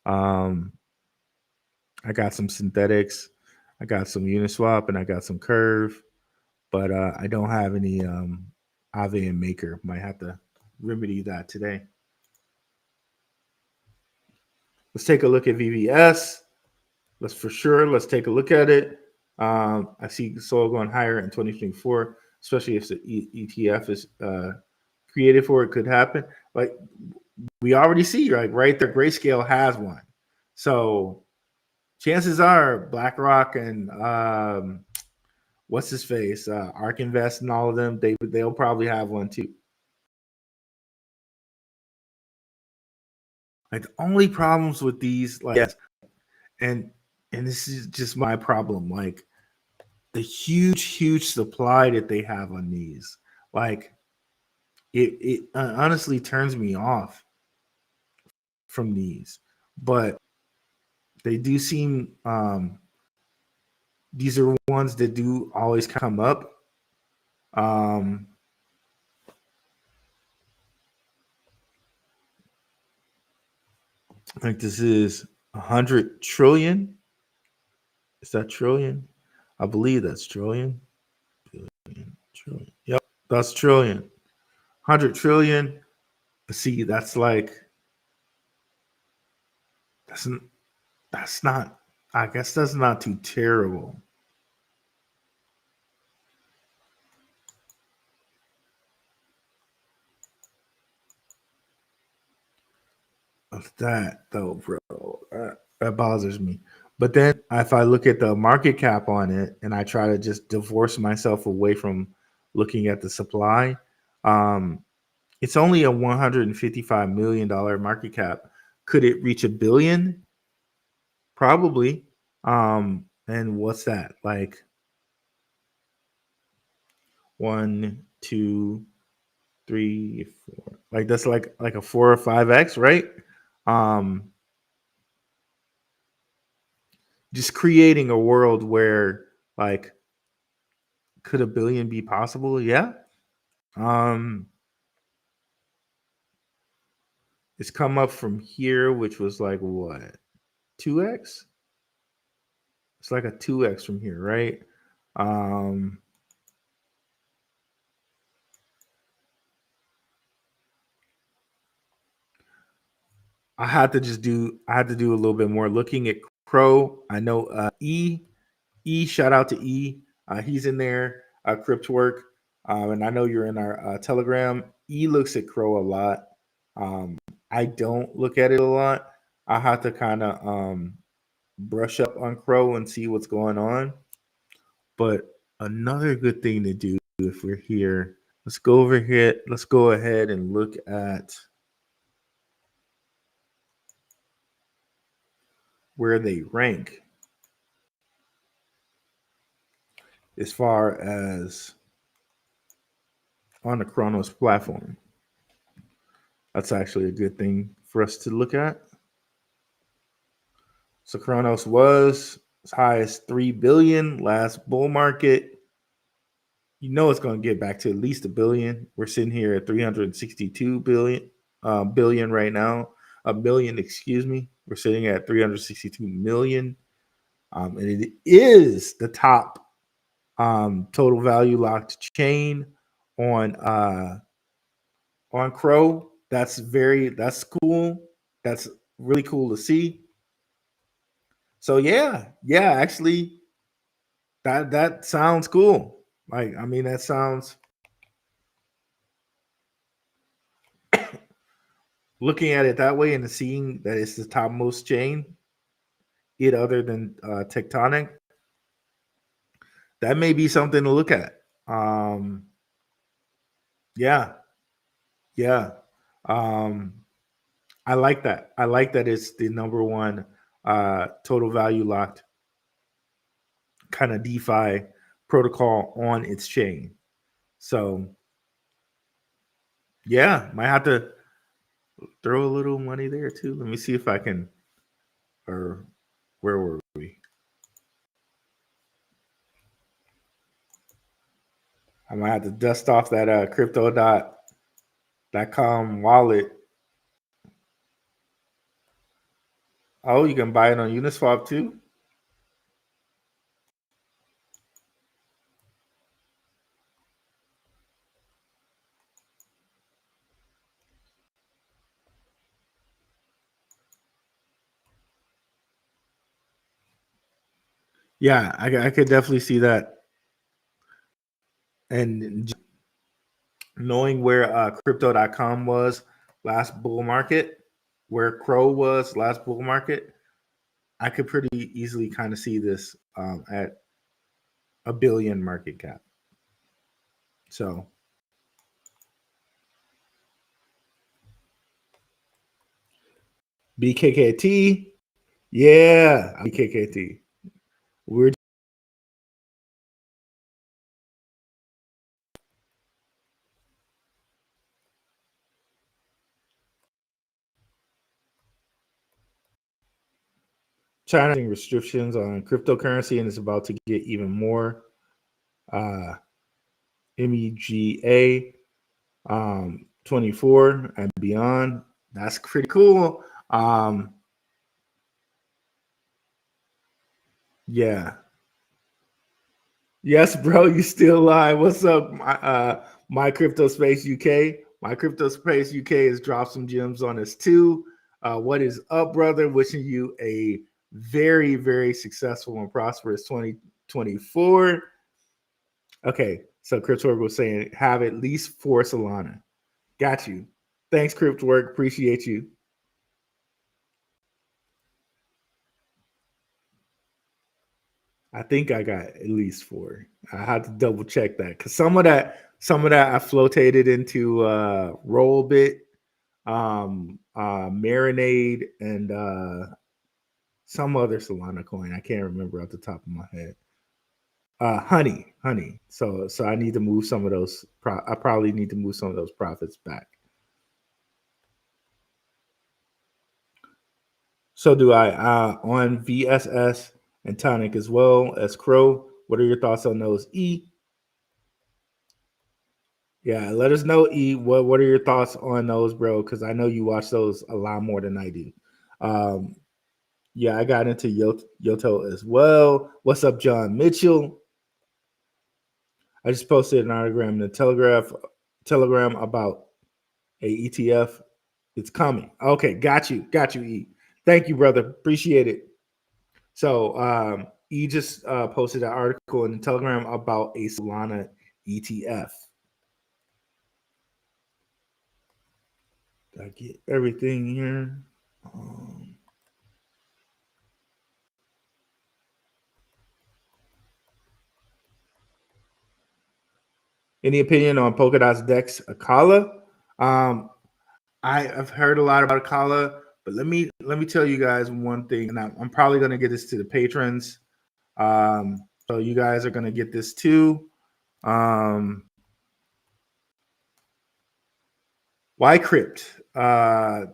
I got some Synthetics, I got some Uniswap, and I got some Curve, but I don't have any Aave and Maker. Might have to remedy that today. Let's take a look at VVS. Let's take a look at it. I see Sol going higher in 2024, especially if the ETF is created for it. Could happen. Like we already see, right there, Grayscale has one. So chances are BlackRock and what's his face, Ark Invest and all of them, they'll probably have one too. Like the only problems with these, like, yes, and this is just my problem, like the huge supply that they have on these, like it honestly turns me off from these, but they do seem these are ones that do always come up. Like this is 100 trillion. Is that trillion? I believe that's trillion. Billion, trillion. Yep, that's trillion. 100 trillion. See, that's like that's that's not. I guess that's not too terrible. Of that though, bro, that bothers me. But then if I look at the market cap on it and I try to just divorce myself away from looking at the supply, um, it's only a $155 million market cap. Could it reach a billion? Probably. And what's that? Like one, two, three, four. Like that's like a 4 or 5x, right? Um, just creating a world where like could a billion be possible? Yeah. Um, it's come up from here, which was like what, 2x? It's like a 2x from here, right? Um, I had to do a little bit more looking at Crow. I know shout out to he's in there, Crypt work. And I know you're in our Telegram. Looks at Crow a lot. I don't look at it a lot. I have to kind of brush up on Crow and see what's going on. But another good thing to do if we're here, let's go over here. Let's go ahead and look at where they rank as far as on the Chronos platform. That's actually a good thing for us to look at. So Chronos was as high as 3 billion last bull market. You know it's going to get back to at least a billion. We're sitting here at 362 billion right now. A billion, excuse me. We're sitting at 362 million. And it is the top total value locked chain on Crow. That's cool. That's really cool to see. So yeah, actually that sounds cool. Like, I mean, that sounds, looking at it that way and seeing that it's the topmost chain, it other than Tectonic, that may be something to look at. Yeah, yeah. Um, I like that. I like that it's the number one total value locked kind of DeFi protocol on its chain. So yeah, might have to throw a little money there too. Let me see if I can, or where were we? I might have to dust off that crypto.com wallet. Oh, you can buy it on Uniswap too? Yeah, I could definitely see that. And knowing where crypto.com was last bull market, where Crow was last bull market, I could pretty easily kind of see this at $1 billion market cap. So BKKT, yeah, BKKT. We're China restrictions on cryptocurrency, and it's about to get even more. MEGA 24 and beyond. That's pretty cool. Yeah. Yes, bro, you still live. What's up, my Crypto Space UK? My Crypto Space UK has dropped some gems on us too. What is up, brother? Wishing you a very, very successful and prosperous 2024. Okay, so Cryptwork was saying have at least 4 Solana. Got you. Thanks, Cryptwork. Appreciate you. I think I got at least 4. I had to double check that because some of that I floated into Rollbit, Marinade, and some other Solana coin. I can't remember off the top of my head. Honey. So I need to move some of those. I probably need to move some of those profits back. So do I on VSS and Tonic as well as Crow. What are your thoughts on those? E. Yeah, let us know, E. What are your thoughts on those, bro? Because I know you watch those a lot more than I do. Yeah, I got into Yoto as well. What's up, John Mitchell? I just posted an article in the Telegram about a ETF. It's coming. Okay, got you, E. Thank you, brother. Appreciate it. So E just posted an article in the Telegram about a Solana ETF. I get everything here. Any opinion on Polkadot's Dex Akala? I've heard a lot about Akala, but let me tell you guys one thing, and I'm probably going to get this to the patrons. So you guys are going to get this too. Ycrypt.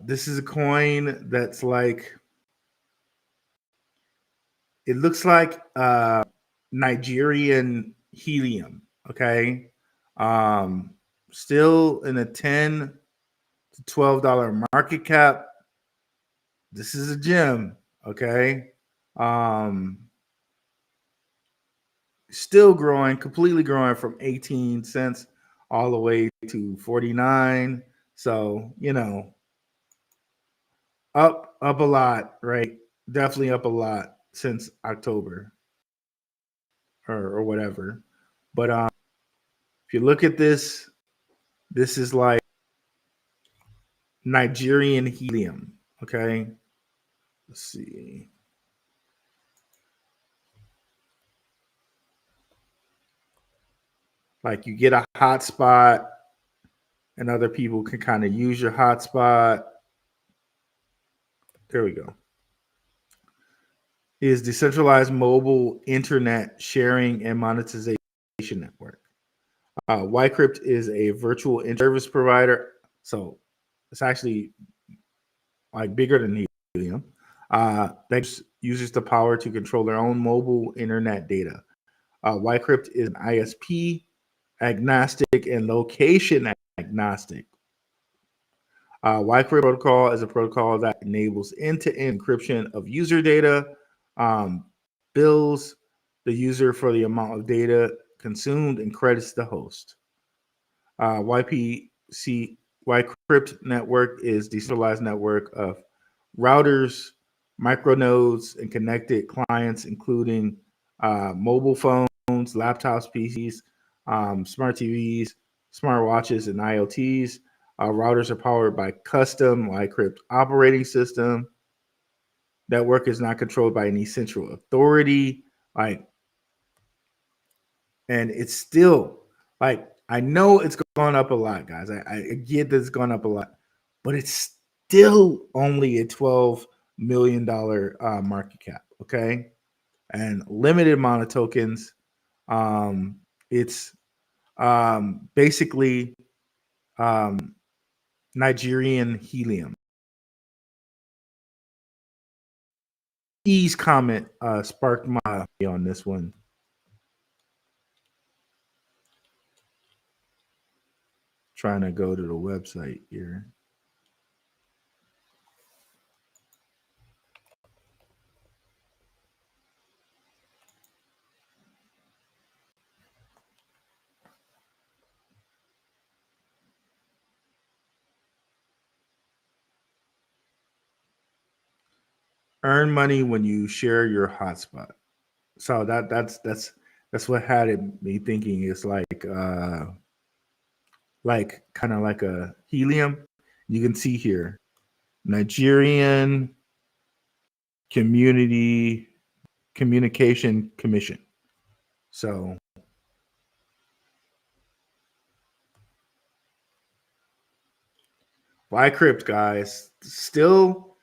This is a coin that's like, it looks like Nigerian helium. Okay. Still in a $10 to $12 market cap. This is a gem. Okay. Still growing, completely growing from 18 cents all the way to 49. So, up a lot, right? Definitely up a lot since October or whatever. But if you look at this is like Nigerian helium. Okay. Let's see. Like you get a hotspot and other people can kind of use your hotspot. There we go. Is decentralized mobile internet sharing and monetization network. Ycrypt is a virtual service provider. So it's actually like bigger than Helium. That gives users the power to control their own mobile internet data. Ycrypt is an ISP agnostic and location agnostic. Ycrypt protocol is a protocol that enables end-to-end encryption of user data, bills the user for the amount of data consumed, and credits the host. Ycrypt network is decentralized network of routers, micronodes, and connected clients, including mobile phones, laptops, PCs, smart TVs, smartwatches, and IoTs. Routers are powered by custom Ycrypt operating system. Network is not controlled by any central authority. Like and it's still like, I know it's gone up a lot, guys. I get that it's gone up a lot, but it's still only a $12 million market cap. Okay, and limited amount of tokens. It's basically um, Nigerian helium. Ease comment sparked my on this one. Trying to go to the website here. Earn money when you share your hotspot. So that's what had it me thinking. It's like kind of like a helium. You can see here, Nigerian Community Communication Commission. So buy crypt, guys. Still,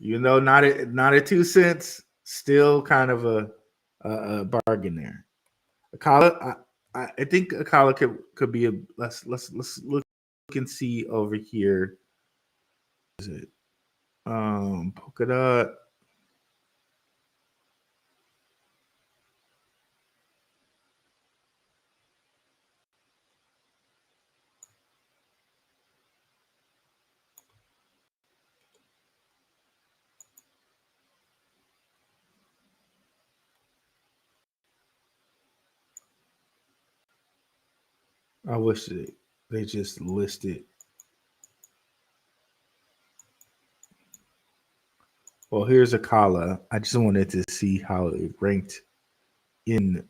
not at 2 cents. Still kind of a bargain there. Akala, I think Akala could be a let's look and see over here. Is it polka dot? I wish they just listed. Well, here's Akala. I just wanted to see how it ranked in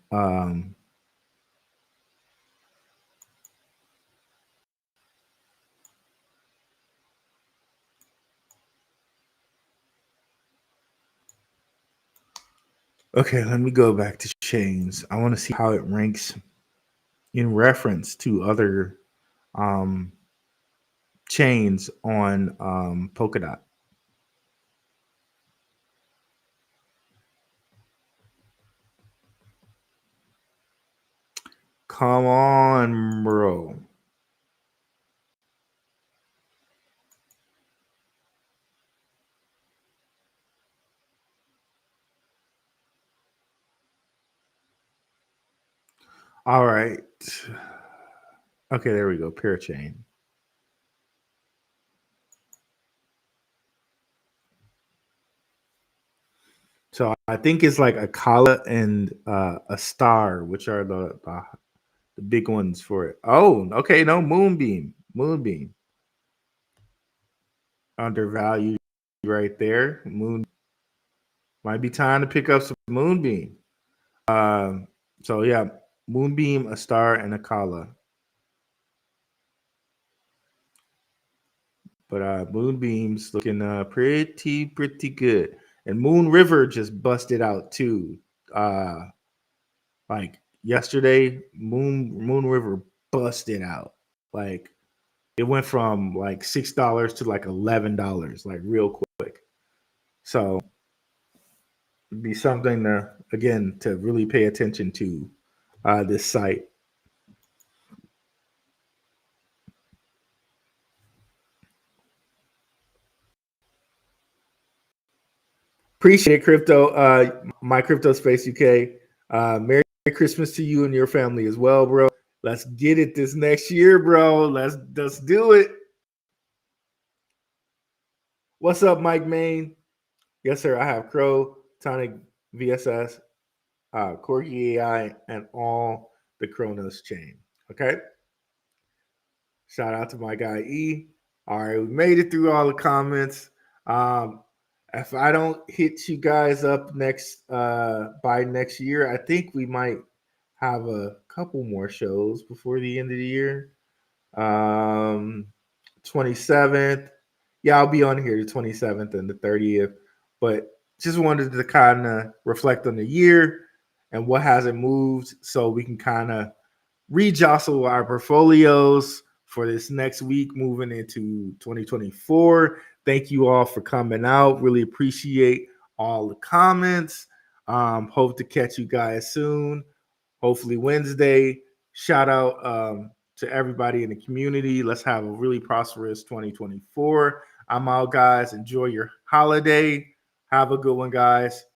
okay, let me go back to chains. I want to see how it ranks in reference to other um, chains on Polkadot. Come on, bro. All right. Okay, there we go. Parachain. So I think it's like a Kala and a star, which are the big ones for it. Oh, okay. No, Moonbeam. Moonbeam. Undervalued right there. Moon might be time to pick up some Moonbeam. So yeah, Moonbeam, a star, and a Kala. But Moonbeam's looking pretty good. And Moon River just busted out too. Like yesterday, Moon River busted out. Like it went from like $6 to like $11, like real quick. So it'd be something to really pay attention to this site. Appreciate it, crypto. My crypto space UK. Merry Christmas to you and your family as well, bro. Let's get it this next year, bro. Let's do it. What's up, Mike Main? Yes, sir. I have Crow, Tonic, VSS, Corgi AI, and all the Kronos chain. Okay. Shout out to my guy E. All right, we made it through all the comments. If I don't hit you guys up by next year, I think we might have a couple more shows before the end of the year. 27th. Yeah, I'll be on here the 27th and the 30th. But just wanted to kind of reflect on the year and what hasn't moved, so we can kind of rejostle our portfolios for this next week moving into 2024. Thank you all for coming out. Really appreciate all the comments. Hope to catch you guys soon. Hopefully Wednesday. Shout out to everybody in the community. Let's have a really prosperous 2024. I'm out, guys. Enjoy your holiday. Have a good one, guys.